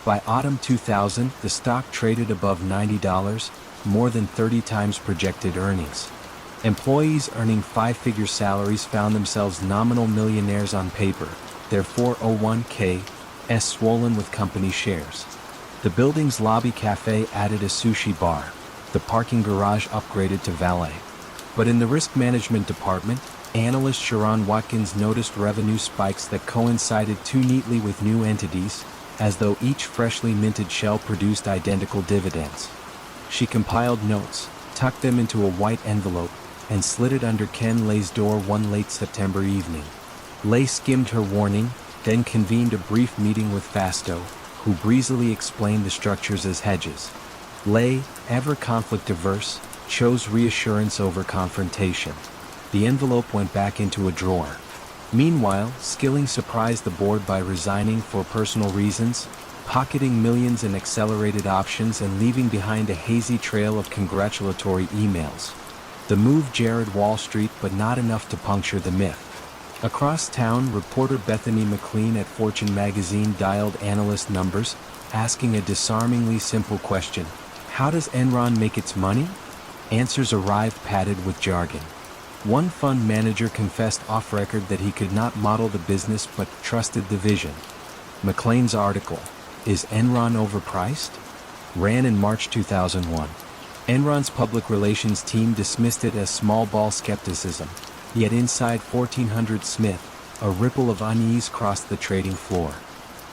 By autumn 2000, the stock traded above $90, more than 30 times projected earnings. Employees earning five-figure salaries found themselves nominal millionaires on paper, their 401(k)s swollen with company shares. The building's lobby cafe added a sushi bar, the parking garage upgraded to valet. But in the risk management department, analyst Sharon Watkins noticed revenue spikes that coincided too neatly with new entities, as though each freshly minted shell produced identical dividends. She compiled notes, tucked them into a white envelope, and slid it under Ken Lay's door one late September evening. Lay skimmed her warning, then convened a brief meeting with Fasto, who breezily explained the structures as hedges. Lay, ever conflict-averse, chose reassurance over confrontation. The envelope went back into a drawer. Meanwhile, Skilling surprised the board by resigning for personal reasons, pocketing millions in accelerated options and leaving behind a hazy trail of congratulatory emails. The move jarred Wall Street, but not enough to puncture the myth. Across town, reporter Bethany McLean at Fortune magazine dialed analyst numbers, asking a disarmingly simple question: how does Enron make its money? Answers arrived padded with jargon. One fund manager confessed off-record that he could not model the business but trusted the vision. McLean's article, "Is Enron Overpriced?" ran in March 2001. Enron's public relations team dismissed it as small-ball skepticism, yet inside 1400 Smith, a ripple of unease crossed the trading floor.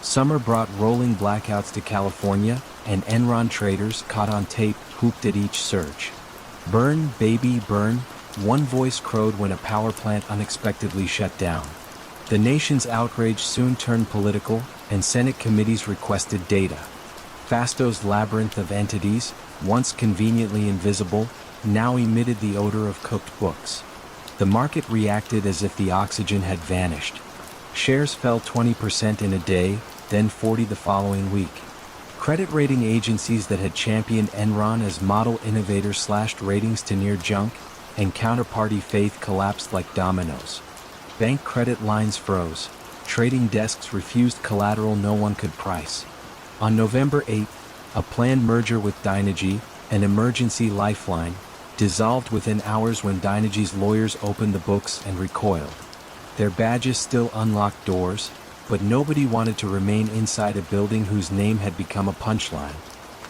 Summer brought rolling blackouts to California, and Enron traders, caught on tape, whooped at each surge. "Burn, baby, burn," one voice crowed when a power plant unexpectedly shut down. The nation's outrage soon turned political, and Senate committees requested data. Fasto's labyrinth of entities, once conveniently invisible, now emitted the odor of cooked books. The market reacted as if the oxygen had vanished. Shares fell 20% in a day, then 40% the following week. Credit rating agencies that had championed Enron as model innovator slashed ratings to near junk, and counterparty faith collapsed like dominoes. Bank credit lines froze. Trading desks refused collateral no one could price. On November 8, a planned merger with Dynegy, an emergency lifeline, dissolved within hours when Dynegy's lawyers opened the books and recoiled. Their badges still unlocked doors, but nobody wanted to remain inside a building whose name had become a punchline.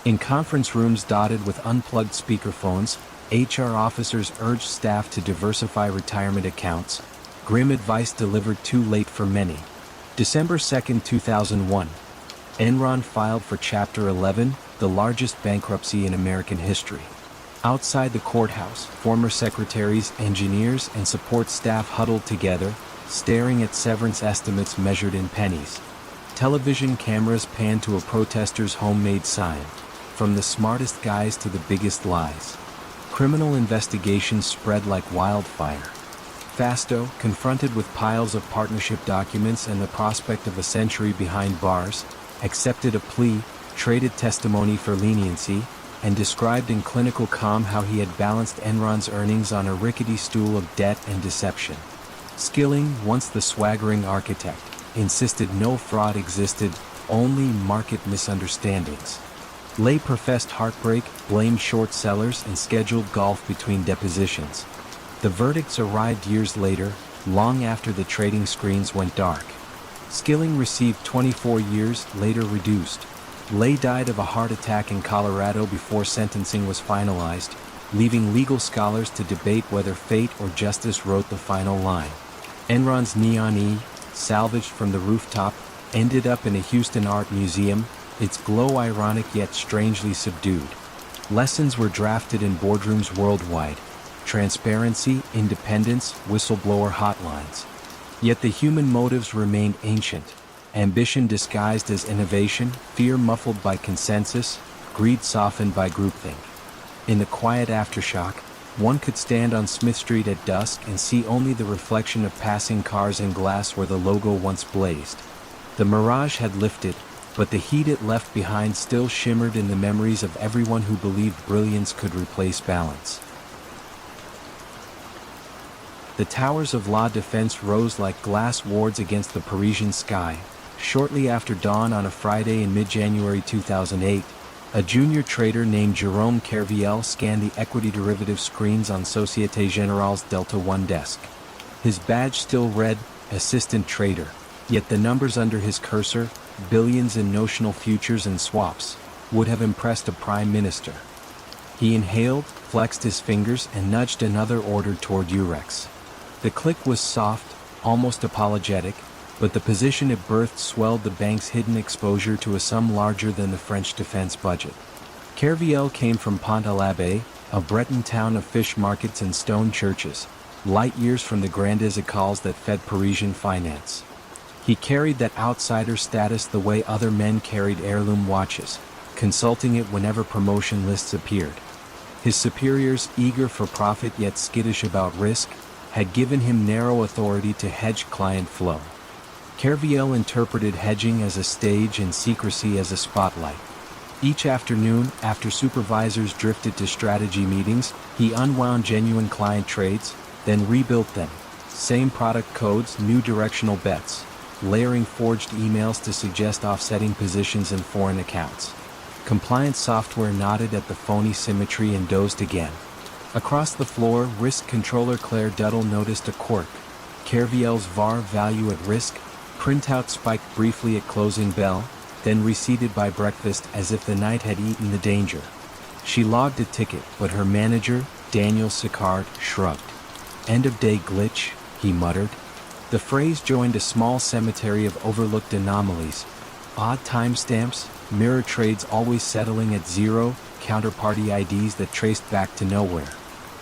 In conference rooms dotted with unplugged speakerphones, HR officers urged staff to diversify retirement accounts, grim advice delivered too late for many. December 2, 2001. Enron filed for Chapter 11, the largest bankruptcy in American history. Outside the courthouse, former secretaries, engineers, and support staff huddled together, staring at severance estimates measured in pennies. Television cameras panned to a protester's homemade sign, "From the smartest guys to the biggest lies." Criminal investigations spread like wildfire. Fasto, confronted with piles of partnership documents and the prospect of a century behind bars, accepted a plea, traded testimony for leniency, and described in clinical calm how he had balanced Enron's earnings on a rickety stool of debt and deception. Skilling, once the swaggering architect, insisted no fraud existed, only market misunderstandings. Lay professed heartbreak, blamed short sellers, and scheduled golf between depositions. The verdicts arrived years later, long after the trading screens went dark. Skilling received 24 years, later reduced. Lay died of a heart attack in Colorado before sentencing was finalized, leaving legal scholars to debate whether fate or justice wrote the final line. Enron's Neon E, salvaged from the rooftop, ended up in a Houston art museum, its glow ironic yet strangely subdued. Lessons were drafted in boardrooms worldwide: transparency, independence, whistleblower hotlines. Yet the human motives remained ancient. ambition disguised as innovation, fear muffled by consensus, greed softened by groupthink. In the quiet aftershock, one could stand on Smith Street at dusk and see only the reflection of passing cars and glass where the logo once blazed. The mirage had lifted, but the heat it left behind still shimmered in the memories of everyone who believed brilliance could replace balance. The towers of La Défense rose like glass wards against the Parisian sky. Shortly after dawn on a Friday in mid-January 2008, a junior trader named Jérôme Kerviel scanned the equity derivative screens on Société Générale's Delta One desk. His badge still read, Assistant Trader, yet the numbers under his cursor, billions in notional futures and swaps, would have impressed a prime minister. He inhaled, flexed his fingers, and nudged another order toward Eurex. The click was soft, almost apologetic, but the position it birthed swelled the bank's hidden exposure to a sum larger than the French defense budget. Kerviel came from Pont-à-l'Abbé, a Breton town of fish markets and stone churches, light years from the grandes écoles that fed Parisian finance. He carried that outsider status the way other men carried heirloom watches, consulting it whenever promotion lists appeared. His superiors, eager for profit yet skittish about risk, had given him narrow authority to hedge client flow. Kerviel interpreted hedging as a stage and secrecy as a spotlight. Each afternoon, after supervisors drifted to strategy meetings, he unwound genuine client trades, then rebuilt them. Same product codes, new directional bets, layering forged emails to suggest offsetting positions in foreign accounts. Compliance software nodded at the phony symmetry and dozed again. Across the floor, risk controller Claire Duddle noticed a quirk. Kerviel's VAR value at risk printout spiked briefly at closing bell, then receded by breakfast as if the night had eaten the danger. She logged a ticket, but her manager, Daniel Sicard, shrugged. End-of-day glitch, he muttered. The phrase joined a small cemetery of overlooked anomalies. Odd timestamps, mirror trades always settling at zero, counterparty IDs that traced back to nowhere.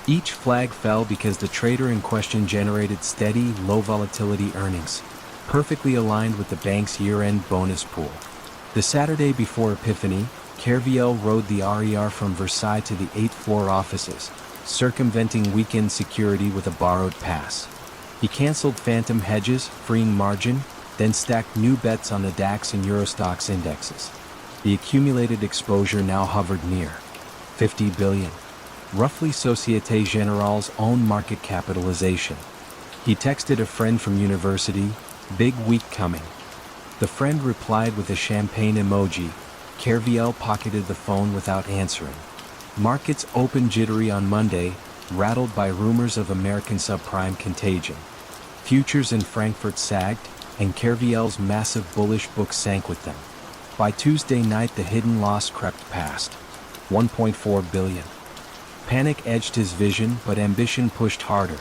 Each flag fell because the trader in question generated steady, low-volatility earnings, perfectly aligned with the bank's year-end bonus pool. The Saturday before Epiphany, Kerviel rode the RER from Versailles to the 8th floor offices, circumventing weekend security with a borrowed pass. He canceled phantom hedges, freeing margin, then stacked new bets on the DAX and Eurostoxx indexes. The accumulated exposure now hovered near 50 billion, roughly Société Générale's own market capitalization. He texted a friend from university, "Big week coming." The friend replied with a champagne emoji. Kerviel pocketed the phone without answering. Markets opened jittery on Monday, rattled by rumors of American subprime contagion. Futures in Frankfurt sagged, and Kerviel's massive bullish book sank with them. By Tuesday night, the hidden loss crept past 1.4 billion. Panic edged his vision, but ambition pushed harder.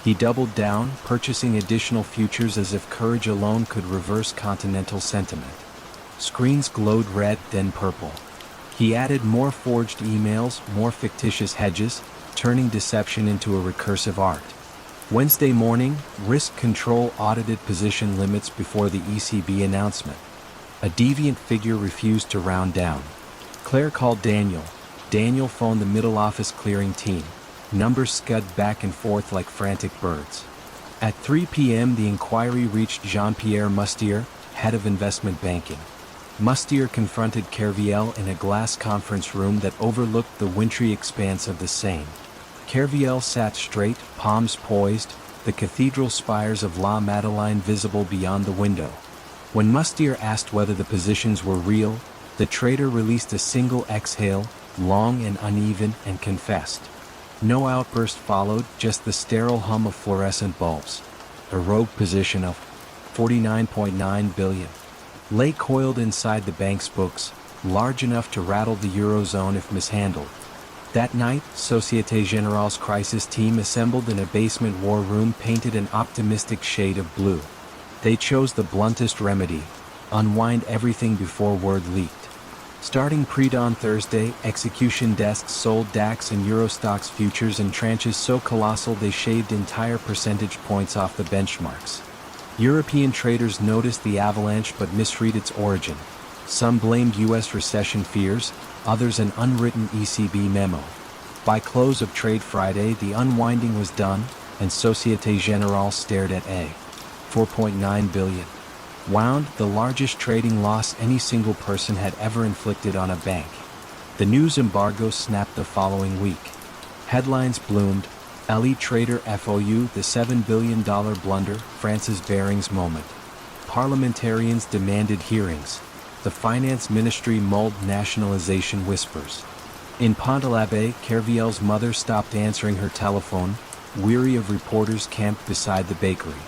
He doubled down, purchasing additional futures as if courage alone could reverse continental sentiment. Screens glowed red, then purple. He added more forged emails, more fictitious hedges, turning deception into a recursive art. Wednesday morning, risk control audited position limits before the ECB announcement. A deviant figure refused to round down. Claire called Daniel. Daniel phoned the middle office clearing team. Numbers scud back and forth like frantic birds. At 3 p.m. the inquiry reached Jean-Pierre Mustier, head of investment banking. Mustier confronted Kerviel in a glass conference room that overlooked the wintry expanse of the Seine. Kerviel sat straight, palms poised, the cathedral spires of La Madeleine visible beyond the window. When Mustier asked whether the positions were real, the trader released a single exhale, long and uneven, and confessed. No outburst followed, just the sterile hum of fluorescent bulbs. A rogue position of 49.9 billion lay coiled inside the bank's books, large enough to rattle the Eurozone if mishandled. That night, Société Générale's crisis team assembled in a basement war room painted an optimistic shade of blue. They chose the bluntest remedy: unwind everything before word leaked. Starting pre-dawn Thursday, execution desks sold DAX and Eurostoxx futures in tranches so colossal they shaved entire percentage points off the benchmarks. European traders noticed the avalanche but misread its origin. Some blamed U.S. recession fears, others an unwritten ECB memo. By close of trade Friday, the unwinding was done, and Société Générale stared at a 4.9 billion. Wound, the largest trading loss any single person had ever inflicted on a bank. The news embargo snapped the following week. Headlines bloomed: Elite Trader FOU, the $7 billion blunder, France's Barings moment. Parliamentarians demanded hearings. The finance ministry mulled nationalization whispers. In Pont-l'Abbé, Kerviel's mother stopped answering her telephone, weary of reporters camped beside the bakery.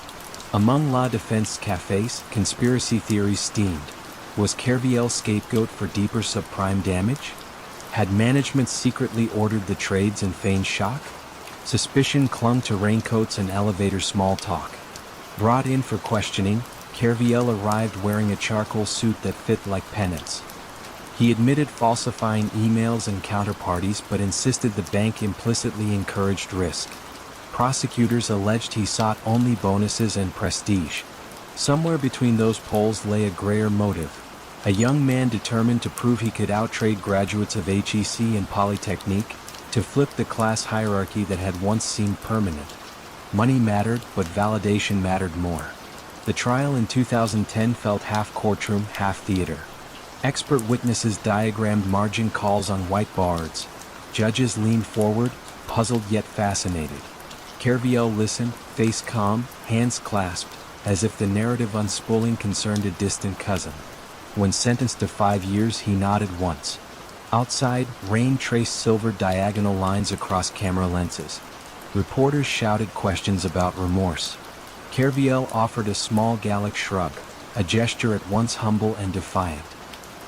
Among La Défense cafes, conspiracy theories steamed. Was Kerviel scapegoat for deeper subprime damage? Had management secretly ordered the trades and feigned shock? Suspicion clung to raincoats and elevator small talk. Brought in for questioning, Kerviel arrived wearing a charcoal suit that fit like penance. He admitted falsifying emails and counterparties but insisted the bank implicitly encouraged risk. Prosecutors alleged he sought only bonuses and prestige. Somewhere between those poles lay a grayer motive. A young man determined to prove he could outtrade graduates of HEC and Polytechnique, to flip the class hierarchy that had once seemed permanent. Money mattered, but validation mattered more. The trial in 2010 felt half courtroom, half theater. Expert witnesses diagrammed margin calls on whiteboards. Judges leaned forward, puzzled yet fascinated. Kerviel listened, face calm, hands clasped, as if the narrative unspooling concerned a distant cousin. When sentenced to 5 years, he nodded once. Outside, rain traced silver diagonal lines across camera lenses. Reporters shouted questions about remorse. Kerviel offered a small Gallic shrug, a gesture at once humble and defiant.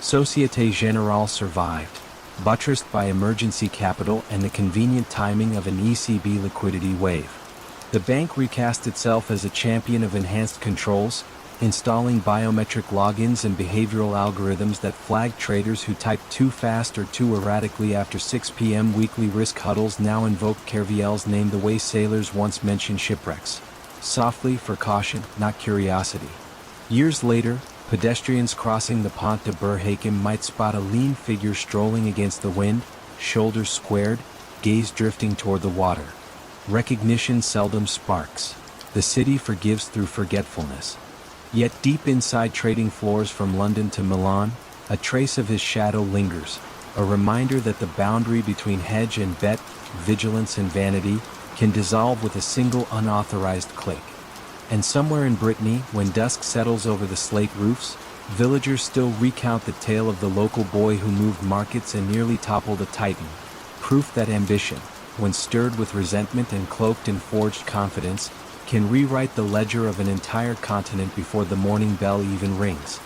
Société Générale survived, buttressed by emergency capital and the convenient timing of an ECB liquidity wave. The bank recast itself as a champion of enhanced controls, installing biometric logins and behavioral algorithms that flagged traders who typed too fast or too erratically after 6 p.m. Weekly risk huddles now invoked Kerviel's name the way sailors once mentioned shipwrecks. Softly, for caution, not curiosity. Years later, pedestrians crossing the Pont de Berhakim might spot a lean figure strolling against the wind, shoulders squared, gaze drifting toward the water. Recognition seldom sparks. The city forgives through forgetfulness. Yet deep inside trading floors from London to Milan, a trace of his shadow lingers, a reminder that the boundary between hedge and bet, vigilance and vanity, can dissolve with a single unauthorized click. And somewhere in Brittany, when dusk settles over the slate roofs, villagers still recount the tale of the local boy who moved markets and nearly toppled a titan. Proof that ambition, when stirred with resentment and cloaked in forged confidence, can rewrite the ledger of an entire continent before the morning bell even rings.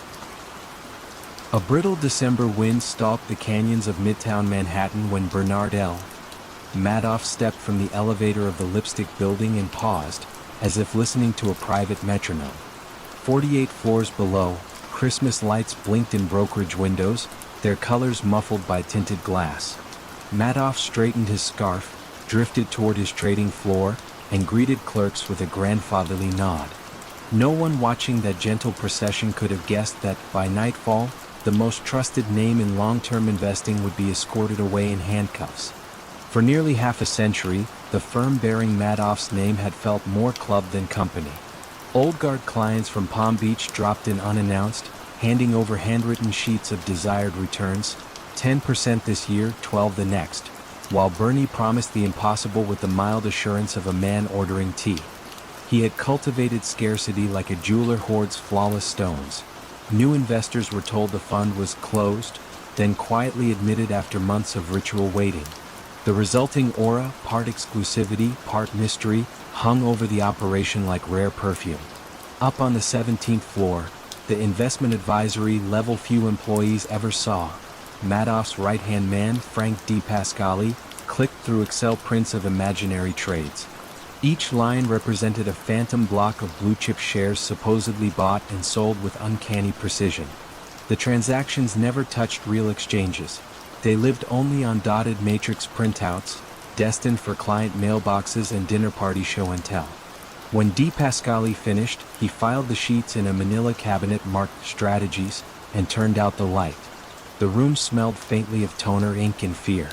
A brittle December wind stalked the canyons of Midtown Manhattan when Bernard L. Madoff stepped from the elevator of the Lipstick Building and paused, as if listening to a private metronome. 48 floors below, Christmas lights blinked in brokerage windows, their colors muffled by tinted glass. Madoff straightened his scarf, drifted toward his trading floor, and greeted clerks with a grandfatherly nod. No one watching that gentle procession could have guessed that, by nightfall, the most trusted name in long-term investing would be escorted away in handcuffs. For nearly half a century, the firm bearing Madoff's name had felt more club than company. Old guard clients from Palm Beach dropped in unannounced, handing over handwritten sheets of desired returns, 10% this year, 12% the next, while Bernie promised the impossible with the mild assurance of a man ordering tea. He had cultivated scarcity like a jeweler hoards flawless stones. New investors were told the fund was closed, then quietly admitted after months of ritual waiting. The resulting aura, part exclusivity, part mystery, hung over the operation like rare perfume. Up on the 17th floor, the investment advisory level few employees ever saw, Madoff's right-hand man, Frank D. Pascali, clicked through Excel prints of imaginary trades. Each line represented a phantom block of blue-chip shares supposedly bought and sold with uncanny precision. The transactions never touched real exchanges. They lived only on dotted matrix printouts, destined for client mailboxes and dinner party show and tell. When De Pascali finished, he filed the sheets in a manila cabinet marked Strategies and turned out the light. The room smelled faintly of toner, ink, and fear.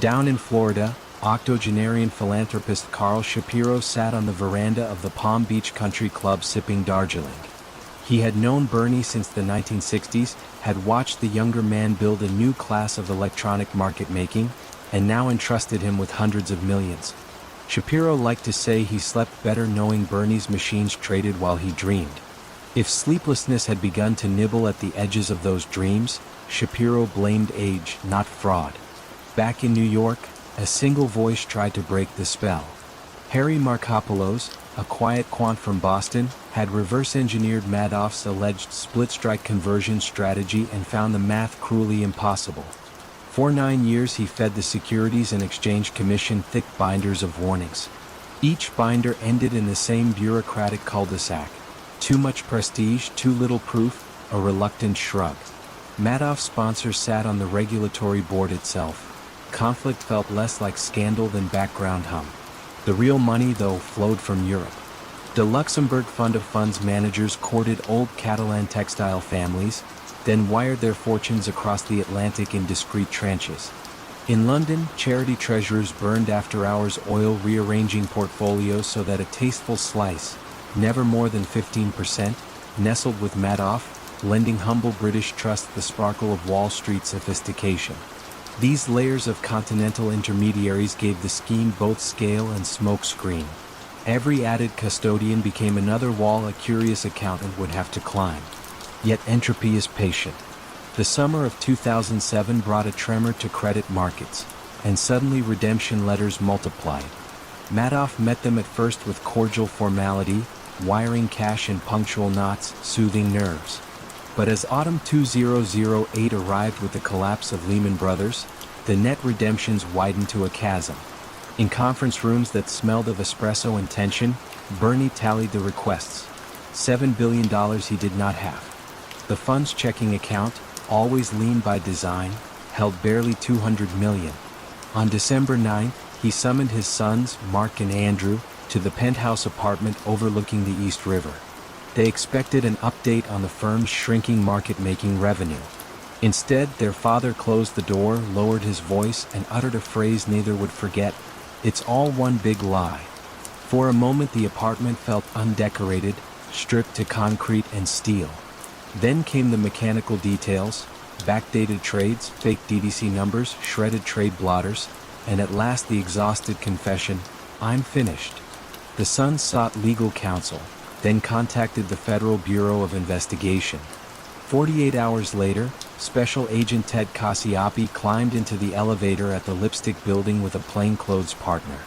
Down in Florida, octogenarian philanthropist Carl Shapiro sat on the veranda of the Palm Beach Country Club sipping Darjeeling. He had known Bernie since the 1960s, had watched the younger man build a new class of electronic market making, and now entrusted him with hundreds of millions. Shapiro liked to say he slept better knowing Bernie's machines traded while he dreamed. If sleeplessness had begun to nibble at the edges of those dreams, Shapiro blamed age, not fraud. Back in New York, a single voice tried to break the spell. Harry Markopolos, a quiet quant from Boston, had reverse-engineered Madoff's alleged split-strike conversion strategy and found the math cruelly impossible. For 9 years he fed the Securities and Exchange Commission thick binders of warnings. Each binder ended in the same bureaucratic cul-de-sac. Too much prestige, too little proof, a reluctant shrug. Madoff's sponsors sat on the regulatory board itself. Conflict felt less like scandal than background hum. The real money, though, flowed from Europe. The Luxembourg Fund of Funds managers courted old Catalan textile families, then wired their fortunes across the Atlantic in discreet tranches. In London, charity treasurers burned after-hours oil rearranging portfolios so that a tasteful slice, never more than 15%, nestled with Madoff, lending humble British trust the sparkle of Wall Street sophistication. These layers of continental intermediaries gave the scheme both scale and smoke screen. Every added custodian became another wall a curious accountant would have to climb. Yet entropy is patient. The summer of 2007 brought a tremor to credit markets, and suddenly redemption letters multiplied. Madoff met them at first with cordial formality, wiring cash in punctual knots, soothing nerves. But as autumn 2008 arrived with the collapse of Lehman Brothers, the net redemptions widened to a chasm. In conference rooms that smelled of espresso and tension, Bernie tallied the requests. $7 billion he did not have. The fund's checking account, always lean by design, held barely $200 million. On December 9th, he summoned his sons, Mark and Andrew, to the penthouse apartment overlooking the East River. They expected an update on the firm's shrinking market-making revenue. Instead, their father closed the door, lowered his voice, and uttered a phrase neither would forget: "It's all one big lie." For a moment the apartment felt undecorated, stripped to concrete and steel. Then came the mechanical details: backdated trades, fake DDC numbers, shredded trade blotters, and at last the exhausted confession: "I'm finished." The sons sought legal counsel, then contacted the Federal Bureau of Investigation. 48 hours later, Special Agent Ted Cassioppi climbed into the elevator at the Lipstick Building with a plainclothes partner.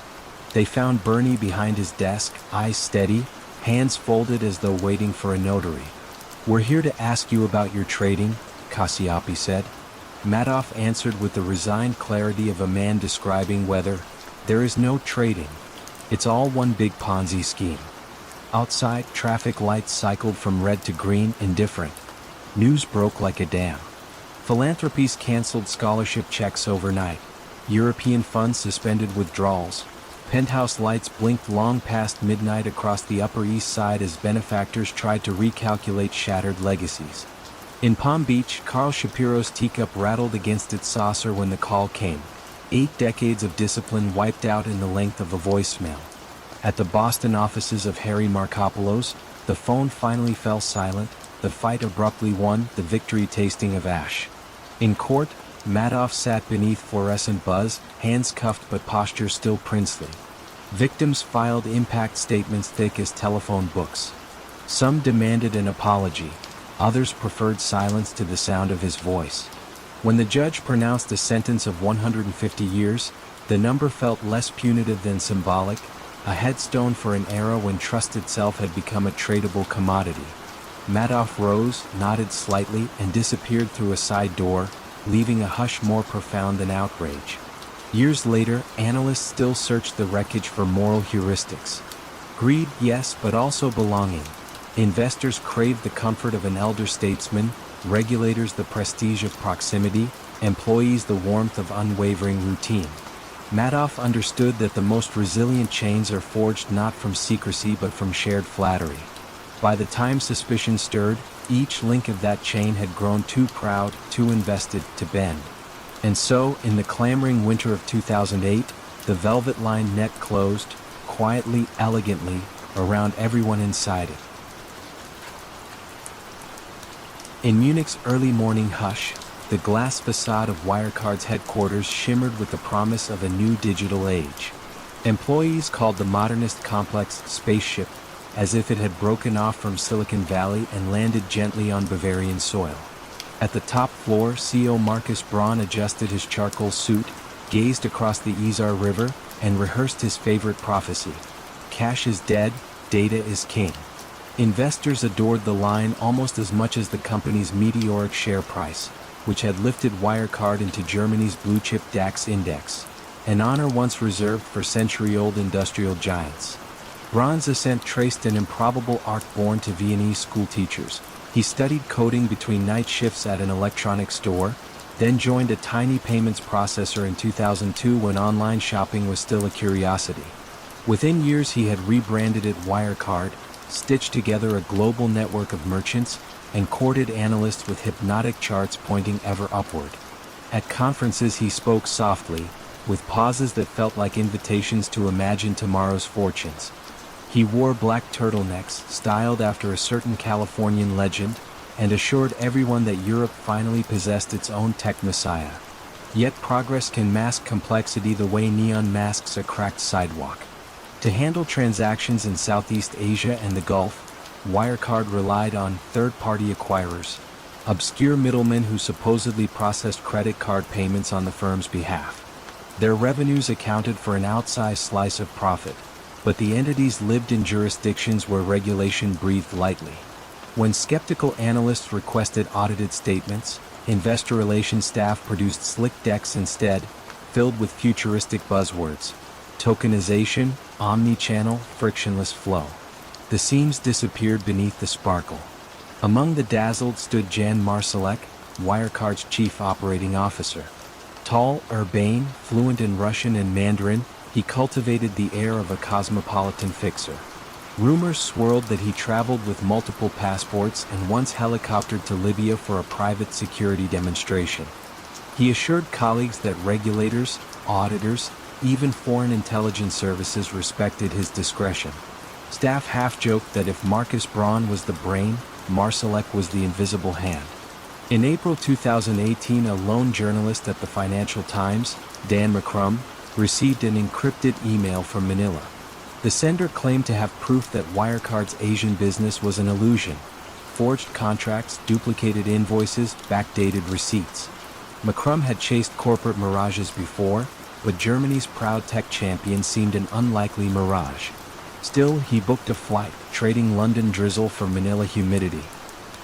They found Bernie behind his desk, eyes steady, hands folded as though waiting for a notary. "We're here to ask you about your trading," Cassioppi said. Madoff answered with the resigned clarity of a man describing weather: "There is no trading. It's all one big Ponzi scheme." Outside, traffic lights cycled from red to green, indifferent. News broke like a dam. Philanthropies canceled scholarship checks overnight. European funds suspended withdrawals. Penthouse lights blinked long past midnight across the Upper East Side as benefactors tried to recalculate shattered legacies. In Palm Beach, Carl Shapiro's teacup rattled against its saucer when the call came. 8 decades of discipline wiped out in the length of a voicemail. At the Boston offices of Harry Markopolos, the phone finally fell silent, the fight abruptly won, the victory tasting of ash. In court, Madoff sat beneath fluorescent buzz, hands cuffed but posture still princely. Victims filed impact statements thick as telephone books. Some demanded an apology, others preferred silence to the sound of his voice. When the judge pronounced a sentence of 150 years, the number felt less punitive than symbolic, a headstone for an era when trust itself had become a tradable commodity. Madoff rose, nodded slightly, and disappeared through a side door, leaving a hush more profound than outrage. Years later, analysts still searched the wreckage for moral heuristics. Greed, yes, but also belonging. Investors craved the comfort of an elder statesman, regulators the prestige of proximity, employees the warmth of unwavering routine. Madoff understood that the most resilient chains are forged not from secrecy but from shared flattery. By the time suspicion stirred, each link of that chain had grown too proud, too invested, to bend. And so, in the clamoring winter of 2008, the velvet-lined net closed, quietly, elegantly, around everyone inside it. In Munich's early morning hush, the glass facade of Wirecard's headquarters shimmered with the promise of a new digital age. Employees called the modernist complex spaceship, as if it had broken off from Silicon Valley and landed gently on Bavarian soil. At the top floor, CEO Marcus Braun adjusted his charcoal suit, gazed across the Isar River, and rehearsed his favorite prophecy. Cash is dead, data is king. Investors adored the line almost as much as the company's meteoric share price, which had lifted Wirecard into Germany's blue-chip DAX index, an honor once reserved for century-old industrial giants. Braun's ascent traced an improbable arc born to Viennese schoolteachers. He studied coding between night shifts at an electronics store, then joined a tiny payments processor in 2002 when online shopping was still a curiosity. Within years he had rebranded it Wirecard, stitched together a global network of merchants, and courted analysts with hypnotic charts pointing ever upward. At conferences he spoke softly, with pauses that felt like invitations to imagine tomorrow's fortunes. He wore black turtlenecks, styled after a certain Californian legend, and assured everyone that Europe finally possessed its own tech messiah. Yet progress can mask complexity the way neon masks a cracked sidewalk. To handle transactions in Southeast Asia and the Gulf, Wirecard relied on third-party acquirers, obscure middlemen who supposedly processed credit card payments on the firm's behalf. Their revenues accounted for an outsized slice of profit, but the entities lived in jurisdictions where regulation breathed lightly. When skeptical analysts requested audited statements, investor relations staff produced slick decks instead, filled with futuristic buzzwords: tokenization, omni-channel, frictionless flow. The seams disappeared beneath the sparkle. Among the dazzled stood Jan Marsalek, Wirecard's chief operating officer. Tall, urbane, fluent in Russian and Mandarin, he cultivated the air of a cosmopolitan fixer. Rumors swirled that he traveled with multiple passports and once helicoptered to Libya for a private security demonstration. He assured colleagues that regulators, auditors, even foreign intelligence services respected his discretion. Staff half-joked that if Marcus Braun was the brain, Marsalek was the invisible hand. In April 2018, a lone journalist at the Financial Times, Dan McCrum, received an encrypted email from Manila. The sender claimed to have proof that Wirecard's Asian business was an illusion: forged contracts, duplicated invoices, backdated receipts. McCrum had chased corporate mirages before, but Germany's proud tech champion seemed an unlikely mirage. Still, he booked a flight, trading London drizzle for Manila humidity.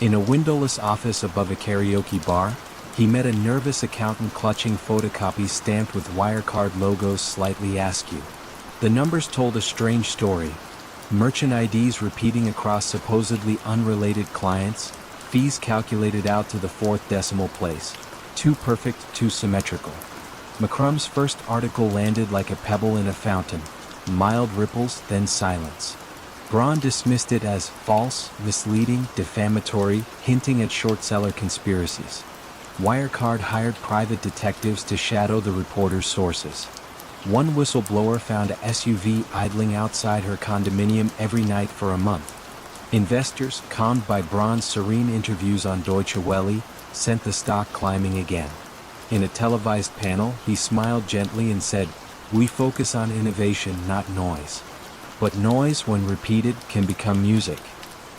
In a windowless office above a karaoke bar, he met a nervous accountant clutching photocopies stamped with Wirecard logos slightly askew. The numbers told a strange story: merchant IDs repeating across supposedly unrelated clients, fees calculated out to the fourth decimal place. Too perfect, too symmetrical. McCrum's first article landed like a pebble in a fountain. Mild ripples, then silence. Braun dismissed it as false, misleading, defamatory, hinting at short-seller conspiracies. Wirecard hired private detectives to shadow the reporter's sources. One whistleblower found a SUV idling outside her condominium every night for a month. Investors, calmed by Braun's serene interviews on Deutsche Welle, sent the stock climbing again. In a televised panel, he smiled gently and said, "We focus on innovation, not noise. But noise, when repeated, can become music."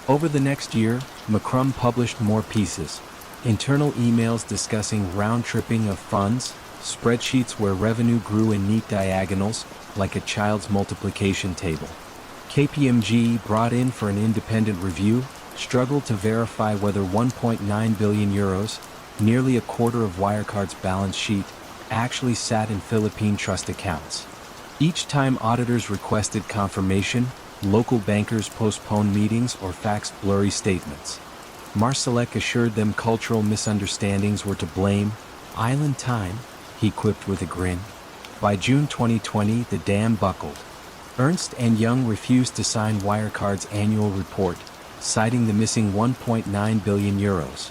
Over the next year, McCrum published more pieces. Internal emails discussing round-tripping of funds, spreadsheets where revenue grew in neat diagonals, like a child's multiplication table. KPMG, brought in for an independent review, struggled to verify whether 1.9 billion euros, nearly a quarter of Wirecard's balance sheet, actually sat in Philippine trust accounts. Each time auditors requested confirmation, local bankers postponed meetings or faxed blurry statements. Marsalek assured them cultural misunderstandings were to blame. "Island time," he quipped with a grin. By June 2020, the dam buckled. Ernst & Young refused to sign Wirecard's annual report, citing the missing 1.9 billion euros.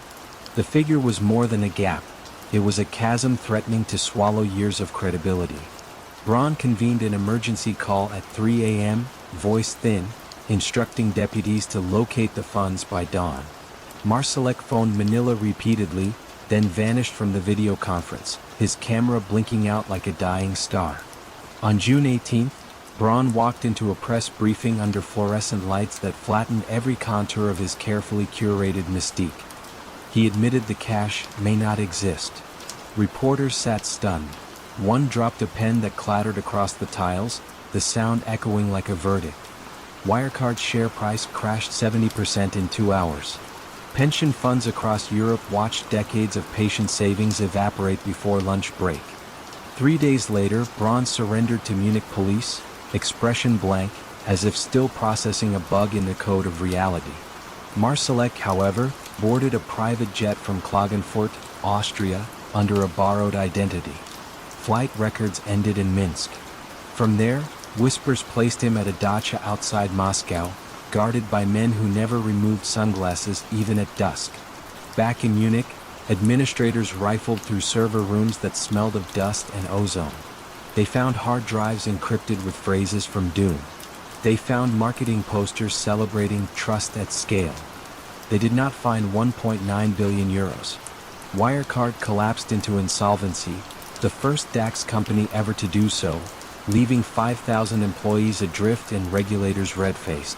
The figure was more than a gap. It was a chasm threatening to swallow years of credibility. Braun convened an emergency call at 3 a.m., voice thin, instructing deputies to locate the funds by dawn. Marsalek phoned Manila repeatedly, then vanished from the video conference, his camera blinking out like a dying star. On June 18, Braun walked into a press briefing under fluorescent lights that flattened every contour of his carefully curated mystique. He admitted the cash may not exist. Reporters sat stunned. One dropped a pen that clattered across the tiles, the sound echoing like a verdict. Wirecard's share price crashed 70% in 2 hours. Pension funds across Europe watched decades of patient savings evaporate before lunch break. 3 days later, Braun surrendered to Munich police, expression blank, as if still processing a bug in the code of reality. Marsalek, however, boarded a private jet from Klagenfurt, Austria, under a borrowed identity. Flight records ended in Minsk. From there, whispers placed him at a dacha outside Moscow, guarded by men who never removed sunglasses even at dusk. Back in Munich, administrators rifled through server rooms that smelled of dust and ozone. They found hard drives encrypted with phrases from Doom. They found marketing posters celebrating trust at scale. They did not find 1.9 billion euros. Wirecard collapsed into insolvency, the first DAX company ever to do so, leaving 5,000 employees adrift and regulators red-faced.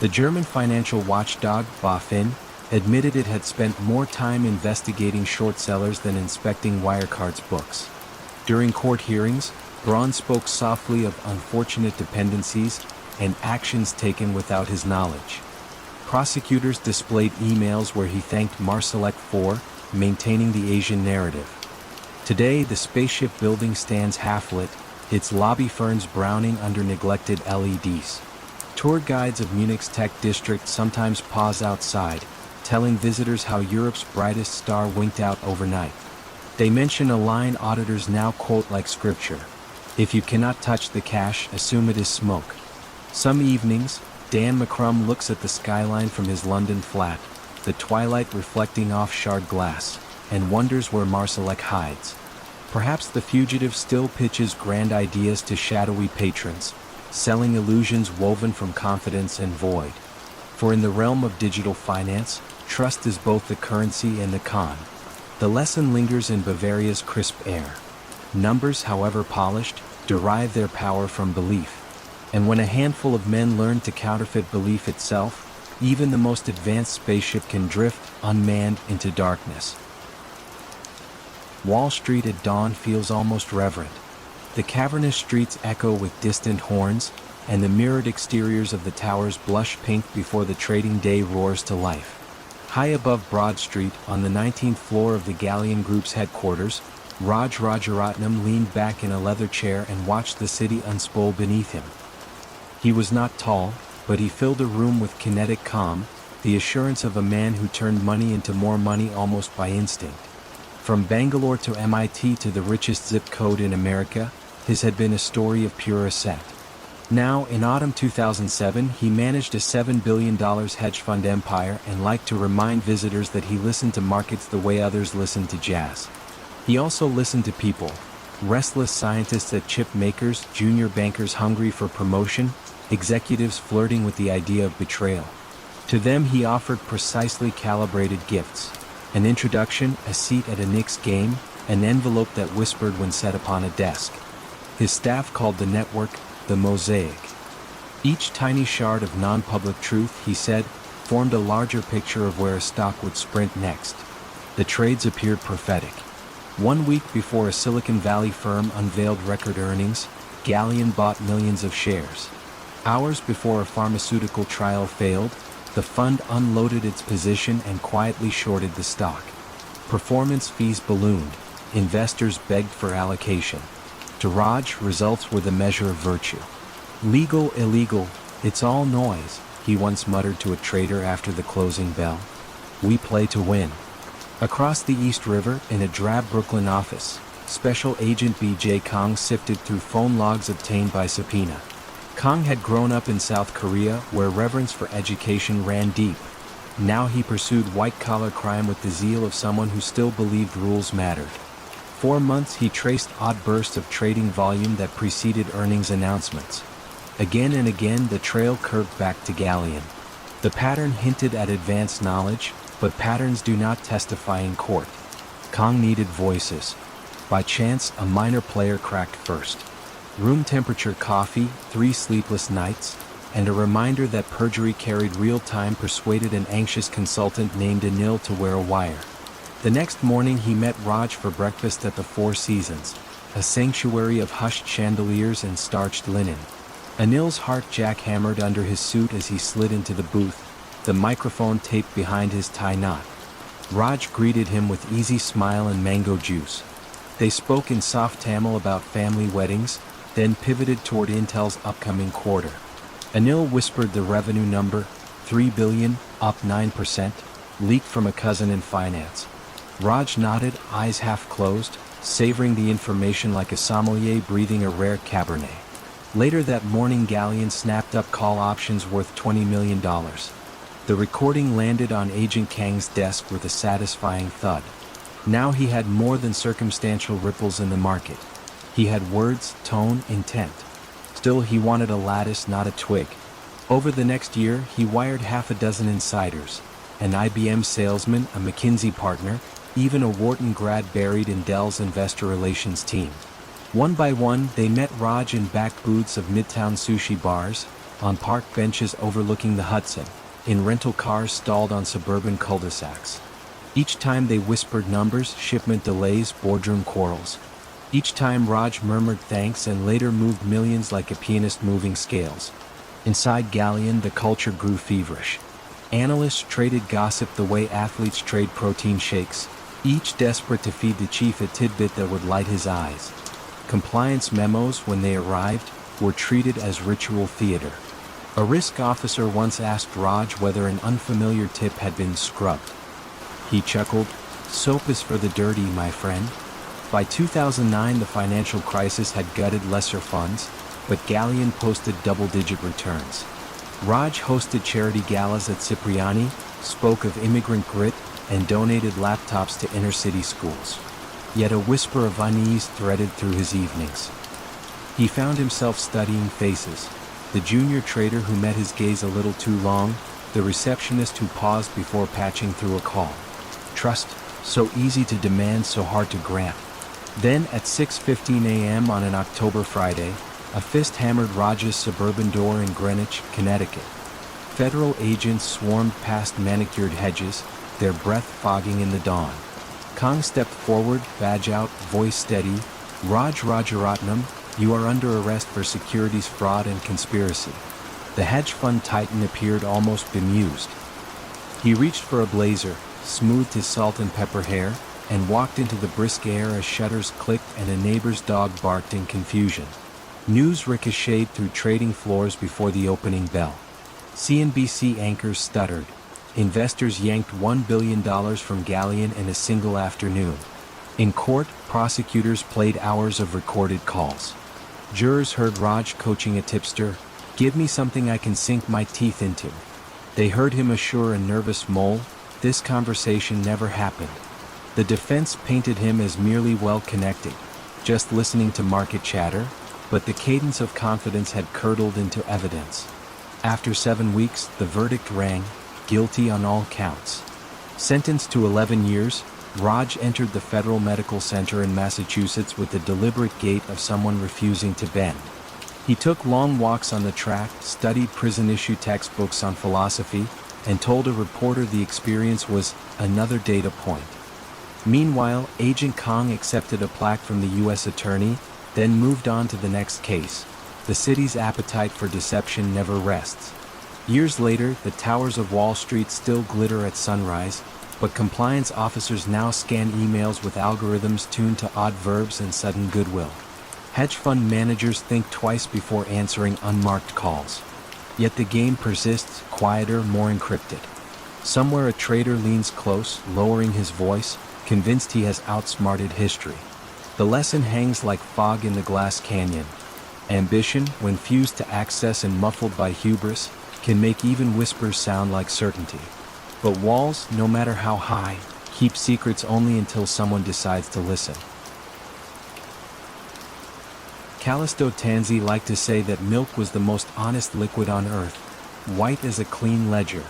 The German financial watchdog, BaFin, admitted it had spent more time investigating short sellers than inspecting Wirecard's books. During court hearings, Braun spoke softly of unfortunate dependencies and actions taken without his knowledge. Prosecutors displayed emails where he thanked Marsalek for maintaining the Asian narrative. Today, the spaceship building stands half-lit, its lobby ferns browning under neglected LEDs. Tour guides of Munich's tech district sometimes pause outside, telling visitors how Europe's brightest star winked out overnight. They mention a line auditors now quote like scripture: "If you cannot touch the cash, assume it is smoke." Some evenings, Dan McCrum looks at the skyline from his London flat, the twilight reflecting off shard glass, and wonders where Marsalek hides. Perhaps the fugitive still pitches grand ideas to shadowy patrons, selling illusions woven from confidence and void. For in the realm of digital finance, trust is both the currency and the con. The lesson lingers in Bavaria's crisp air. Numbers, however polished, derive their power from belief. And when a handful of men learn to counterfeit belief itself, even the most advanced spaceship can drift, unmanned, into darkness. Wall Street at dawn feels almost reverent. The cavernous streets echo with distant horns, and the mirrored exteriors of the towers blush pink before the trading day roars to life. High above Broad Street, on the 19th floor of the Galleon Group's headquarters, Raj Rajaratnam leaned back in a leather chair and watched the city unspool beneath him. He was not tall, but he filled a room with kinetic calm, the assurance of a man who turned money into more money almost by instinct. From Bangalore to MIT to the richest zip code in America, his had been a story of pure ascent. Now, in autumn 2007, he managed a $7 billion hedge fund empire and liked to remind visitors that he listened to markets the way others listen to jazz. He also listened to people, restless scientists at chip makers, junior bankers hungry for promotion, executives flirting with the idea of betrayal. To them he offered precisely calibrated gifts: an introduction, a seat at a Knicks game, an envelope that whispered when set upon a desk. His staff called the network the mosaic. Each tiny shard of non-public truth, he said, formed a larger picture of where a stock would sprint next. The trades appeared prophetic. 1 week before a Silicon Valley firm unveiled record earnings, Galleon bought millions of shares. Hours before a pharmaceutical trial failed, the fund unloaded its position and quietly shorted the stock. Performance fees ballooned. Investors begged for allocation. To Raj, results were the measure of virtue. Legal, illegal, it's all noise, he once muttered to a trader after the closing bell. We play to win. Across the East River, in a drab Brooklyn office, Special Agent B.J. Kong sifted through phone logs obtained by subpoena. Kong had grown up in South Korea, where reverence for education ran deep. Now he pursued white-collar crime with the zeal of someone who still believed rules mattered. For months he traced odd bursts of trading volume that preceded earnings announcements. Again and again the trail curved back to Galleon. The pattern hinted at advanced knowledge, but patterns do not testify in court. Kong needed voices. By chance, a minor player cracked first. Room temperature coffee, 3 sleepless nights, and a reminder that perjury carried real time persuaded an anxious consultant named Anil to wear a wire. The next morning he met Raj for breakfast at the Four Seasons, a sanctuary of hushed chandeliers and starched linen. Anil's heart jackhammered under his suit as he slid into the booth, the microphone taped behind his tie knot. Raj greeted him with easy smile and mango juice. They spoke in soft Tamil about family weddings, then pivoted toward Intel's upcoming quarter. Anil whispered the revenue number, 3 billion, up 9%, leaked from a cousin in finance. Raj nodded, eyes half closed, savoring the information like a sommelier breathing a rare Cabernet. Later that morning Galleon snapped up call options worth $20 million. The recording landed on Agent Kang's desk with a satisfying thud. Now he had more than circumstantial ripples in the market. He had words, tone, intent. Still he wanted a lattice, not a twig. Over the next year he wired half a dozen insiders, an IBM salesman, a McKinsey partner, even a Wharton grad buried in Dell's investor relations team. One by one they met Raj in back booths of midtown sushi bars, on park benches overlooking the Hudson, in rental cars stalled on suburban cul-de-sacs. Each time they whispered numbers, shipment delays, boardroom quarrels. Each time Raj murmured thanks and later moved millions like a pianist moving scales. Inside Galleon the culture grew feverish. Analysts traded gossip the way athletes trade protein shakes, each desperate to feed the chief a tidbit that would light his eyes. Compliance memos, when they arrived, were treated as ritual theater. A risk officer once asked Raj whether an unfamiliar tip had been scrubbed. He chuckled, "Soap is for the dirty, my friend." By 2009 the financial crisis had gutted lesser funds, but Galleon posted double-digit returns. Raj hosted charity galas at Cipriani, spoke of immigrant grit, and donated laptops to inner-city schools. Yet a whisper of unease threaded through his evenings. He found himself studying faces. The junior trader who met his gaze a little too long, the receptionist who paused before patching through a call. Trust, so easy to demand, so hard to grant. Then at 6:15 a.m. on an October Friday, a fist hammered Raj's suburban door in Greenwich, Connecticut. Federal agents swarmed past manicured hedges, their breath fogging in the dawn. Kong stepped forward, badge out, voice steady. "Raj Rajaratnam, you are under arrest for securities fraud and conspiracy." The hedge fund titan appeared almost bemused. He reached for a blazer, smoothed his salt and pepper hair, and walked into the brisk air as shutters clicked and a neighbor's dog barked in confusion. News ricocheted through trading floors before the opening bell. CNBC anchors stuttered. Investors yanked $1 billion from Galleon in a single afternoon. In court, prosecutors played hours of recorded calls. Jurors heard Raj coaching a tipster, "Give me something I can sink my teeth into." They heard him assure a nervous mole, "This conversation never happened." The defense painted him as merely well-connected, just listening to market chatter, but the cadence of confidence had curdled into evidence. After 7 weeks, the verdict rang, guilty on all counts. Sentenced to 11 years, Raj entered the Federal Medical Center in Massachusetts with the deliberate gait of someone refusing to bend. He took long walks on the track, studied prison-issue textbooks on philosophy, and told a reporter the experience was another data point. Meanwhile, Agent Kong accepted a plaque from the U.S. Attorney, then moved on to the next case. The city's appetite for deception never rests. Years later, the towers of Wall Street still glitter at sunrise, but compliance officers now scan emails with algorithms tuned to odd verbs and sudden goodwill. Hedge fund managers think twice before answering unmarked calls. Yet the game persists, quieter, more encrypted. Somewhere a trader leans close, lowering his voice, convinced he has outsmarted history. The lesson hangs like fog in the glass canyon. Ambition, when fused to access and muffled by hubris, can make even whispers sound like certainty. But walls, no matter how high, keep secrets only until someone decides to listen. Callisto Tanzi liked to say that milk was the most honest liquid on earth, white as a clean ledger.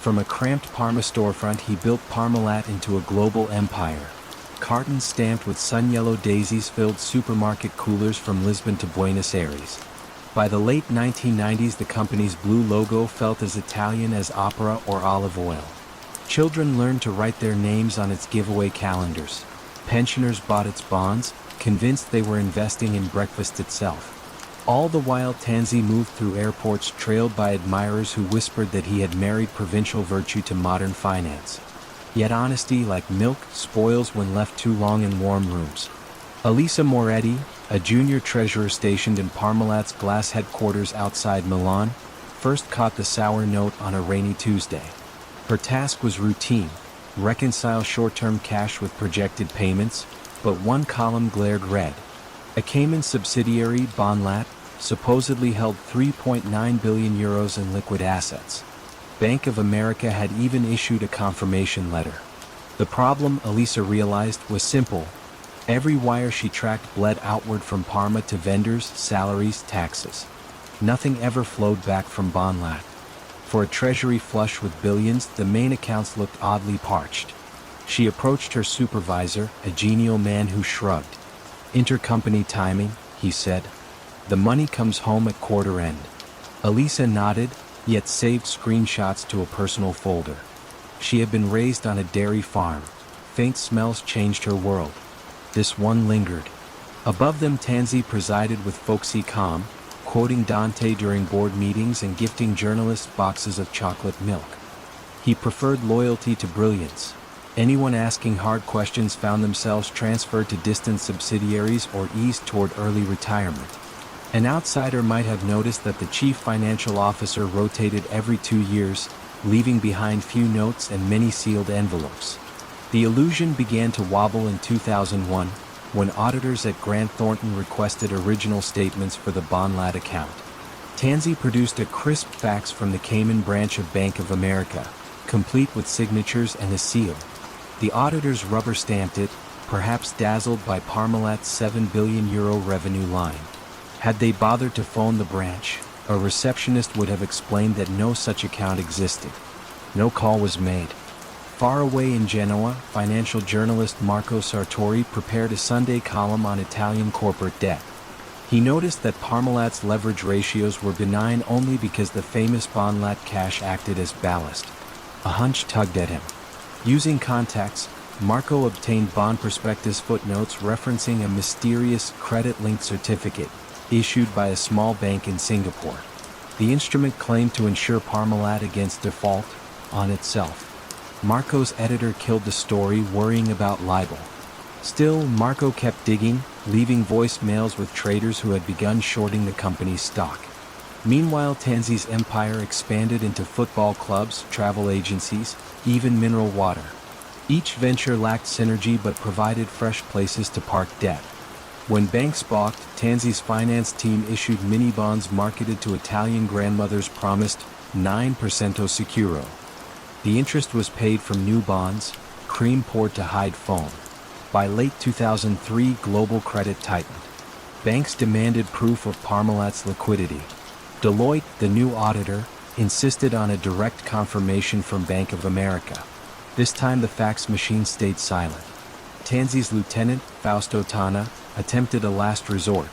From a cramped Parma storefront he built Parmalat into a global empire. Cartons stamped with sun-yellow daisies filled supermarket coolers from Lisbon to Buenos Aires. By the late 1990s the company's blue logo felt as Italian as opera or olive oil. Children learned to write their names on its giveaway calendars. Pensioners bought its bonds, convinced they were investing in breakfast itself. All the while Tanzi moved through airports trailed by admirers who whispered that he had married provincial virtue to modern finance. Yet honesty, like milk, spoils when left too long in warm rooms. Elisa Moretti, a junior treasurer stationed in Parmalat's glass headquarters outside Milan, first caught the sour note on a rainy Tuesday. Her task was routine: reconcile short-term cash with projected payments, but one column glared red. A Cayman subsidiary, Bonlat, supposedly held 3.9 billion euros in liquid assets. Bank of America had even issued a confirmation letter. The problem, Elisa realized, was simple. Every wire she tracked bled outward from Parma to vendors, salaries, taxes. Nothing ever flowed back from Bonlat. For a treasury flush with billions, the main accounts looked oddly parched. She approached her supervisor, a genial man who shrugged. "Intercompany timing," he said. "The money comes home at quarter end." Elisa nodded, yet saved screenshots to a personal folder. She had been raised on a dairy farm. Faint smells changed her world. This one lingered. Above them Tanzi presided with folksy calm, quoting Dante during board meetings and gifting journalists boxes of chocolate milk. He preferred loyalty to brilliance. Anyone asking hard questions found themselves transferred to distant subsidiaries or eased toward early retirement. An outsider might have noticed that the chief financial officer rotated every 2 years, leaving behind few notes and many sealed envelopes. The illusion began to wobble in 2001, when auditors at Grant Thornton requested original statements for the Bonlat account. Tanzi produced a crisp fax from the Cayman branch of Bank of America, complete with signatures and a seal. The auditors rubber-stamped it, perhaps dazzled by Parmalat's €7 billion revenue line. Had they bothered to phone the branch, a receptionist would have explained that no such account existed. No call was made. Far away in Genoa, financial journalist Marco Sartori prepared a Sunday column on Italian corporate debt. He noticed that Parmalat's leverage ratios were benign only because the famous Bonlat cash acted as ballast. A hunch tugged at him. Using contacts, Marco obtained bond prospectus footnotes referencing a mysterious credit-linked certificate issued by a small bank in Singapore. The instrument claimed to insure Parmalat against default on itself. Marco's editor killed the story, worrying about libel. Still, Marco kept digging, leaving voicemails with traders who had begun shorting the company's stock. Meanwhile, Tanzi's empire expanded into football clubs, travel agencies, even mineral water. Each venture lacked synergy but provided fresh places to park debt. When banks balked, Tanzi's finance team issued mini-bonds marketed to Italian grandmothers promised 9% sicuro. The interest was paid from new bonds, cream poured to hide foam. By late 2003, global credit tightened. Banks demanded proof of Parmalat's liquidity. Deloitte, the new auditor, insisted on a direct confirmation from Bank of America. This time the fax machine stayed silent. Tanzi's lieutenant, Fausto Tana, attempted a last resort.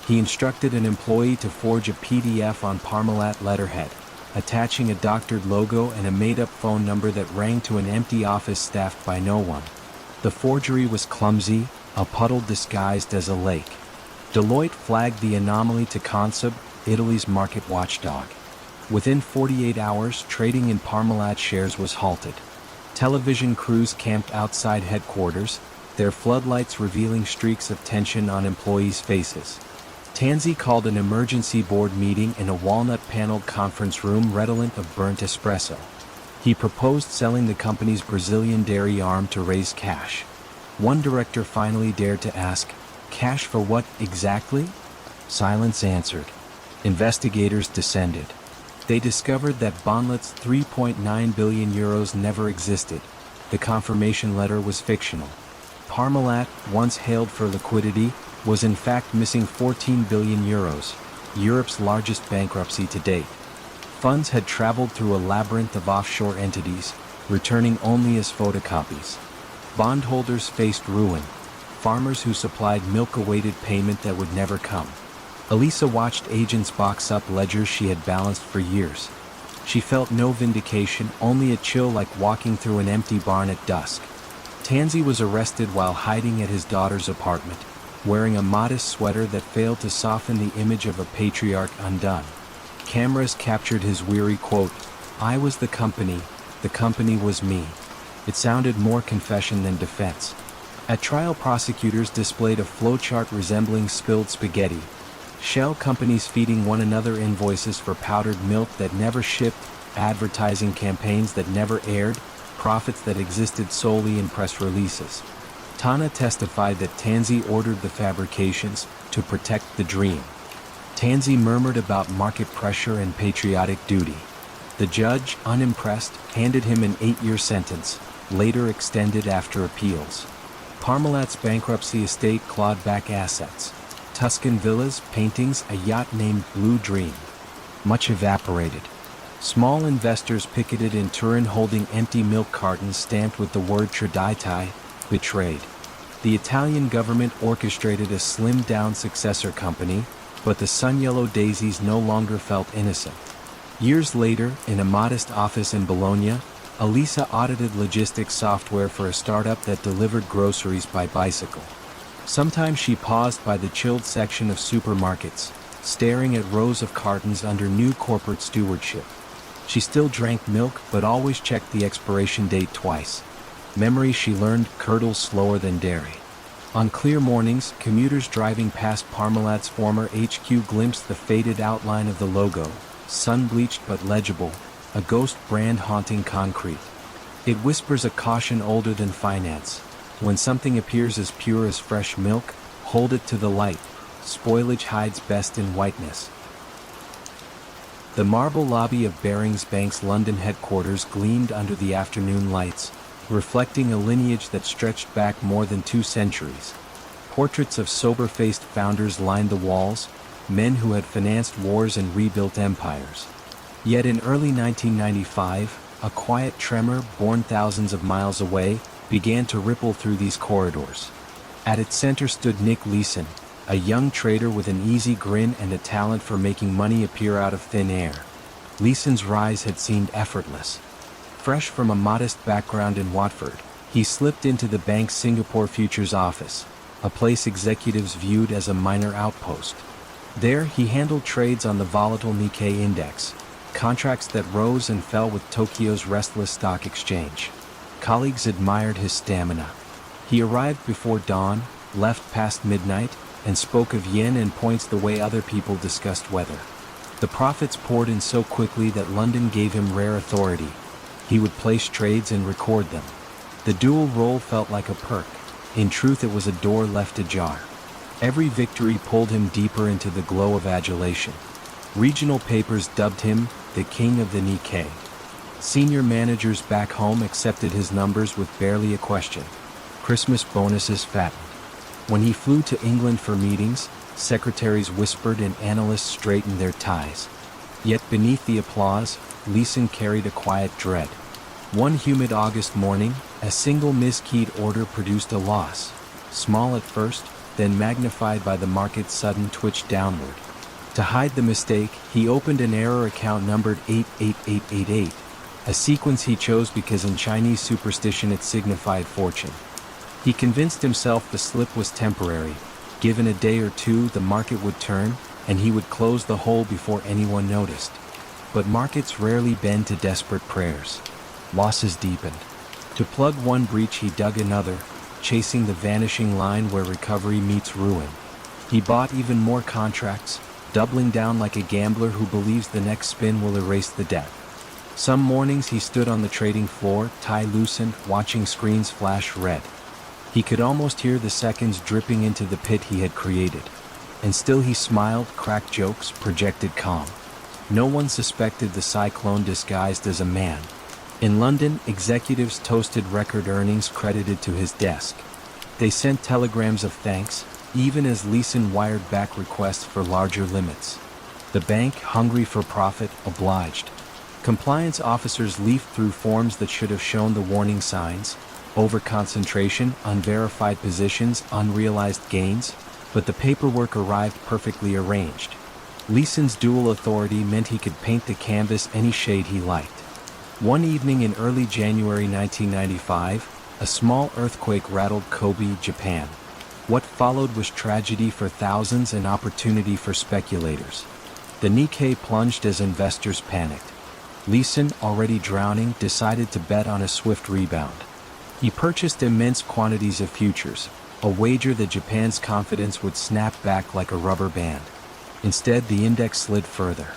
He instructed an employee to forge a PDF on Parmalat letterhead, attaching a doctored logo and a made-up phone number that rang to an empty office staffed by no one. The forgery was clumsy, a puddle disguised as a lake. Deloitte flagged the anomaly to Consub, Italy's market watchdog. Within 48 hours, trading in Parmalat shares was halted. Television crews camped outside headquarters, their floodlights revealing streaks of tension on employees' faces. Tanzi called an emergency board meeting in a walnut-paneled conference room redolent of burnt espresso. He proposed selling the company's Brazilian dairy arm to raise cash. One director finally dared to ask, "Cash for what exactly?" Silence answered. Investigators descended. They discovered that Bonlet's 3.9 billion euros never existed. The confirmation letter was fictional. Parmalat, once hailed for liquidity, was in fact missing 14 billion euros, Europe's largest bankruptcy to date. Funds had traveled through a labyrinth of offshore entities, returning only as photocopies. Bondholders faced ruin. Farmers who supplied milk awaited payment that would never come. Elisa watched agents box up ledgers she had balanced for years. She felt no vindication, only a chill like walking through an empty barn at dusk. Tansey was arrested while hiding at his daughter's apartment, wearing a modest sweater that failed to soften the image of a patriarch undone. Cameras captured his weary quote, "I was the company was me." It sounded more confession than defense. At trial, prosecutors displayed a flowchart resembling spilled spaghetti. Shell companies feeding one another invoices for powdered milk that never shipped, advertising campaigns that never aired, profits that existed solely in press releases. Tana testified that Tansey ordered the fabrications to protect the dream. Tansey murmured about market pressure and patriotic duty. The judge, unimpressed, handed him an 8-year sentence, later extended after appeals. Parmalat's bankruptcy estate clawed back assets. Tuscan villas, paintings, a yacht named Blue Dream. Much evaporated. Small investors picketed in Turin holding empty milk cartons stamped with the word traditai, betrayed. The Italian government orchestrated a slimmed-down successor company, but the sun-yellow daisies no longer felt innocent. Years later, in a modest office in Bologna, Elisa audited logistics software for a startup that delivered groceries by bicycle. Sometimes she paused by the chilled section of supermarkets, staring at rows of cartons under new corporate stewardship. She still drank milk but always checked the expiration date twice. Memory, she learned, curdles slower than dairy. On clear mornings, commuters driving past Parmalat's former HQ glimpsed the faded outline of the logo, sun-bleached but legible, a ghost brand haunting concrete. It whispers a caution older than finance. When something appears as pure as fresh milk, hold it to the light. Spoilage hides best in whiteness. The marble lobby of Barings Bank's London headquarters gleamed under the afternoon lights, reflecting a lineage that stretched back more than 2 centuries. Portraits of sober-faced founders lined the walls, men who had financed wars and rebuilt empires. Yet in early 1995, a quiet tremor, born thousands of miles away, began to ripple through these corridors. At its center stood Nick Leeson, a young trader with an easy grin and a talent for making money appear out of thin air. Leeson's rise had seemed effortless. Fresh from a modest background in Watford, he slipped into the bank's Singapore futures office, a place executives viewed as a minor outpost. There, he handled trades on the volatile Nikkei index, contracts that rose and fell with Tokyo's restless stock exchange. Colleagues admired his stamina. He arrived before dawn, left past midnight, and spoke of yen and points the way other people discussed weather. The profits poured in so quickly that London gave him rare authority. He would place trades and record them. The dual role felt like a perk. In truth, it was a door left ajar. Every victory pulled him deeper into the glow of adulation. Regional papers dubbed him the king of the Nikkei. Senior managers back home accepted his numbers with barely a question. Christmas bonuses fattened. When he flew to England for meetings, secretaries whispered and analysts straightened their ties. Yet beneath the applause, Leeson carried a quiet dread. One humid August morning, a single miskeyed order produced a loss. Small at first, then magnified by the market's sudden twitch downward. To hide the mistake, he opened an error account numbered 88888, a sequence he chose because in Chinese superstition it signified fortune. He convinced himself the slip was temporary. Given a day or two, the market would turn, and he would close the hole before anyone noticed. But markets rarely bend to desperate prayers. Losses deepened. To plug one breach, he dug another, chasing the vanishing line where recovery meets ruin. He bought even more contracts, doubling down like a gambler who believes the next spin will erase the debt. Some mornings he stood on the trading floor, tie loosened, watching screens flash red. He could almost hear the seconds dripping into the pit he had created. And still he smiled, cracked jokes, projected calm. No one suspected the cyclone disguised as a man. In London, executives toasted record earnings credited to his desk. They sent telegrams of thanks, even as Leeson wired back requests for larger limits. The bank, hungry for profit, obliged. Compliance officers leafed through forms that should have shown the warning signs: overconcentration, unverified positions, unrealized gains, but the paperwork arrived perfectly arranged. Leeson's dual authority meant he could paint the canvas any shade he liked. One evening in early January 1995, a small earthquake rattled Kobe, Japan. What followed was tragedy for thousands and opportunity for speculators. The Nikkei plunged as investors panicked. Leeson, already drowning, decided to bet on a swift rebound. He purchased immense quantities of futures, a wager that Japan's confidence would snap back like a rubber band. Instead, the index slid further.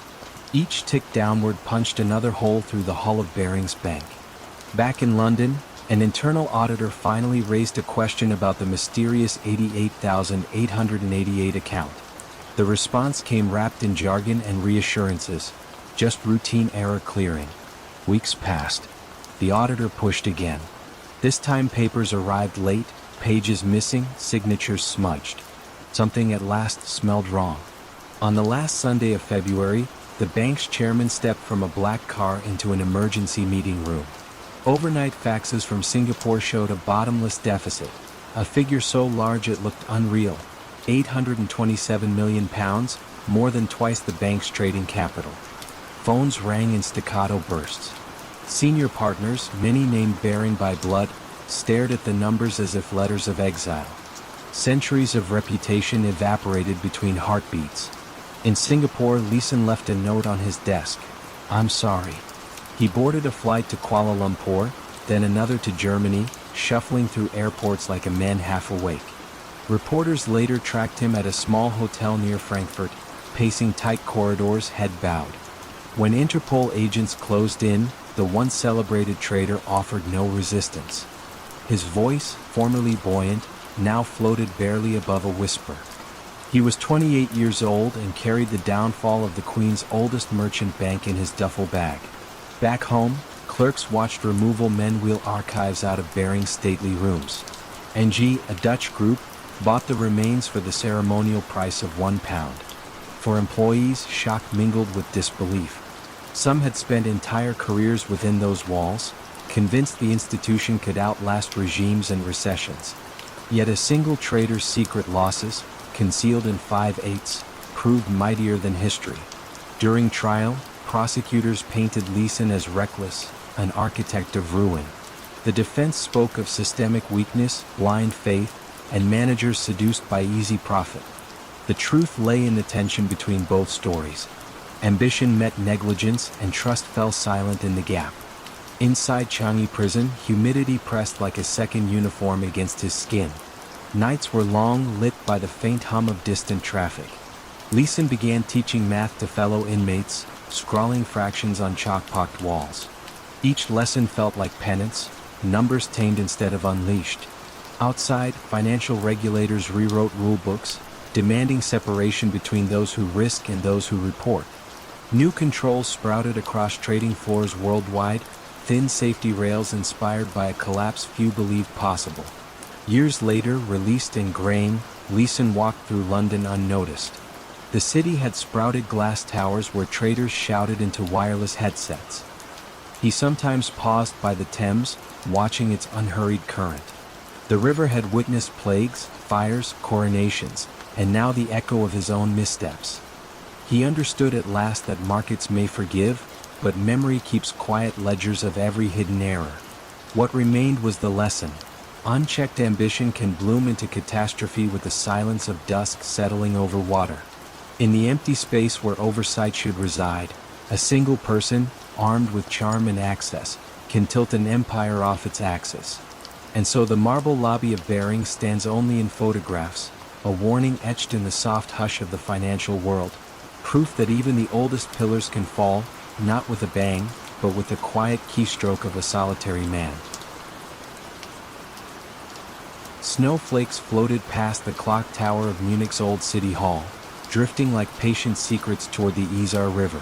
Each tick downward punched another hole through the hull of Barings Bank. Back in London, an internal auditor finally raised a question about the mysterious 88,888 account. The response came wrapped in jargon and reassurances, just routine error clearing. Weeks passed. The auditor pushed again. This time papers arrived late, pages missing, signatures smudged. Something at last smelled wrong. On the last Sunday of February, the bank's chairman stepped from a black car into an emergency meeting room. Overnight faxes from Singapore showed a bottomless deficit, a figure so large it looked unreal. £827 million, more than twice the bank's trading capital. Phones rang in staccato bursts. Senior partners, many named Baring by blood, stared at the numbers as if letters of exile. Centuries of reputation evaporated between heartbeats. In Singapore, Leeson left a note on his desk. "I'm sorry." He boarded a flight to Kuala Lumpur, then another to Germany, shuffling through airports like a man half awake. Reporters later tracked him at a small hotel near Frankfurt, pacing tight corridors, head bowed. When Interpol agents closed in, the once celebrated trader offered no resistance. His voice, formerly buoyant, now floated barely above a whisper. He was 28 years old and carried the downfall of the Queen's oldest merchant bank in his duffel bag. Back home, clerks watched removal men wheel archives out of Baring's stately rooms. NG, a Dutch group, bought the remains for the ceremonial price of £1. For employees, shock mingled with disbelief. Some had spent entire careers within those walls, convinced the institution could outlast regimes and recessions. Yet a single trader's secret losses, concealed in 5/8, proved mightier than history. During trial, prosecutors painted Leeson as reckless, an architect of ruin. The defense spoke of systemic weakness, blind faith, and managers seduced by easy profit. The truth lay in the tension between both stories. Ambition met negligence, and trust fell silent in the gap. Inside Changi prison, humidity pressed like a second uniform against his skin. Nights were long, lit by the faint hum of distant traffic. Leeson began teaching math to fellow inmates, scrawling fractions on chalk-pocked walls. Each lesson felt like penance, numbers tamed instead of unleashed. Outside, financial regulators rewrote rulebooks, demanding separation between those who risk and those who report. New controls sprouted across trading floors worldwide, thin safety rails inspired by a collapse few believed possible. Years later, released in grain, Leeson walked through London unnoticed. The city had sprouted glass towers where traders shouted into wireless headsets. He sometimes paused by the Thames, watching its unhurried current. The river had witnessed plagues, fires, coronations, and now the echo of his own missteps. He understood at last that markets may forgive, but memory keeps quiet ledgers of every hidden error. What remained was the lesson. Unchecked ambition can bloom into catastrophe with the silence of dusk settling over water. In the empty space where oversight should reside, a single person, armed with charm and access, can tilt an empire off its axis. And so the marble lobby of Baring stands only in photographs, a warning etched in the soft hush of the financial world, proof that even the oldest pillars can fall, not with a bang, but with the quiet keystroke of a solitary man. Snowflakes floated past the clock tower of Munich's old city hall, drifting like patient secrets toward the Isar River.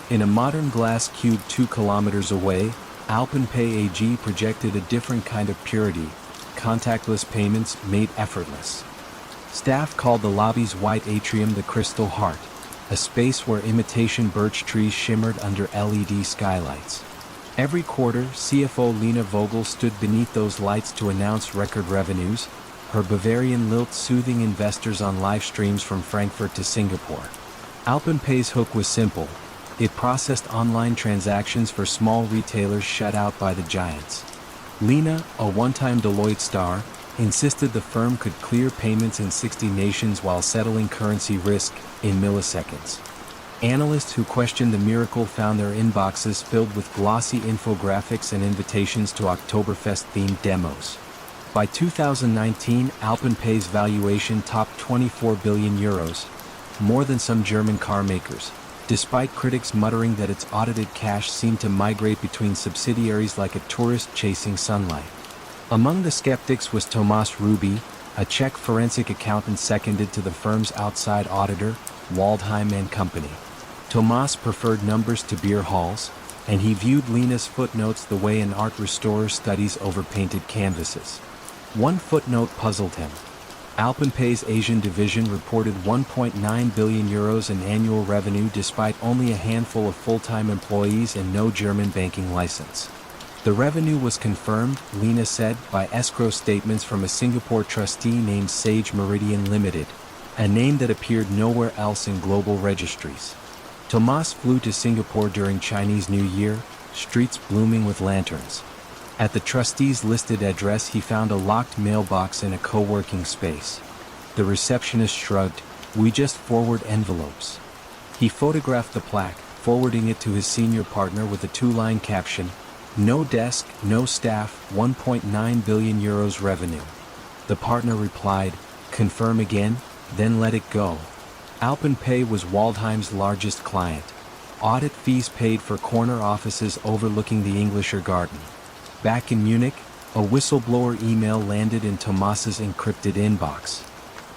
In a modern glass cube 2 kilometers away, Alpenpay AG projected a different kind of purity, contactless payments made effortless. Staff called the lobby's white atrium the Crystal Heart, a space where imitation birch trees shimmered under LED skylights. Every quarter, CFO Lena Vogel stood beneath those lights to announce record revenues, her Bavarian lilt soothing investors on live streams from Frankfurt to Singapore. Alpenpay's hook was simple. It processed online transactions for small retailers shut out by the giants. Lena, a one-time Deloitte star, insisted the firm could clear payments in 60 nations while settling currency risk in milliseconds. Analysts who questioned the miracle found their inboxes filled with glossy infographics and invitations to Oktoberfest-themed demos. By 2019, Alpenpay's valuation topped 24 billion euros, more than some German car makers, despite critics muttering that its audited cash seemed to migrate between subsidiaries like a tourist chasing sunlight. Among the skeptics was Tomas Ruby, a Czech forensic accountant seconded to the firm's outside auditor, Waldheim and Company. Tomas preferred numbers to beer halls, and he viewed Lena's footnotes the way an art restorer studies overpainted canvases. One footnote puzzled him. Alpenpay's Asian division reported 1.9 billion euros in annual revenue despite only a handful of full-time employees and no German banking license. The revenue was confirmed, Lena said, by escrow statements from a Singapore trustee named Sage Meridian Limited, a name that appeared nowhere else in global registries. Tomas flew to Singapore during Chinese New Year, streets blooming with lanterns. At the trustee's listed address he found a locked mailbox in a co-working space. The receptionist shrugged, "We just forward envelopes." He photographed the plaque, forwarding it to his senior partner with a 2-line caption, "No desk, no staff, 1.9 billion euros revenue." The partner replied, "Confirm again, then let it go." Alpenpay was Waldheim's largest client. Audit fees paid for corner offices overlooking the Englischer Garden. Back in Munich, a whistleblower email landed in Tomas's encrypted inbox.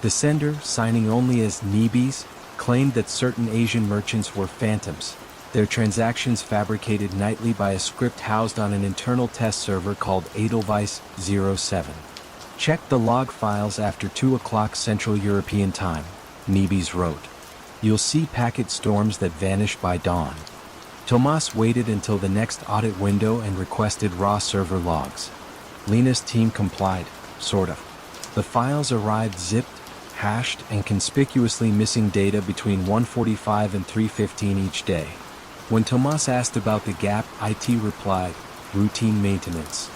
The sender, signing only as Nebis, claimed that certain Asian merchants were phantoms, their transactions fabricated nightly by a script housed on an internal test server called Edelweiss 07. Check the log files after 2 o'clock Central European Time, Nebis wrote. You'll see packet storms that vanish by dawn. Tomas waited until the next audit window and requested raw server logs. Lena's team complied, sort of. The files arrived zipped, hashed, and conspicuously missing data between 1:45 and 3:15 each day. When Tomas asked about the gap, IT replied, routine maintenance.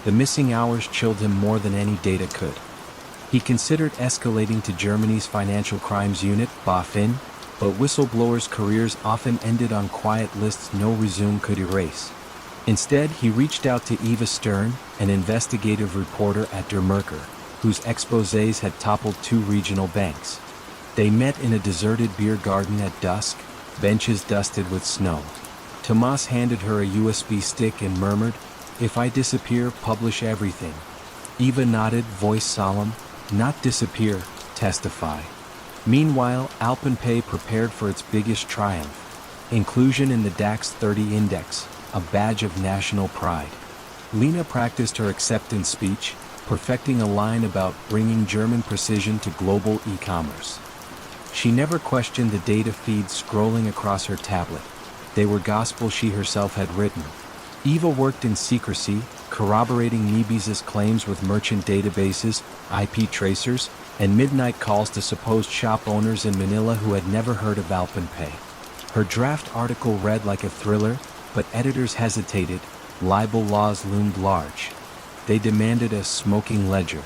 The missing hours chilled him more than any data could. He considered escalating to Germany's Financial Crimes Unit, BaFin, but whistleblowers' careers often ended on quiet lists no resume could erase. Instead, he reached out to Eva Stern, an investigative reporter at Der Merkur, whose exposés had toppled 2 regional banks. They met in a deserted beer garden at dusk, benches dusted with snow. Tomas handed her a USB stick and murmured, "If I disappear, publish everything." Eva nodded, voice solemn, "Not disappear, testify." Meanwhile, Alpenpay prepared for its biggest triumph, inclusion in the DAX 30 index, a badge of national pride. Lena practiced her acceptance speech, perfecting a line about bringing German precision to global e-commerce. She never questioned the data feeds scrolling across her tablet. They were gospel she herself had written. Eva worked in secrecy, corroborating Nebis' claims with merchant databases, IP tracers, and midnight calls to supposed shop owners in Manila who had never heard of Alpenpay. Her draft article read like a thriller, but editors hesitated. Libel laws loomed large. They demanded a smoking ledger.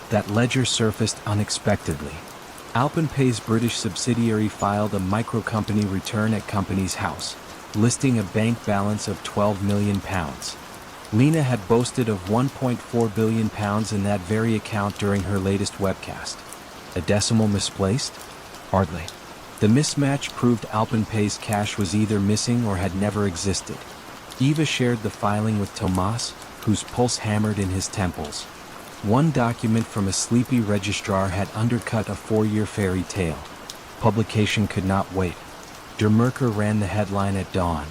That ledger surfaced unexpectedly. Alpenpay's British subsidiary filed a micro-company return at Companies House, listing a bank balance of £12 million. Lena had boasted of £1.4 billion in that very account during her latest webcast. A decimal misplaced? Hardly. The mismatch proved Alpenpay's cash was either missing or had never existed. Eva shared the filing with Tomas, whose pulse hammered in his temples. One document from a sleepy registrar had undercut a 4-year fairy tale. Publication could not wait. Der Merkur ran the headline at dawn.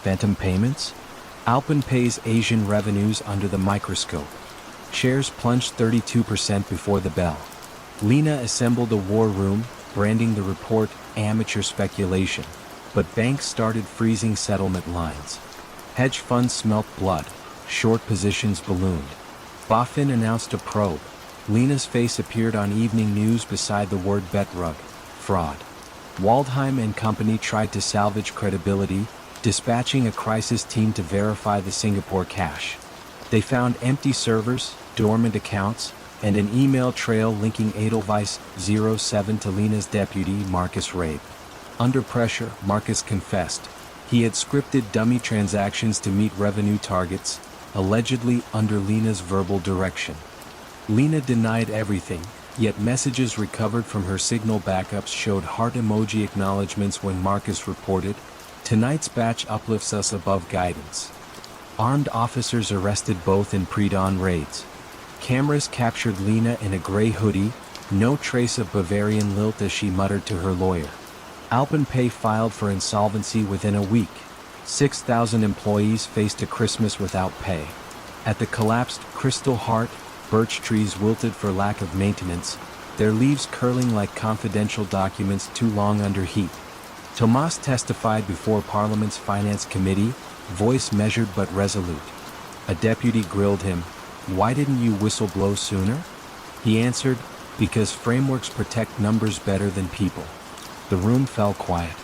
Phantom payments? Alpen pays Asian revenues under the microscope. Shares plunged 32% before the bell. Lena assembled a war room, branding the report amateur speculation. But banks started freezing settlement lines. Hedge funds smelt blood. Short positions ballooned. BaFin announced a probe. Lena's face appeared on evening news beside the word betrug, fraud. Waldheim and Company tried to salvage credibility, dispatching a crisis team to verify the Singapore cash. They found empty servers, dormant accounts, and an email trail linking Edelweiss 07 to Lena's deputy, Marcus Rabe. Under pressure, Marcus confessed. He had scripted dummy transactions to meet revenue targets, allegedly under Lena's verbal direction. Lena denied everything, yet messages recovered from her Signal backups showed heart emoji acknowledgements when Marcus reported, "Tonight's batch uplifts us above guidance." Armed officers arrested both in pre-dawn raids. Cameras captured Lena in a gray hoodie, no trace of Bavarian lilt as she muttered to her lawyer. Alpenpay filed for insolvency within a week. 6,000 employees faced a Christmas without pay. At the collapsed Crystal Heart, birch trees wilted for lack of maintenance, their leaves curling like confidential documents too long under heat. Tomas testified before Parliament's Finance Committee, voice measured but resolute. A deputy grilled him, "Why didn't you whistle-blow sooner?" He answered, "Because frameworks protect numbers better than people." The room fell quiet.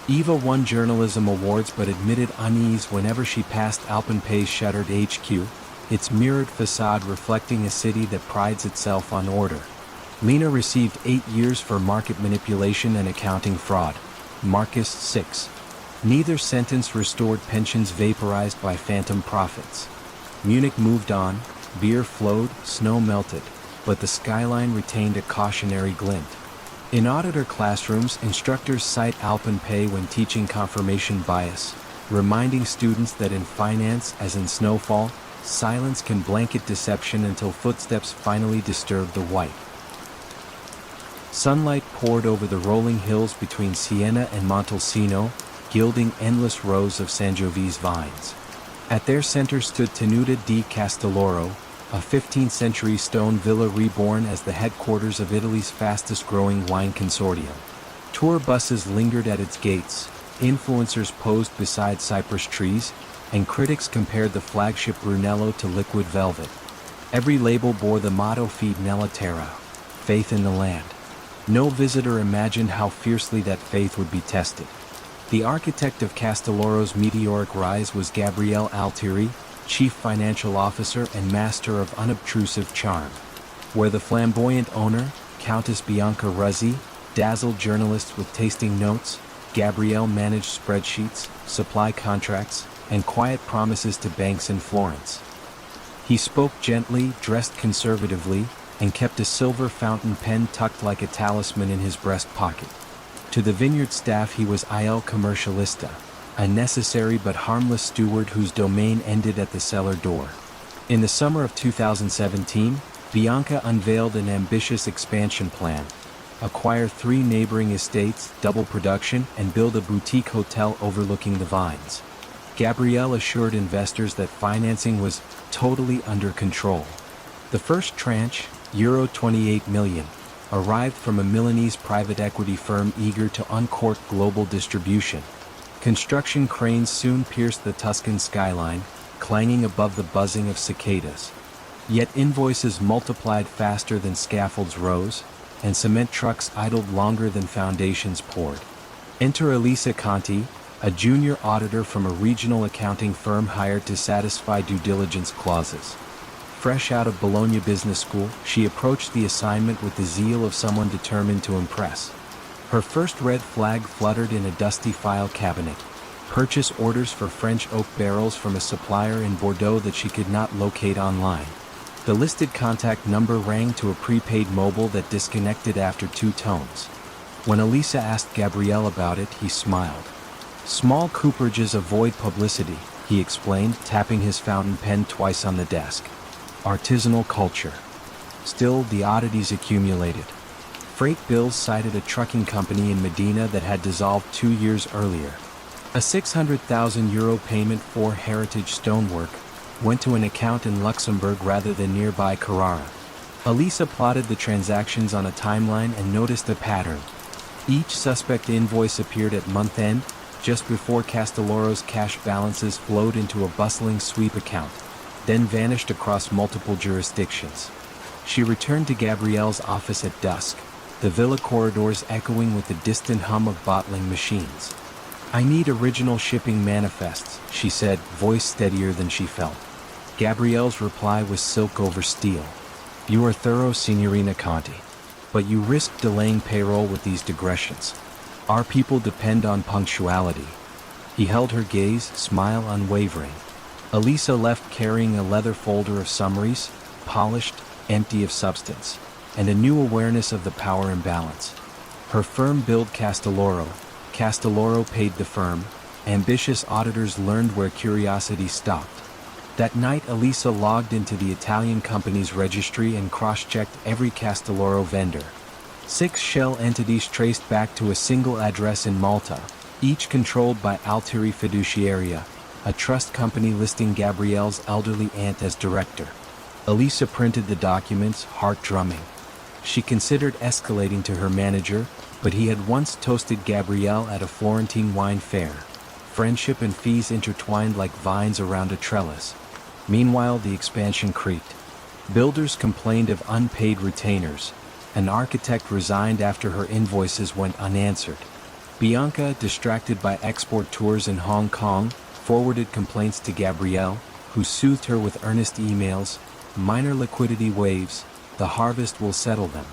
Eva won journalism awards but admitted unease whenever she passed Alpenpay's shuttered HQ, its mirrored facade reflecting a city that prides itself on order. Lena received 8 years for market manipulation and accounting fraud. Marcus 6. Neither sentence restored pensions vaporized by phantom profits. Munich moved on, beer flowed, snow melted, but the skyline retained a cautionary glint. In auditor classrooms, instructors cite Alpenpay when teaching confirmation bias, reminding students that in finance, as in snowfall, silence can blanket deception until footsteps finally disturb the white. Sunlight poured over the rolling hills between Siena and Montalcino, gilding endless rows of Sangiovese vines. At their center stood Tenuta di Castelloro, a 15th-century stone villa reborn as the headquarters of Italy's fastest-growing wine consortium. Tour buses lingered at its gates, influencers posed beside cypress trees, and critics compared the flagship Brunello to liquid velvet. Every label bore the motto Fide nella terra, faith in the land. No visitor imagined how fiercely that faith would be tested. The architect of Castelloro's meteoric rise was Gabriele Altieri, chief financial officer and master of unobtrusive charm. Where the flamboyant owner, Countess Bianca Ruzzi, dazzled journalists with tasting notes, Gabriele managed spreadsheets, supply contracts, and quiet promises to banks in Florence. He spoke gently, dressed conservatively, and kept a silver fountain pen tucked like a talisman in his breast pocket. To the vineyard staff he was il commercialista, a necessary but harmless steward whose domain ended at the cellar door. In the summer of 2017, Bianca unveiled an ambitious expansion plan: acquire 3 neighboring estates, double production, and build a boutique hotel overlooking the vines. Gabriele assured investors that financing was totally under control. The first tranche, Euro 28 million, arrived from a Milanese private equity firm eager to uncork global distribution. Construction cranes soon pierced the Tuscan skyline, clanging above the buzzing of cicadas. Yet invoices multiplied faster than scaffolds rose, and cement trucks idled longer than foundations poured. Enter Elisa Conti, a junior auditor from a regional accounting firm hired to satisfy due diligence clauses. Fresh out of Bologna Business School, she approached the assignment with the zeal of someone determined to impress. Her first red flag fluttered in a dusty file cabinet: purchase orders for French oak barrels from a supplier in Bordeaux that she could not locate online. The listed contact number rang to a prepaid mobile that disconnected after 2 tones. When Elisa asked Gabriele about it, he smiled. Small cooperages avoid publicity, he explained, tapping his fountain pen twice on the desk. Artisanal culture. Still, the oddities accumulated. Freight bills cited a trucking company in Medina that had dissolved 2 years earlier. A €600,000 payment for heritage stonework went to an account in Luxembourg rather than nearby Carrara. Elisa plotted the transactions on a timeline and noticed a pattern. Each suspect invoice appeared at month-end, just before Castelloro's cash balances flowed into a bustling sweep account, then vanished across multiple jurisdictions. She returned to Gabrielle's office at dusk, the villa corridors echoing with the distant hum of bottling machines. "I need original shipping manifests," she said, voice steadier than she felt. Gabrielle's reply was silk over steel. "You are thorough, Signorina Conti. But you risk delaying payroll with these digressions. Our people depend on punctuality." He held her gaze, smile unwavering. Elisa left carrying a leather folder of summaries, polished, empty of substance, and a new awareness of the power imbalance. Her firm billed Castelloro. Castelloro paid the firm. Ambitious auditors learned where curiosity stopped. That night, Elisa logged into the Italian company's registry and cross-checked every Castelloro vendor. 6 shell entities traced back to a single address in Malta, each controlled by Altieri Fiduciaria, a trust company listing Gabrielle's elderly aunt as director. Elisa printed the documents, heart drumming. She considered escalating to her manager, but he had once toasted Gabrielle at a Florentine wine fair. Friendship and fees intertwined like vines around a trellis. Meanwhile, the expansion creaked. Builders complained of unpaid retainers. An architect resigned after her invoices went unanswered. Bianca, distracted by export tours in Hong Kong, forwarded complaints to Gabrielle, who soothed her with earnest emails. "Minor liquidity waves, the harvest will settle them."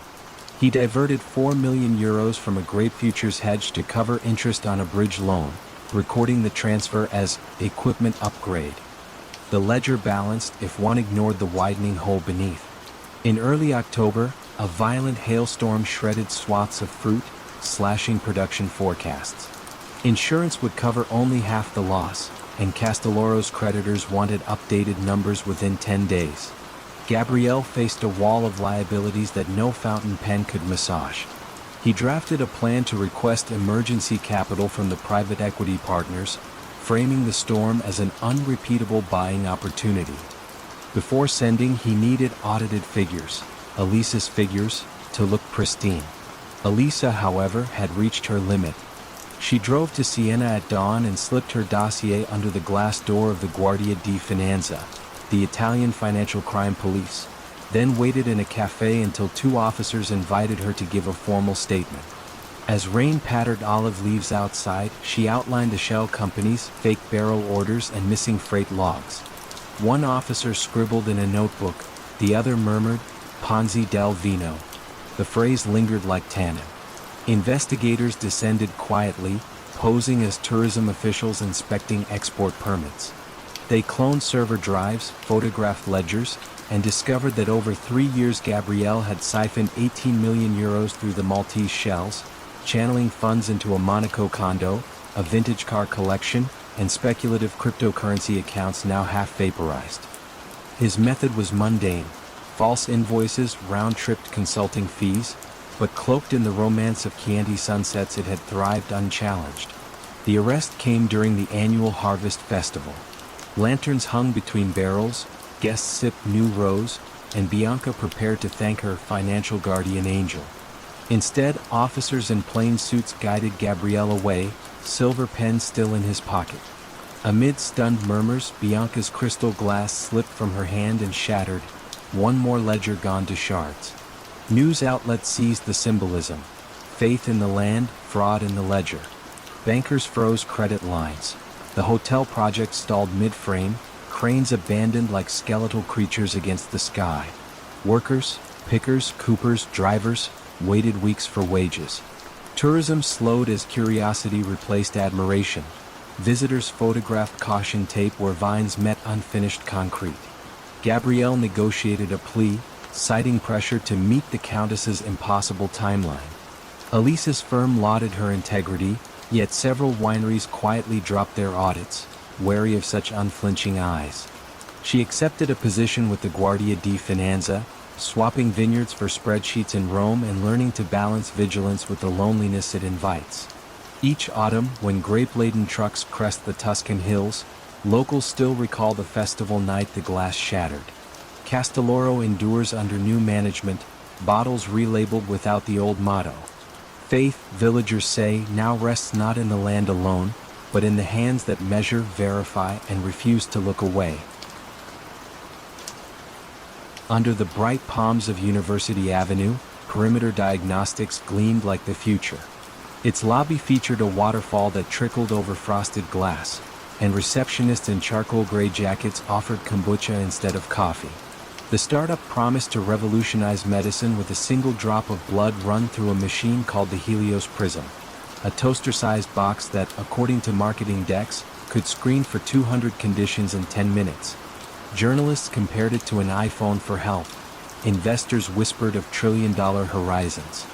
He diverted €4 million from a grape futures hedge to cover interest on a bridge loan, recording the transfer as equipment upgrade. The ledger balanced if one ignored the widening hole beneath. In early October, a violent hailstorm shredded swaths of fruit, slashing production forecasts. Insurance would cover only half the loss, and Castelloro's creditors wanted updated numbers within 10 days. Gabrielle faced a wall of liabilities that no fountain pen could massage. He drafted a plan to request emergency capital from the private equity partners, framing the storm as an unrepeatable buying opportunity. Before sending, he needed audited figures, Elisa's figures, to look pristine. Elisa, however, had reached her limit. She drove to Siena at dawn and slipped her dossier under the glass door of the Guardia di Finanza, the Italian financial crime police, then waited in a cafe until 2 officers invited her to give a formal statement. As rain pattered olive leaves outside, she outlined the shell companies, fake barrel orders, and missing freight logs. One officer scribbled in a notebook, the other murmured, "Ponzi del Vino." The phrase lingered like tannin. Investigators descended quietly, posing as tourism officials inspecting export permits. They cloned server drives, photographed ledgers, and discovered that over 3 years Gabrielle had siphoned €18 million through the Maltese shells, channeling funds into a Monaco condo, a vintage car collection, and speculative cryptocurrency accounts now half vaporized. His method was mundane: false invoices, round-tripped consulting fees, but cloaked in the romance of Chianti sunsets it had thrived unchallenged. The arrest came during the annual Harvest Festival. Lanterns hung between barrels, guests sipped new rose, and Bianca prepared to thank her financial guardian angel. Instead, officers in plain suits guided Gabrielle away, silver pen still in his pocket. Amid stunned murmurs, Bianca's crystal glass slipped from her hand and shattered, one more ledger gone to shards. News outlets seized the symbolism: faith in the land, fraud in the ledger. Bankers froze credit lines. The hotel project stalled mid-frame, cranes abandoned like skeletal creatures against the sky. Workers, pickers, coopers, drivers, waited weeks for wages. Tourism slowed as curiosity replaced admiration. Visitors photographed caution tape where vines met unfinished concrete. Gabrielle negotiated a plea, citing pressure to meet the Countess's impossible timeline. Elisa's firm lauded her integrity, yet several wineries quietly dropped their audits, wary of such unflinching eyes. She accepted a position with the Guardia di Finanza, swapping vineyards for spreadsheets in Rome and learning to balance vigilance with the loneliness it invites. Each autumn, when grape-laden trucks crest the Tuscan hills, locals still recall the festival night the glass shattered. Castelloro endures under new management, bottles relabeled without the old motto. Faith, villagers say, now rests not in the land alone, but in the hands that measure, verify, and refuse to look away. Under the bright palms of University Avenue, Perimeter Diagnostics gleamed like the future. Its lobby featured a waterfall that trickled over frosted glass, and receptionists in charcoal gray jackets offered kombucha instead of coffee. The startup promised to revolutionize medicine with a single drop of blood run through a machine called the Helios Prism, a toaster-sized box that, according to marketing decks, could screen for 200 conditions in 10 minutes. Journalists compared it to an iPhone for health. Investors whispered of trillion-dollar horizons.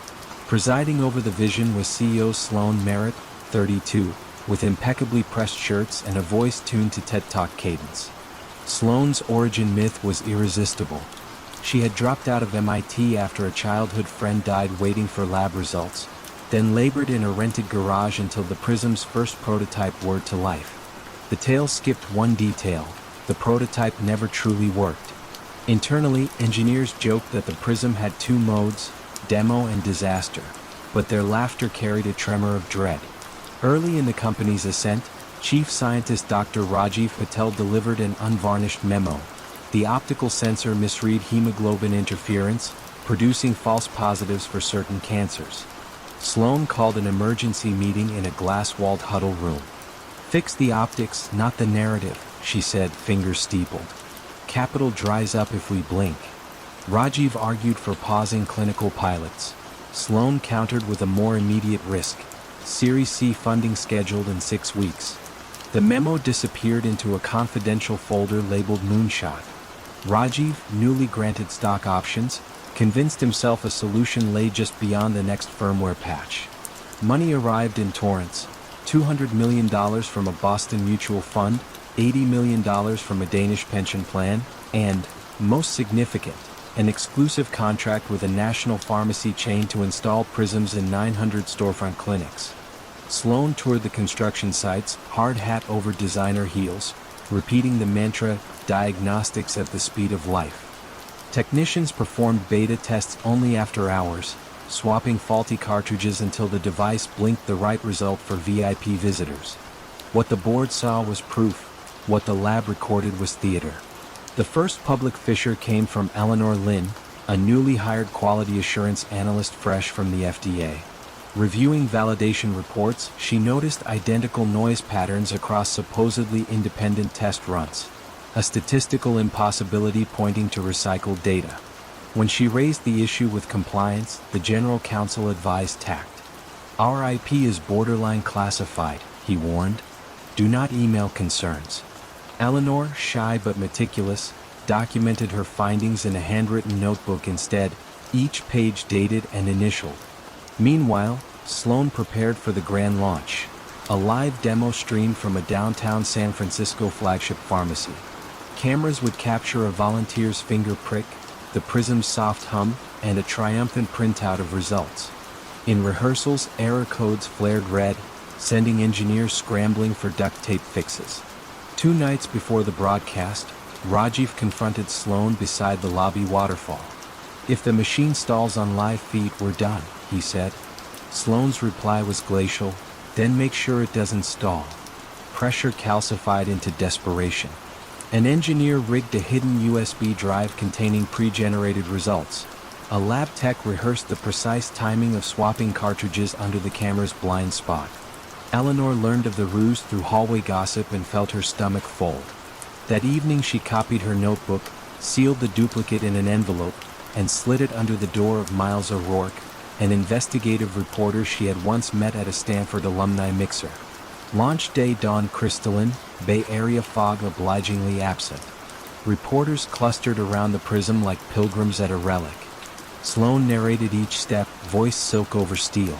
Presiding over the vision was CEO Sloan Merritt, 32, with impeccably pressed shirts and a voice tuned to TED Talk cadence. Sloan's origin myth was irresistible. She had dropped out of MIT after a childhood friend died waiting for lab results, then labored in a rented garage until the Prism's first prototype whirred to life. The tale skipped one detail: the prototype never truly worked. Internally, engineers joked that the Prism had two modes, demo and disaster, but their laughter carried a tremor of dread. Early in the company's ascent, Chief Scientist Dr. Rajiv Patel delivered an unvarnished memo. The optical sensor misread hemoglobin interference, producing false positives for certain cancers. Sloan called an emergency meeting in a glass-walled huddle room. "Fix the optics, not the narrative," she said, fingers steepled. "Capital dries up if we blink." Rajiv argued for pausing clinical pilots. Sloan countered with a more immediate risk: Series C funding scheduled in 6 weeks. The memo disappeared into a confidential folder labeled Moonshot. Rajiv, newly granted stock options, convinced himself a solution lay just beyond the next firmware patch. Money arrived in torrents: $200 million from a Boston mutual fund, $80 million from a Danish pension plan, and, most significant, an exclusive contract with a national pharmacy chain to install Prisms in 900 storefront clinics. Sloan toured the construction sites, hard hat over designer heels, repeating the mantra, diagnostics at the speed of life. Technicians performed beta tests only after hours, swapping faulty cartridges until the device blinked the right result for VIP visitors. What the board saw was proof. What the lab recorded was theater. The first public fissure came from Eleanor Lin, a newly hired quality assurance analyst fresh from the FDA. Reviewing validation reports, she noticed identical noise patterns across supposedly independent test runs, a statistical impossibility pointing to recycled data. When she raised the issue with compliance, the general counsel advised tact. "Our IP is borderline classified," he warned. "Do not email concerns." Eleanor, shy but meticulous, documented her findings in a handwritten notebook instead, each page dated and initialed. Meanwhile, Sloan prepared for the grand launch, a live demo streamed from a downtown San Francisco flagship pharmacy. Cameras would capture a volunteer's finger prick, the Prism's soft hum, and a triumphant printout of results. In rehearsals, error codes flared red, sending engineers scrambling for duct tape fixes. 2 nights before the broadcast, Rajiv confronted Sloan beside the lobby waterfall. "If the machine stalls on live feed, we're done," he said. Sloan's reply was glacial: "Then make sure it doesn't stall." Pressure calcified into desperation. An engineer rigged a hidden USB drive containing pre-generated results. A lab tech rehearsed the precise timing of swapping cartridges under the camera's blind spot. Eleanor learned of the ruse through hallway gossip and felt her stomach fold. That evening she copied her notebook, sealed the duplicate in an envelope, and slid it under the door of Miles O'Rourke, an investigative reporter she had once met at a Stanford alumni mixer. Launch day dawned crystalline, Bay Area fog obligingly absent. Reporters clustered around the Prism like pilgrims at a relic. Sloan narrated each step, voice silk over steel.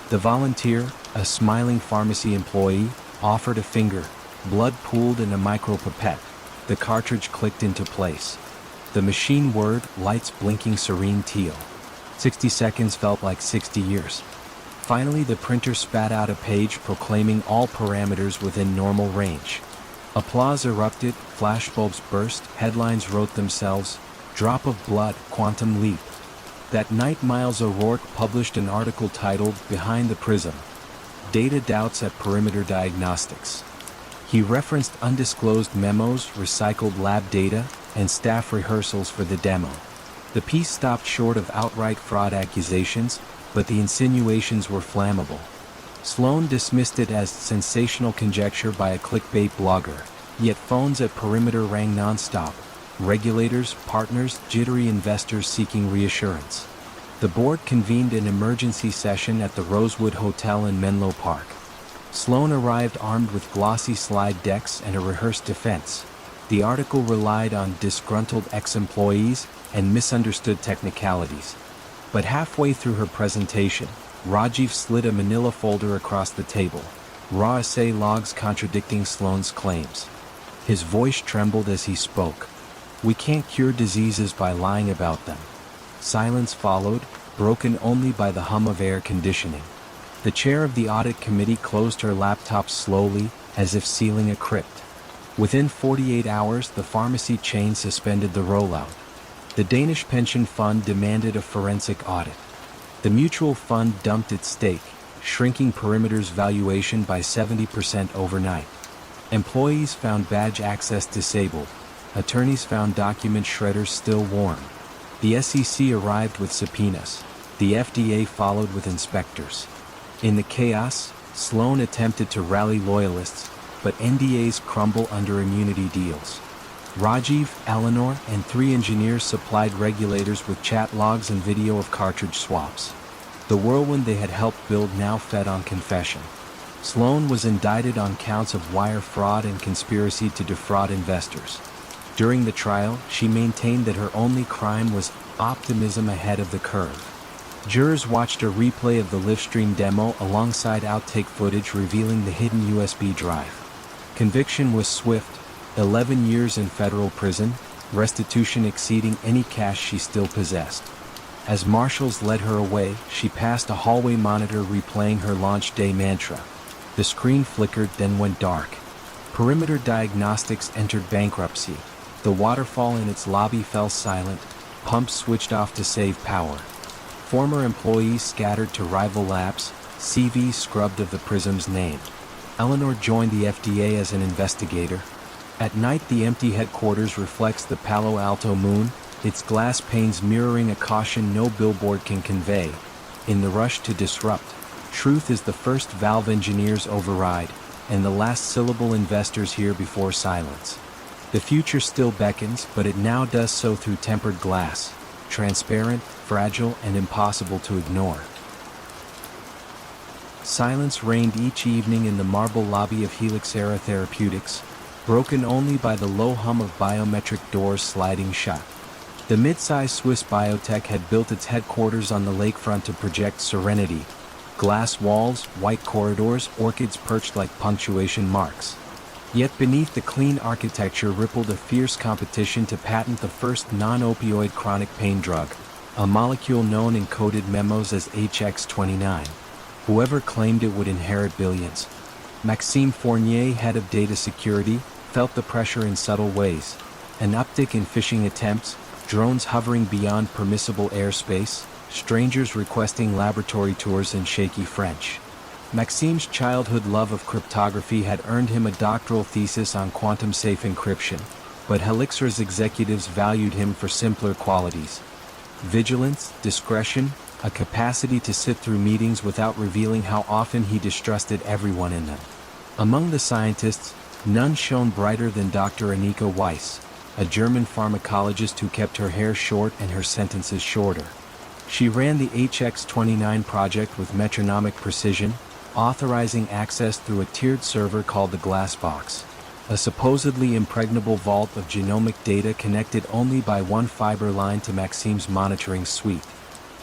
The volunteer, a smiling pharmacy employee, offered a finger. Blood pooled in a micropipette. The cartridge clicked into place. The machine whirred, lights blinking serene teal. 60 seconds felt like 60 years. Finally, the printer spat out a page proclaiming all parameters within normal range. Applause erupted, flashbulbs burst, headlines wrote themselves, "Drop of Blood, Quantum Leap." That night Miles O'Rourke published an article titled "Behind the Prism: Data Doubts at Perimeter Diagnostics." He referenced undisclosed memos, recycled lab data, and staff rehearsals for the demo. The piece stopped short of outright fraud accusations, but the insinuations were flammable. Sloan dismissed it as sensational conjecture by a clickbait blogger, yet phones at Perimeter rang nonstop. Regulators, partners, jittery investors seeking reassurance. The board convened an emergency session at the Rosewood Hotel in Menlo Park. Sloan arrived armed with glossy slide decks and a rehearsed defense. The article relied on disgruntled ex-employees and misunderstood technicalities. But halfway through her presentation, Rajiv slid a manila folder across the table, raw essay logs contradicting Sloan's claims. His voice trembled as he spoke. "We can't cure diseases by lying about them." Silence followed, broken only by the hum of air conditioning. The chair of the audit committee closed her laptop slowly, as if sealing a crypt. Within 48 hours, the pharmacy chain suspended the rollout. The Danish pension fund demanded a forensic audit. The mutual fund dumped its stake, shrinking Perimeter's valuation by 70% overnight. Employees found badge access disabled. Attorneys found document shredders still warm. The SEC arrived with subpoenas. The FDA followed with inspectors. In the chaos, Sloan attempted to rally loyalists, but NDAs crumble under immunity deals. Rajiv, Eleanor, and 3 engineers supplied regulators with chat logs and video of cartridge swaps. The whirlwind they had helped build now fed on confession. Sloan was indicted on counts of wire fraud and conspiracy to defraud investors. During the trial, she maintained that her only crime was optimism ahead of the curve. Jurors watched a replay of the livestream demo alongside outtake footage revealing the hidden USB drive. Conviction was swift, 11 years in federal prison, restitution exceeding any cash she still possessed. As marshals led her away, she passed a hallway monitor replaying her launch day mantra. The screen flickered, then went dark. Perimeter Diagnostics entered bankruptcy. The waterfall in its lobby fell silent, pumps switched off to save power. Former employees scattered to rival labs, CVs scrubbed of the Prism's name. Eleanor joined the FDA as an investigator. At night, the empty headquarters reflects the Palo Alto moon, its glass panes mirroring a caution no billboard can convey. In the rush to disrupt, truth is the first valve engineers override, and the last syllable investors hear before silence. The future still beckons, but it now does so through tempered glass, transparent, fragile, and impossible to ignore. Silence reigned each evening in the marble lobby of Helixera Therapeutics, broken only by the low hum of biometric doors sliding shut. The mid-sized Swiss biotech had built its headquarters on the lakefront to project serenity. Glass walls, white corridors, orchids perched like punctuation marks. Yet beneath the clean architecture rippled a fierce competition to patent the first non-opioid chronic pain drug, a molecule known in coded memos as HX29. Whoever claimed it would inherit billions. Maxime Fournier, head of data security, felt the pressure in subtle ways. An uptick in phishing attempts, drones hovering beyond permissible airspace, strangers requesting laboratory tours in shaky French. Maxime's childhood love of cryptography had earned him a doctoral thesis on quantum-safe encryption, but Helixer's executives valued him for simpler qualities. Vigilance, discretion, a capacity to sit through meetings without revealing how often he distrusted everyone in them. Among the scientists, none shone brighter than Dr. Annika Weiss, a German pharmacologist who kept her hair short and her sentences shorter. She ran the HX29 project with metronomic precision, authorizing access through a tiered server called the Glass Box, a supposedly impregnable vault of genomic data connected only by one fiber line to Maxime's monitoring suite.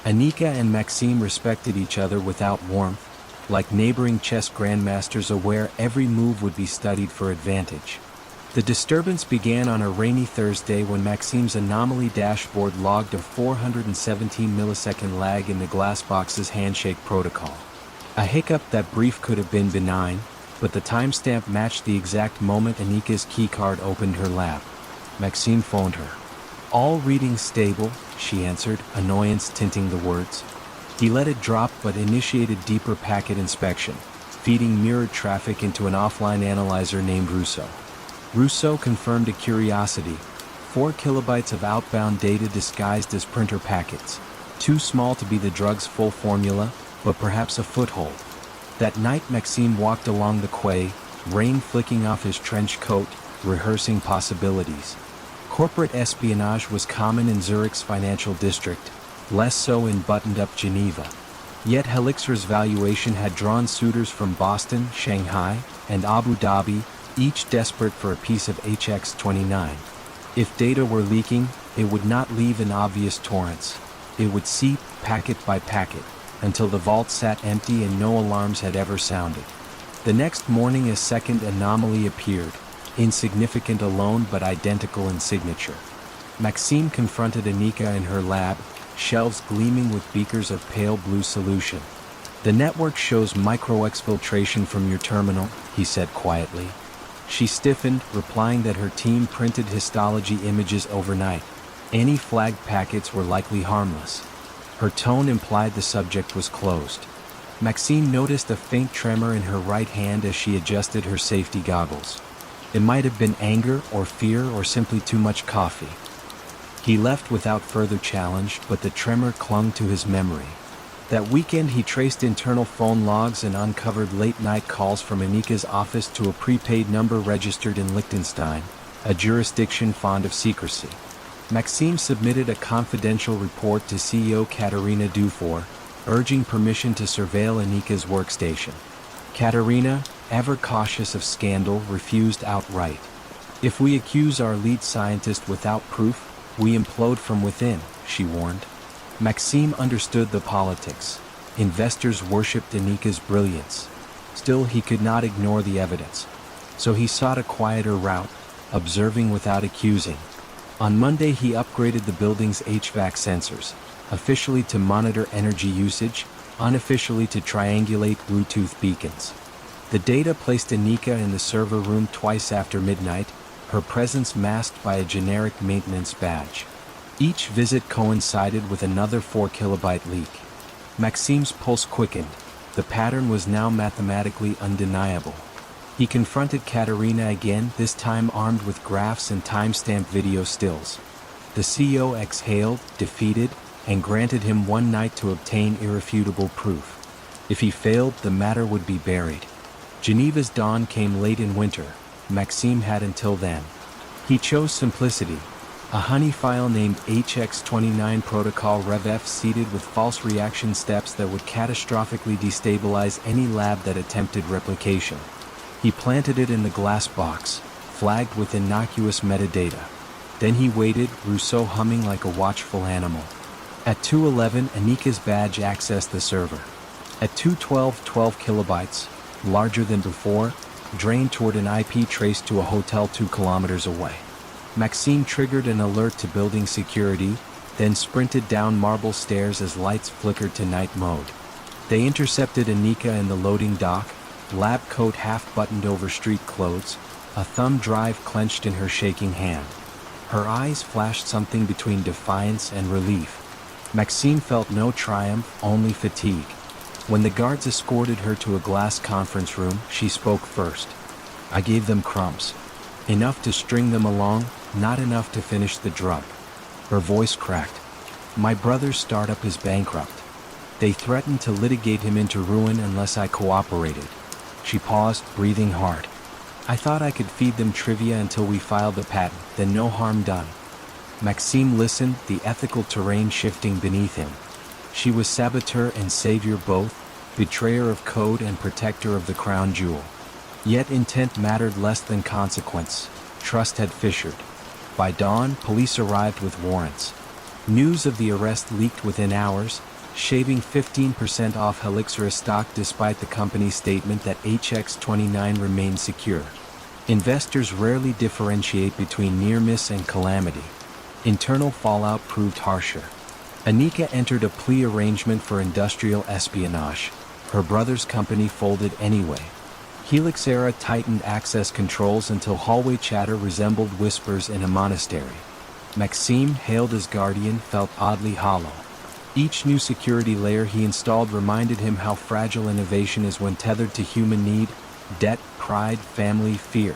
Annika and Maxime respected each other without warmth, like neighboring chess grandmasters aware every move would be studied for advantage. The disturbance began on a rainy Thursday when Maxime's anomaly dashboard logged a 417 millisecond lag in the Glassbox's handshake protocol. A hiccup that brief could have been benign, but the timestamp matched the exact moment Anika's keycard opened her lab. Maxime phoned her. "All readings stable," she answered, annoyance tinting the words. He let it drop but initiated deeper packet inspection, feeding mirrored traffic into an offline analyzer named Rousseau. Rousseau confirmed a curiosity: 4 kilobytes of outbound data disguised as printer packets, too small to be the drug's full formula, but perhaps a foothold. That night Maxime walked along the quay, rain flicking off his trench coat, rehearsing possibilities. Corporate espionage was common in Zurich's financial district, less so in buttoned-up Geneva. Yet Helixer's valuation had drawn suitors from Boston, Shanghai, and Abu Dhabi, each desperate for a piece of HX-29. If data were leaking, it would not leave in obvious torrents. It would seep, packet by packet, until the vault sat empty and no alarms had ever sounded. The next morning a second anomaly appeared, insignificant alone but identical in signature. Maxime confronted Anika in her lab, shelves gleaming with beakers of pale blue solution. "The network shows micro-exfiltration from your terminal," he said quietly. She stiffened, replying that her team printed histology images overnight. Any flagged packets were likely harmless. Her tone implied the subject was closed. Maxime noticed a faint tremor in her right hand as she adjusted her safety goggles. It might have been anger or fear or simply too much coffee. He left without further challenge, but the tremor clung to his memory. That weekend he traced internal phone logs and uncovered late-night calls from Anika's office to a prepaid number registered in Liechtenstein, a jurisdiction fond of secrecy. Maxime submitted a confidential report to CEO Katerina Dufour, urging permission to surveil Anika's workstation. Katerina, ever cautious of scandal, refused outright. "If we accuse our lead scientist without proof, we implode from within," she warned. Maxime understood the politics. Investors worshipped Anika's brilliance. Still, he could not ignore the evidence. So he sought a quieter route, observing without accusing. On Monday he upgraded the building's HVAC sensors, officially to monitor energy usage, unofficially to triangulate Bluetooth beacons. The data placed Anika in the server room twice after midnight, her presence masked by a generic maintenance badge. Each visit coincided with another 4 kilobyte leak. Maxime's pulse quickened. The pattern was now mathematically undeniable. He confronted Katerina again, this time armed with graphs and timestamp video stills. The CEO exhaled, defeated, and granted him one night to obtain irrefutable proof. If he failed, the matter would be buried. Geneva's dawn came late in winter. Maxime had until then. He chose simplicity. A honey file named HX-29 protocol RevF seeded with false reaction steps that would catastrophically destabilize any lab that attempted replication. He planted it in the glass box, flagged with innocuous metadata. Then he waited, Rousseau humming like a watchful animal. At 2:11, Anika's badge accessed the server. At 2:12, 12 kilobytes, larger than before, drained toward an IP trace to a hotel 2 kilometers away. Maxime triggered an alert to building security, then sprinted down marble stairs as lights flickered to night mode. They intercepted Anika in the loading dock, lab coat half buttoned over street clothes, a thumb drive clenched in her shaking hand. Her eyes flashed something between defiance and relief. Maxime felt no triumph, only fatigue. When the guards escorted her to a glass conference room, she spoke first. "I gave them crumbs. Enough to string them along, not enough to finish the drug." Her voice cracked. "My brother's startup is bankrupt. They threatened to litigate him into ruin unless I cooperated." She paused, breathing hard. "I thought I could feed them trivia until we filed the patent, then no harm done." Maxime listened, the ethical terrain shifting beneath him. She was saboteur and savior both, betrayer of code and protector of the crown jewel. Yet intent mattered less than consequence. Trust had fissured. By dawn, police arrived with warrants. News of the arrest leaked within hours, shaving 15% off Helixer stock despite the company's statement that HX-29 remained secure. Investors rarely differentiate between near miss and calamity. Internal fallout proved harsher. Anika entered a plea arrangement for industrial espionage. Her brother's company folded anyway. Helixera tightened access controls until hallway chatter resembled whispers in a monastery. Maxime, hailed as guardian, felt oddly hollow. Each new security layer he installed reminded him how fragile innovation is when tethered to human need, debt, pride, family, fear.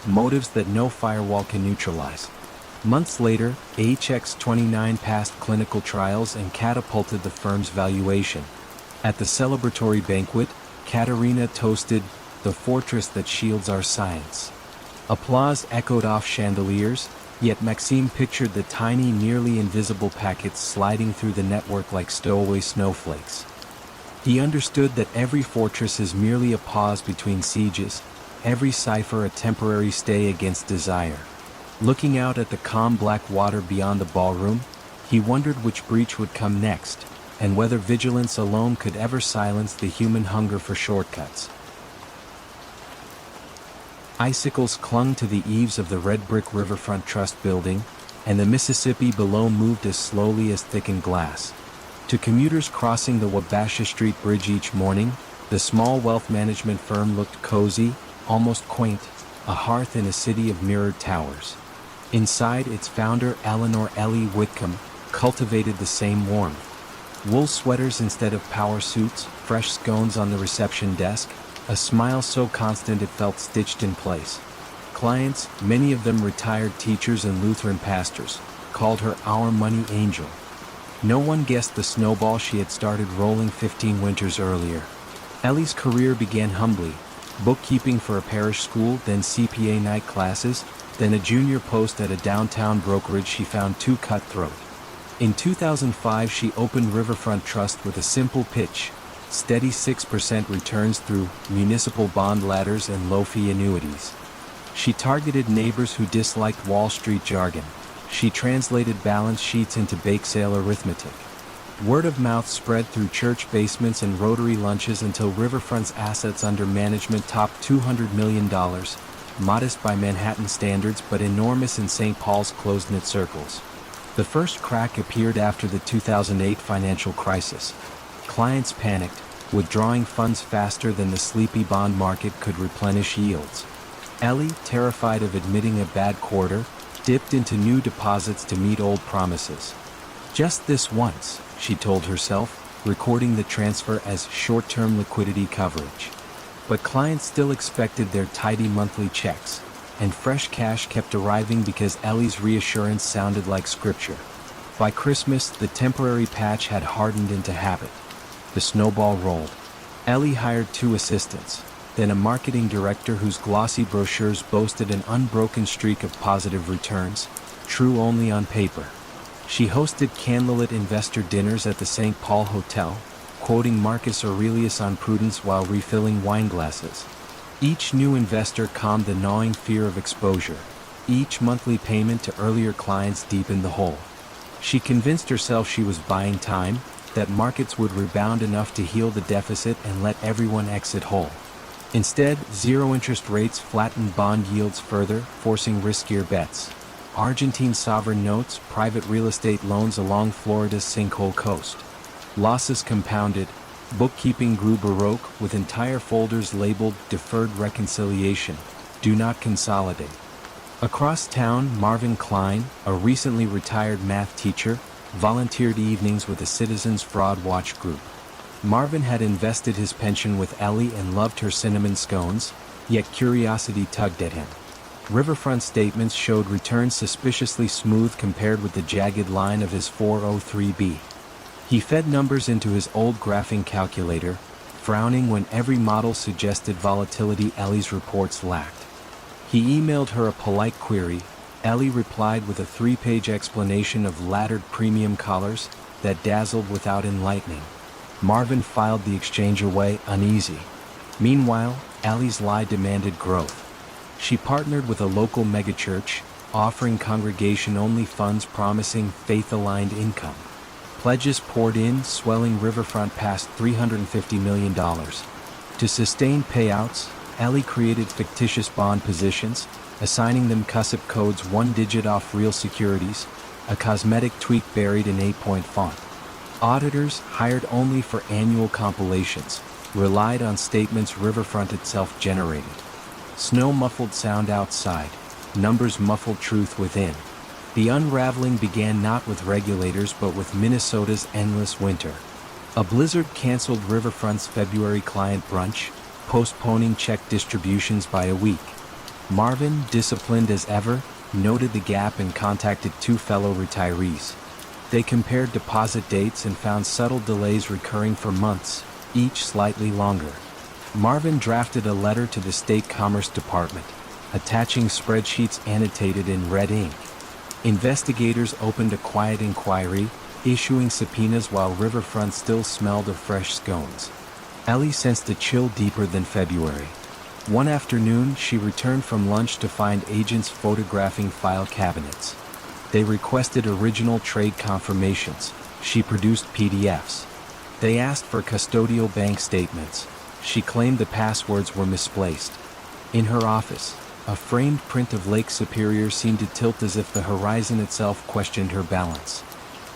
Motives that no firewall can neutralize. Months later, HX29 passed clinical trials and catapulted the firm's valuation. At the celebratory banquet, Katerina toasted, "The fortress that shields our science." Applause echoed off chandeliers, yet Maxime pictured the tiny, nearly invisible packets sliding through the network like stowaway snowflakes. He understood that every fortress is merely a pause between sieges, every cipher a temporary stay against desire. Looking out at the calm black water beyond the ballroom, he wondered which breach would come next, and whether vigilance alone could ever silence the human hunger for shortcuts. Icicles clung to the eaves of the red brick Riverfront Trust building, and the Mississippi below moved as slowly as thickened glass. To commuters crossing the Wabasha Street Bridge each morning, the small wealth management firm looked cozy, almost quaint, a hearth in a city of mirrored towers. Inside, its founder, Eleanor Ellie Whitcomb, cultivated the same warmth. Wool sweaters instead of power suits, fresh scones on the reception desk, a smile so constant it felt stitched in place. Clients, many of them retired teachers and Lutheran pastors, called her our money angel. No one guessed the snowball she had started rolling 15 winters earlier. Ellie's career began humbly, bookkeeping for a parish school, then CPA night classes, then a junior post at a downtown brokerage she found too cutthroat. In 2005 she opened Riverfront Trust with a simple pitch: steady 6% returns through municipal bond ladders and low-fee annuities. She targeted neighbors who disliked Wall Street jargon. She translated balance sheets into bake sale arithmetic. Word of mouth spread through church basements and Rotary lunches until Riverfront's assets under management topped $200 million, modest by Manhattan standards but enormous in St. Paul's close-knit circles. The first crack appeared after the 2008 financial crisis. Clients panicked, withdrawing funds faster than the sleepy bond market could replenish yields. Ellie, terrified of admitting a bad quarter, dipped into new deposits to meet old promises. Just this once, she told herself, recording the transfer as short-term liquidity coverage. But clients still expected their tidy monthly checks, and fresh cash kept arriving because Ellie's reassurance sounded like scripture. By Christmas, the temporary patch had hardened into habit. The snowball rolled. Ellie hired 2 assistants, then a marketing director whose glossy brochures boasted an unbroken streak of positive returns, true only on paper. She hosted candlelit investor dinners at the St. Paul Hotel, quoting Marcus Aurelius on prudence while refilling wine glasses. Each new investor calmed the gnawing fear of exposure. Each monthly payment to earlier clients deepened the hole. She convinced herself she was buying time, that markets would rebound enough to heal the deficit and let everyone exit whole. Instead, zero interest rates flattened bond yields further, forcing riskier bets. Argentine sovereign notes, private real estate loans along Florida's sinkhole coast. Losses compounded. Bookkeeping grew baroque, with entire folders labeled Deferred Reconciliation, Do Not Consolidate. Across town, Marvin Klein, a recently retired math teacher, volunteered evenings with the Citizens Fraud Watch group. Marvin had invested his pension with Ellie and loved her cinnamon scones, yet curiosity tugged at him. Riverfront statements showed returns suspiciously smooth compared with the jagged line of his 403b. He fed numbers into his old graphing calculator, frowning when every model suggested volatility Ellie's reports lacked. He emailed her a polite query. Ellie replied with a 3-page explanation of laddered premium collars that dazzled without enlightening. Marvin filed the exchange away, uneasy. Meanwhile, Ellie's lie demanded growth. She partnered with a local megachurch, offering congregation-only funds promising faith-aligned income. Pledges poured in, swelling Riverfront past $350 million. To sustain payouts, Ellie created fictitious bond positions, assigning them cusp codes one digit off real securities, a cosmetic tweak buried in 8-point font. Auditors, hired only for annual compilations, relied on statements Riverfront itself generated. Snow muffled sound outside, numbers muffled truth within. The unraveling began not with regulators but with Minnesota's endless winter. A blizzard canceled Riverfront's February client brunch, postponing check distributions by a week. Marvin, disciplined as ever, noted the gap and contacted 2 fellow retirees. They compared deposit dates and found subtle delays recurring for months, each slightly longer. Marvin drafted a letter to the State Commerce Department, attaching spreadsheets annotated in red ink. Investigators opened a quiet inquiry, issuing subpoenas while Riverfront still smelled of fresh scones. Ellie sensed a chill deeper than February. One afternoon, she returned from lunch to find agents photographing file cabinets. They requested original trade confirmations. She produced PDFs. They asked for custodial bank statements. She claimed the passwords were misplaced. In her office, a framed print of Lake Superior seemed to tilt as if the horizon itself questioned her balance.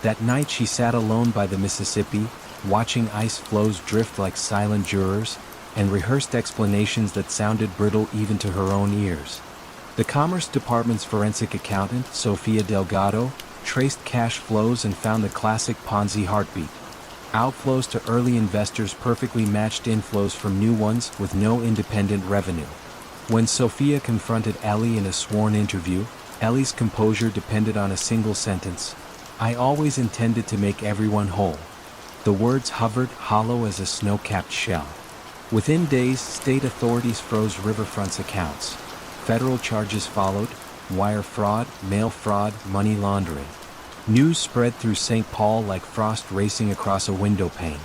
That night she sat alone by the Mississippi, watching ice floes drift like silent jurors, and rehearsed explanations that sounded brittle even to her own ears. The Commerce Department's forensic accountant, Sofia Delgado, traced cash flows and found the classic Ponzi heartbeat. Outflows to early investors perfectly matched inflows from new ones with no independent revenue. When Sofia confronted Ellie in a sworn interview, Ellie's composure depended on a single sentence. "I always intended to make everyone whole." The words hovered hollow as a snow-capped shell. Within days, state authorities froze Riverfront's accounts. Federal charges followed: wire fraud, mail fraud, money laundering. News spread through St. Paul like frost racing across a window pane.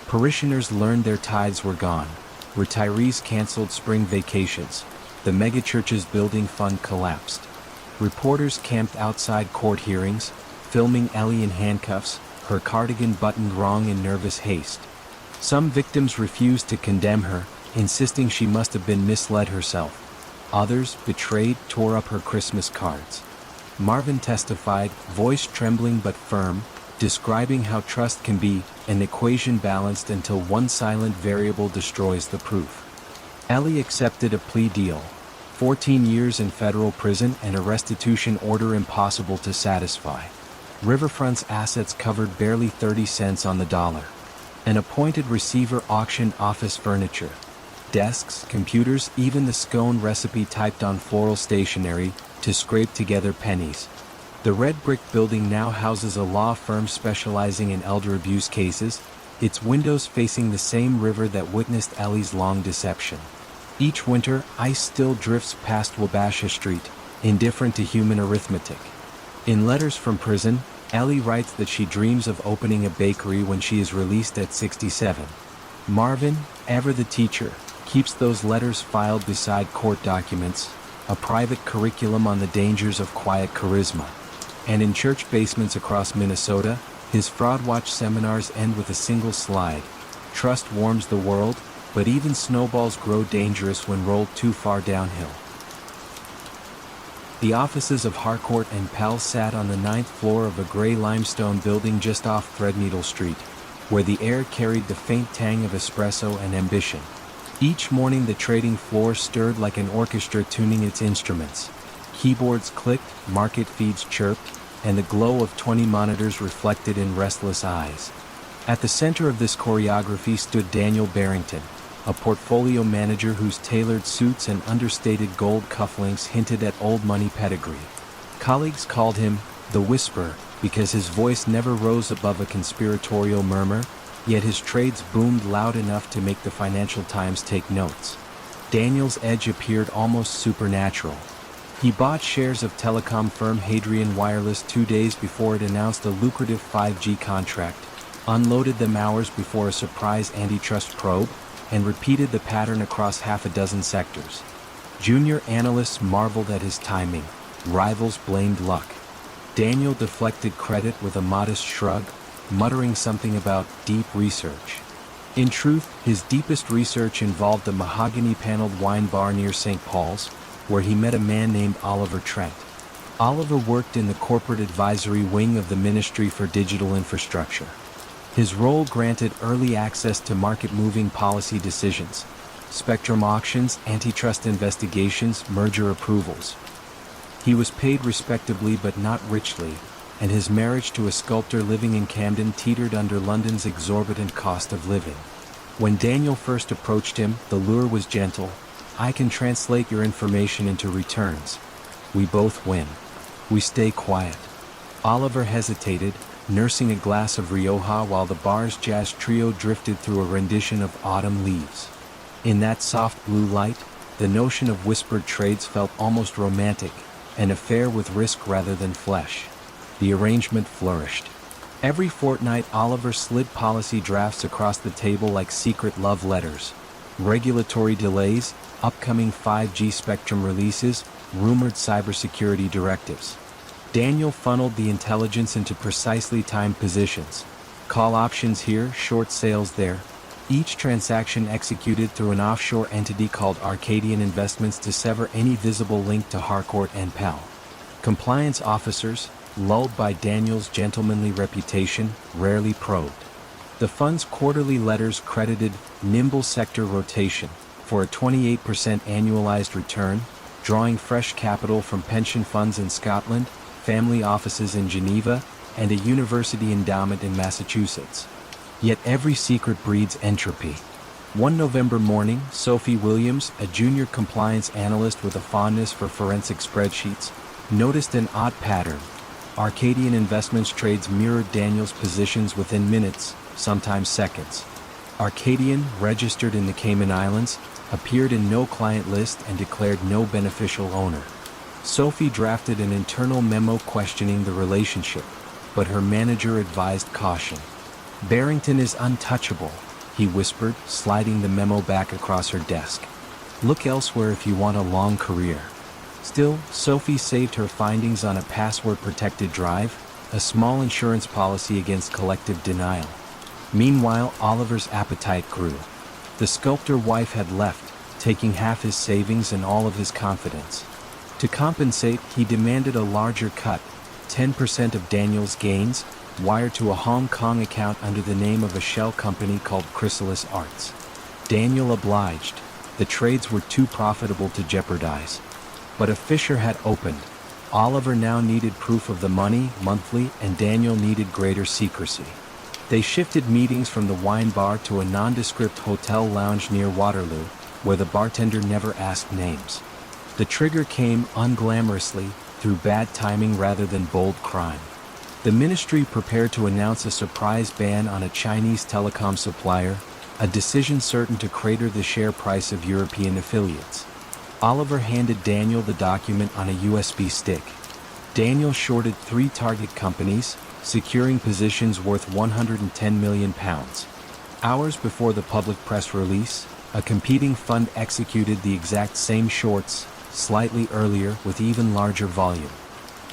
Parishioners learned their tithes were gone. Retirees canceled spring vacations. The megachurch's building fund collapsed. Reporters camped outside court hearings, filming Ellie in handcuffs, her cardigan buttoned wrong in nervous haste. Some victims refused to condemn her, insisting she must have been misled herself. Others, betrayed, tore up her Christmas cards. Marvin testified, voice trembling but firm, describing how trust can be an equation balanced until one silent variable destroys the proof. Ellie accepted a plea deal: 14 years in federal prison and a restitution order impossible to satisfy. Riverfront's assets covered barely 30 cents on the dollar. An appointed receiver auctioned office furniture. Desks, computers, even the scone recipe typed on floral stationery to scrape together pennies. The red brick building now houses a law firm specializing in elder abuse cases, its windows facing the same river that witnessed Ellie's long deception. Each winter, ice still drifts past Wabasha Street, indifferent to human arithmetic. In letters from prison, Ellie writes that she dreams of opening a bakery when she is released at 67. Marvin, ever the teacher, keeps those letters filed beside court documents, a private curriculum on the dangers of quiet charisma. And in church basements across Minnesota, his fraud watch seminars end with a single slide: "Trust warms the world, but even snowballs grow dangerous when rolled too far downhill." The offices of Harcourt and Pell sat on the 9th floor of a gray limestone building just off Threadneedle Street, where the air carried the faint tang of espresso and ambition. Each morning the trading floor stirred like an orchestra tuning its instruments. Keyboards clicked, market feeds chirped, and the glow of 20 monitors reflected in restless eyes. At the center of this choreography stood Daniel Barrington, a portfolio manager whose tailored suits and understated gold cufflinks hinted at old money pedigree. Colleagues called him the Whisperer because his voice never rose above a conspiratorial murmur, yet his trades boomed loud enough to make the Financial Times take notes. Daniel's edge appeared almost supernatural. He bought shares of telecom firm Hadrian Wireless 2 days before it announced a lucrative 5G contract, unloaded them hours before a surprise antitrust probe, and repeated the pattern across half a dozen sectors. Junior analysts marveled at his timing. Rivals blamed luck. Daniel deflected credit with a modest shrug, muttering something about deep research. In truth, his deepest research involved a mahogany-paneled wine bar near St. Paul's, where he met a man named Oliver Trent. Oliver worked in the corporate advisory wing of the Ministry for Digital Infrastructure. His role granted early access to market-moving policy decisions, spectrum auctions, antitrust investigations, merger approvals. He was paid respectably but not richly, and his marriage to a sculptor living in Camden teetered under London's exorbitant cost of living. When Daniel first approached him, the lure was gentle. "I can translate your information into returns. We both win. We stay quiet." Oliver hesitated, nursing a glass of Rioja while the bar's jazz trio drifted through a rendition of Autumn Leaves. In that soft blue light, the notion of whispered trades felt almost romantic, an affair with risk rather than flesh. The arrangement flourished. Every fortnight Oliver slid policy drafts across the table like secret love letters. Regulatory delays, upcoming 5G spectrum releases, rumored cybersecurity directives. Daniel funneled the intelligence into precisely timed positions. Call options here, short sales there. Each transaction executed through an offshore entity called Arcadian Investments to sever any visible link to Harcourt and Pell. Compliance officers, lulled by Daniel's gentlemanly reputation, rarely probed. The fund's quarterly letters credited nimble sector rotation for a 28% annualized return, drawing fresh capital from pension funds in Scotland, family offices in Geneva, and a university endowment in Massachusetts. Yet every secret breeds entropy. One November morning, Sophie Williams, a junior compliance analyst with a fondness for forensic spreadsheets, noticed an odd pattern. Arcadian Investments trades mirrored Daniel's positions within minutes, sometimes seconds. Arcadian, registered in the Cayman Islands, appeared in no client list and declared no beneficial owner. Sophie drafted an internal memo questioning the relationship, but her manager advised caution. "Barrington is untouchable," he whispered, sliding the memo back across her desk. "Look elsewhere if you want a long career." Still, Sophie saved her findings on a password-protected drive, a small insurance policy against collective denial. Meanwhile, Oliver's appetite grew. The sculptor wife had left, taking half his savings and all of his confidence. To compensate, he demanded a larger cut, 10% of Daniel's gains, wired to a Hong Kong account under the name of a shell company called Chrysalis Arts. Daniel obliged. The trades were too profitable to jeopardize. But a fissure had opened. Oliver now needed proof of the money, monthly, and Daniel needed greater secrecy. They shifted meetings from the wine bar to a nondescript hotel lounge near Waterloo, where the bartender never asked names. The trigger came unglamorously, through bad timing rather than bold crime. The ministry prepared to announce a surprise ban on a Chinese telecom supplier, a decision certain to crater the share price of European affiliates. Oliver handed Daniel the document on a USB stick. Daniel shorted 3 target companies, securing positions worth £110 million. Hours before the public press release, a competing fund executed the exact same shorts, slightly earlier with even larger volume.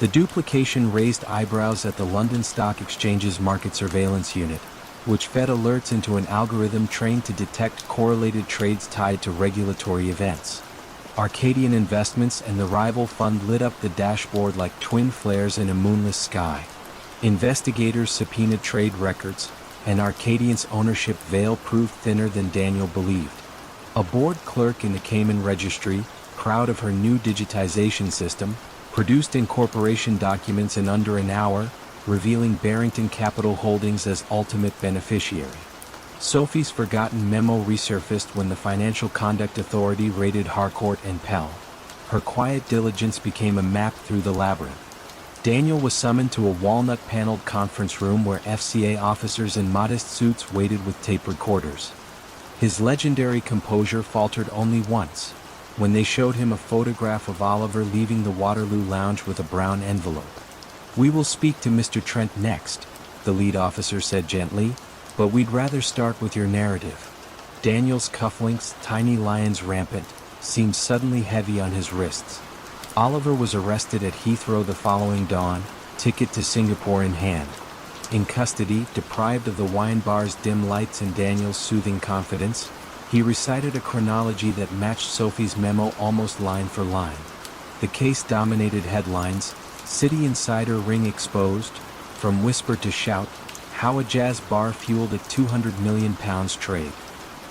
The duplication raised eyebrows at the London Stock Exchange's market surveillance unit, which fed alerts into an algorithm trained to detect correlated trades tied to regulatory events. Arcadian Investments and the rival fund lit up the dashboard like twin flares in a moonless sky. Investigators subpoenaed trade records, and Arcadian's ownership veil proved thinner than Daniel believed. A board clerk in the Cayman registry, proud of her new digitization system, produced incorporation documents in under an hour, revealing Barrington Capital Holdings as ultimate beneficiary. Sophie's forgotten memo resurfaced when the Financial Conduct Authority raided Harcourt and Pell. Her quiet diligence became a map through the labyrinth. Daniel was summoned to a walnut-paneled conference room where FCA officers in modest suits waited with tape recorders. His legendary composure faltered only once, when they showed him a photograph of Oliver leaving the Waterloo Lounge with a brown envelope. "We will speak to Mr. Trent next," the lead officer said gently, "but we'd rather start with your narrative." Daniel's cufflinks, tiny lions rampant, seemed suddenly heavy on his wrists. Oliver was arrested at Heathrow the following dawn, ticket to Singapore in hand. In custody, deprived of the wine bar's dim lights and Daniel's soothing confidence, he recited a chronology that matched Sophie's memo almost line for line. The case dominated headlines: City Insider Ring Exposed, From Whisper to Shout, How a Jazz Bar Fueled a £200 million Trade.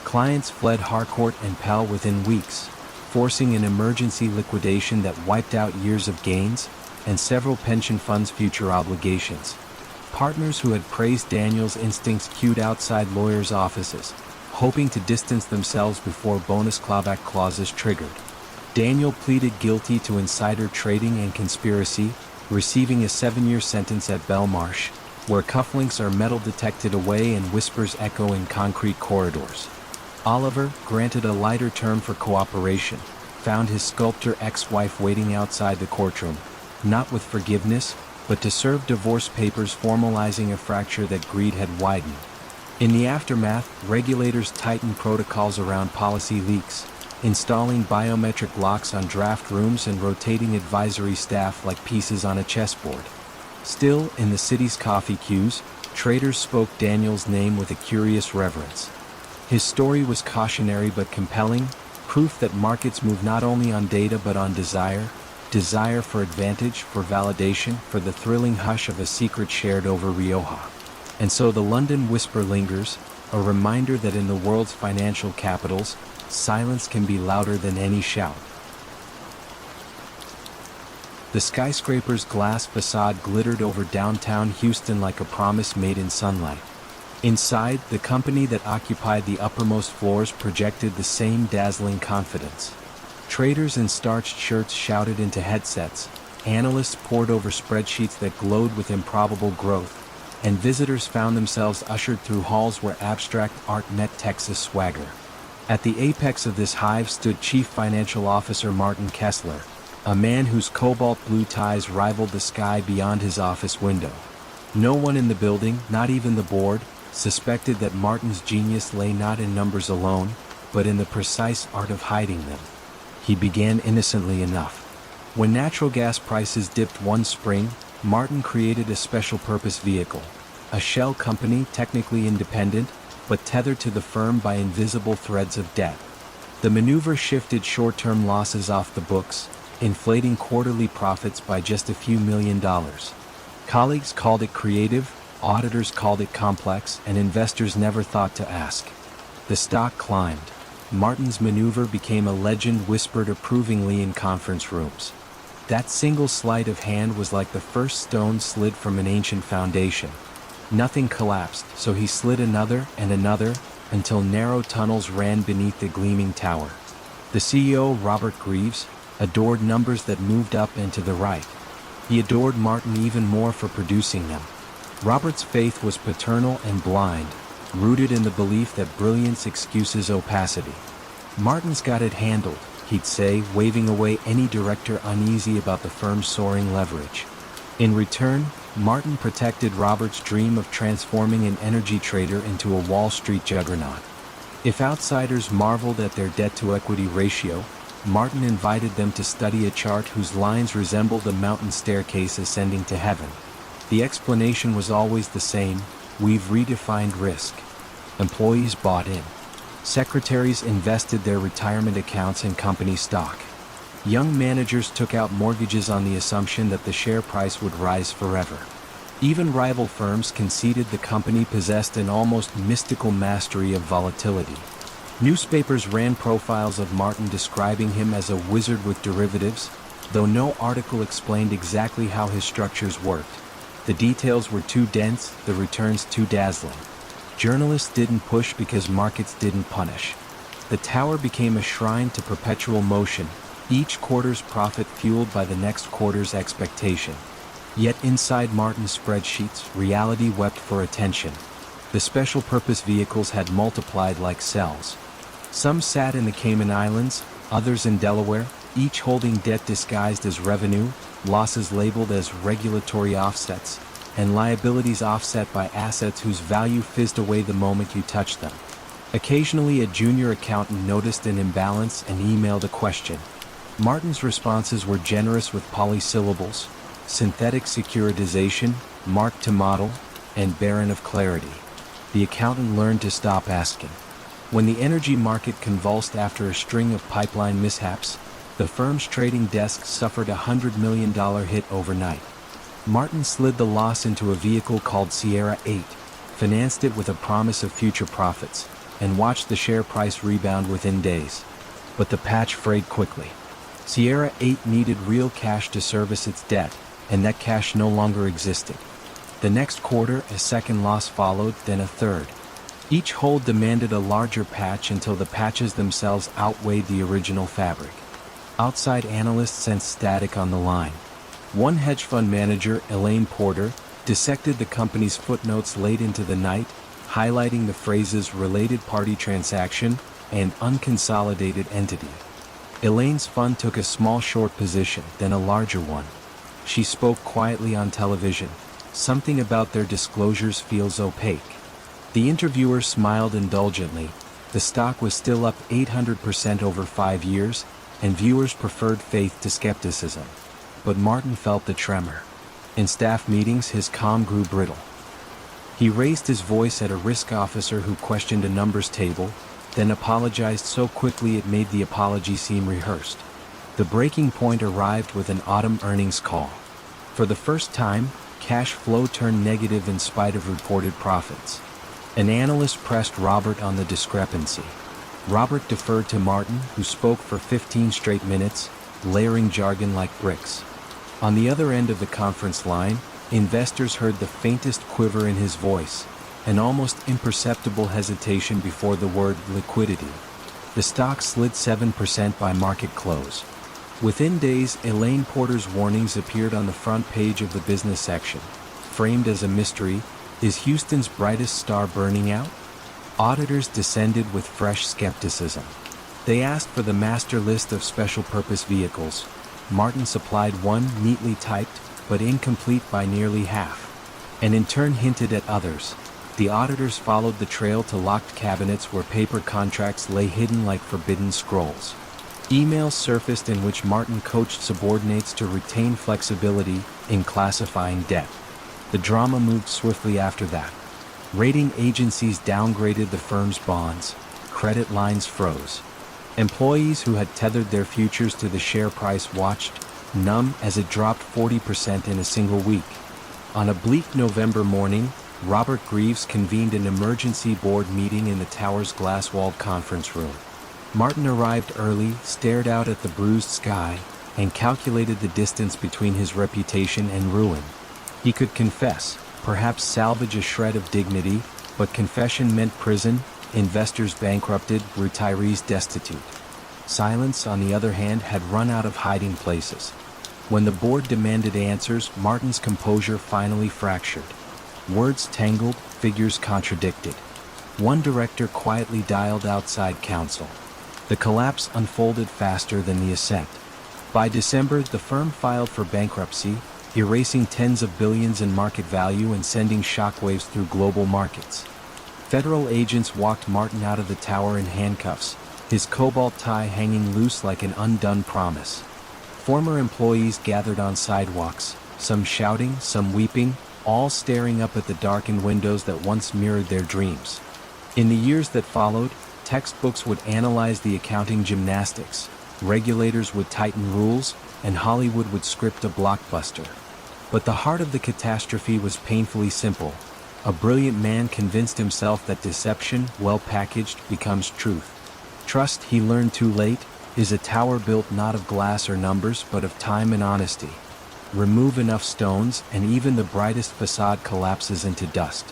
Clients fled Harcourt and Pell within weeks, forcing an emergency liquidation that wiped out years of gains and several pension funds' future obligations. Partners who had praised Daniel's instincts queued outside lawyers' offices, hoping to distance themselves before bonus clawback clauses triggered. Daniel pleaded guilty to insider trading and conspiracy, receiving a 7-year sentence at Belmarsh, where cufflinks are metal detected away and whispers echo in concrete corridors. Oliver, granted a lighter term for cooperation, found his sculptor ex-wife waiting outside the courtroom, not with forgiveness, but to serve divorce papers formalizing a fracture that greed had widened. In the aftermath, regulators tightened protocols around policy leaks, installing biometric locks on draft rooms and rotating advisory staff like pieces on a chessboard. Still, in the city's coffee queues, traders spoke Daniel's name with a curious reverence. His story was cautionary but compelling, proof that markets move not only on data but on desire for advantage, for validation, for the thrilling hush of a secret shared over Rioja. And so the London whisper lingers, a reminder that in the world's financial capitals, silence can be louder than any shout. The skyscraper's glass facade glittered over downtown Houston like a promise made in sunlight. Inside, the company that occupied the uppermost floors projected the same dazzling confidence. Traders in starched shirts shouted into headsets, analysts pored over spreadsheets that glowed with improbable growth, and visitors found themselves ushered through halls where abstract art met Texas swagger. At the apex of this hive stood Chief Financial Officer Martin Kessler, a man whose cobalt blue ties rivaled the sky beyond his office window. No one in the building, not even the board, suspected that Martin's genius lay not in numbers alone, but in the precise art of hiding them. He began innocently enough. When natural gas prices dipped one spring, Martin created a special-purpose vehicle, a shell company technically independent, but tethered to the firm by invisible threads of debt. The maneuver shifted short-term losses off the books, inflating quarterly profits by just a few $1 million. Colleagues called it creative, auditors called it complex, and investors never thought to ask. The stock climbed. Martin's maneuver became a legend whispered approvingly in conference rooms. That single sleight of hand was like the first stone slid from an ancient foundation. Nothing collapsed, so he slid another and another, until narrow tunnels ran beneath the gleaming tower. The CEO, Robert Greaves, adored numbers that moved up and to the right. He adored Martin even more for producing them. Robert's faith was paternal and blind, rooted in the belief that brilliance excuses opacity. Martin's got it handled, he'd say, waving away any director uneasy about the firm's soaring leverage. In return, Martin protected Robert's dream of transforming an energy trader into a Wall Street juggernaut. If outsiders marveled at their debt-to-equity ratio, Martin invited them to study a chart whose lines resembled a mountain staircase ascending to heaven. The explanation was always the same: we've redefined risk. Employees bought in. Secretaries invested their retirement accounts in company stock. Young managers took out mortgages on the assumption that the share price would rise forever. Even rival firms conceded the company possessed an almost mystical mastery of volatility. Newspapers ran profiles of Martin describing him as a wizard with derivatives, though no article explained exactly how his structures worked. The details were too dense, the returns too dazzling. Journalists didn't push because markets didn't punish. The tower became a shrine to perpetual motion, each quarter's profit fueled by the next quarter's expectation. Yet inside Martin's spreadsheets, reality wept for attention. The special-purpose vehicles had multiplied like cells. Some sat in the Cayman Islands, others in Delaware, each holding debt disguised as revenue, losses labeled as regulatory offsets, and liabilities offset by assets whose value fizzed away the moment you touched them. Occasionally a junior accountant noticed an imbalance and emailed a question. Martin's responses were generous with polysyllables: synthetic securitization, mark to model, and barren of clarity. The accountant learned to stop asking. When the energy market convulsed after a string of pipeline mishaps, the firm's trading desk suffered a $100 million hit overnight. Martin slid the loss into a vehicle called Sierra 8, financed it with a promise of future profits, and watched the share price rebound within days. But the patch frayed quickly. Sierra 8 needed real cash to service its debt, and that cash no longer existed. The next quarter, a second loss followed, then a third. Each hold demanded a larger patch until the patches themselves outweighed the original fabric. Outside analysts sensed static on the line. One hedge fund manager, Elaine Porter, dissected the company's footnotes late into the night, highlighting the phrases related party transaction and unconsolidated entity. Elaine's fund took a small short position, then a larger one. She spoke quietly on television. Something about their disclosures feels opaque. The interviewer smiled indulgently. The stock was still up 800% over 5 years, and viewers preferred faith to skepticism. But Martin felt the tremor. In staff meetings, his calm grew brittle. He raised his voice at a risk officer who questioned a numbers table, then apologized so quickly it made the apology seem rehearsed. The breaking point arrived with an autumn earnings call. For the first time, cash flow turned negative in spite of reported profits. An analyst pressed Robert on the discrepancy. Robert deferred to Martin, who spoke for 15 straight minutes, layering jargon like bricks. On the other end of the conference line, investors heard the faintest quiver in his voice, an almost imperceptible hesitation before the word liquidity. The stock slid 7% by market close. Within days, Elaine Porter's warnings appeared on the front page of the business section. Framed as a mystery, is Houston's brightest star burning out? Auditors descended with fresh skepticism. They asked for the master list of special-purpose vehicles. Martin supplied one, neatly typed, but incomplete by nearly half, and in turn hinted at others. The auditors followed the trail to locked cabinets where paper contracts lay hidden like forbidden scrolls. Emails surfaced in which Martin coached subordinates to retain flexibility in classifying debt. The drama moved swiftly after that. Rating agencies downgraded the firm's bonds. Credit lines froze. Employees who had tethered their futures to the share price watched, numb as it dropped 40% in a single week. On a bleak November morning, Robert Greaves convened an emergency board meeting in the tower's glass-walled conference room. Martin arrived early, stared out at the bruised sky, and calculated the distance between his reputation and ruin. He could confess, perhaps salvage a shred of dignity, but confession meant prison, investors bankrupted, retirees destitute. Silence, on the other hand, had run out of hiding places. When the board demanded answers, Martin's composure finally fractured. Words tangled, figures contradicted. One director quietly dialed outside counsel. The collapse unfolded faster than the ascent. By December, the firm filed for bankruptcy, erasing tens of billions in market value and sending shockwaves through global markets. Federal agents walked Martin out of the tower in handcuffs, his cobalt tie hanging loose like an undone promise. Former employees gathered on sidewalks, some shouting, some weeping, all staring up at the darkened windows that once mirrored their dreams. In the years that followed, textbooks would analyze the accounting gymnastics, regulators would tighten rules, and Hollywood would script a blockbuster. But the heart of the catastrophe was painfully simple. A brilliant man convinced himself that deception, well packaged, becomes truth. Trust, he learned too late, is a tower built not of glass or numbers but of time and honesty. Remove enough stones and even the brightest facade collapses into dust.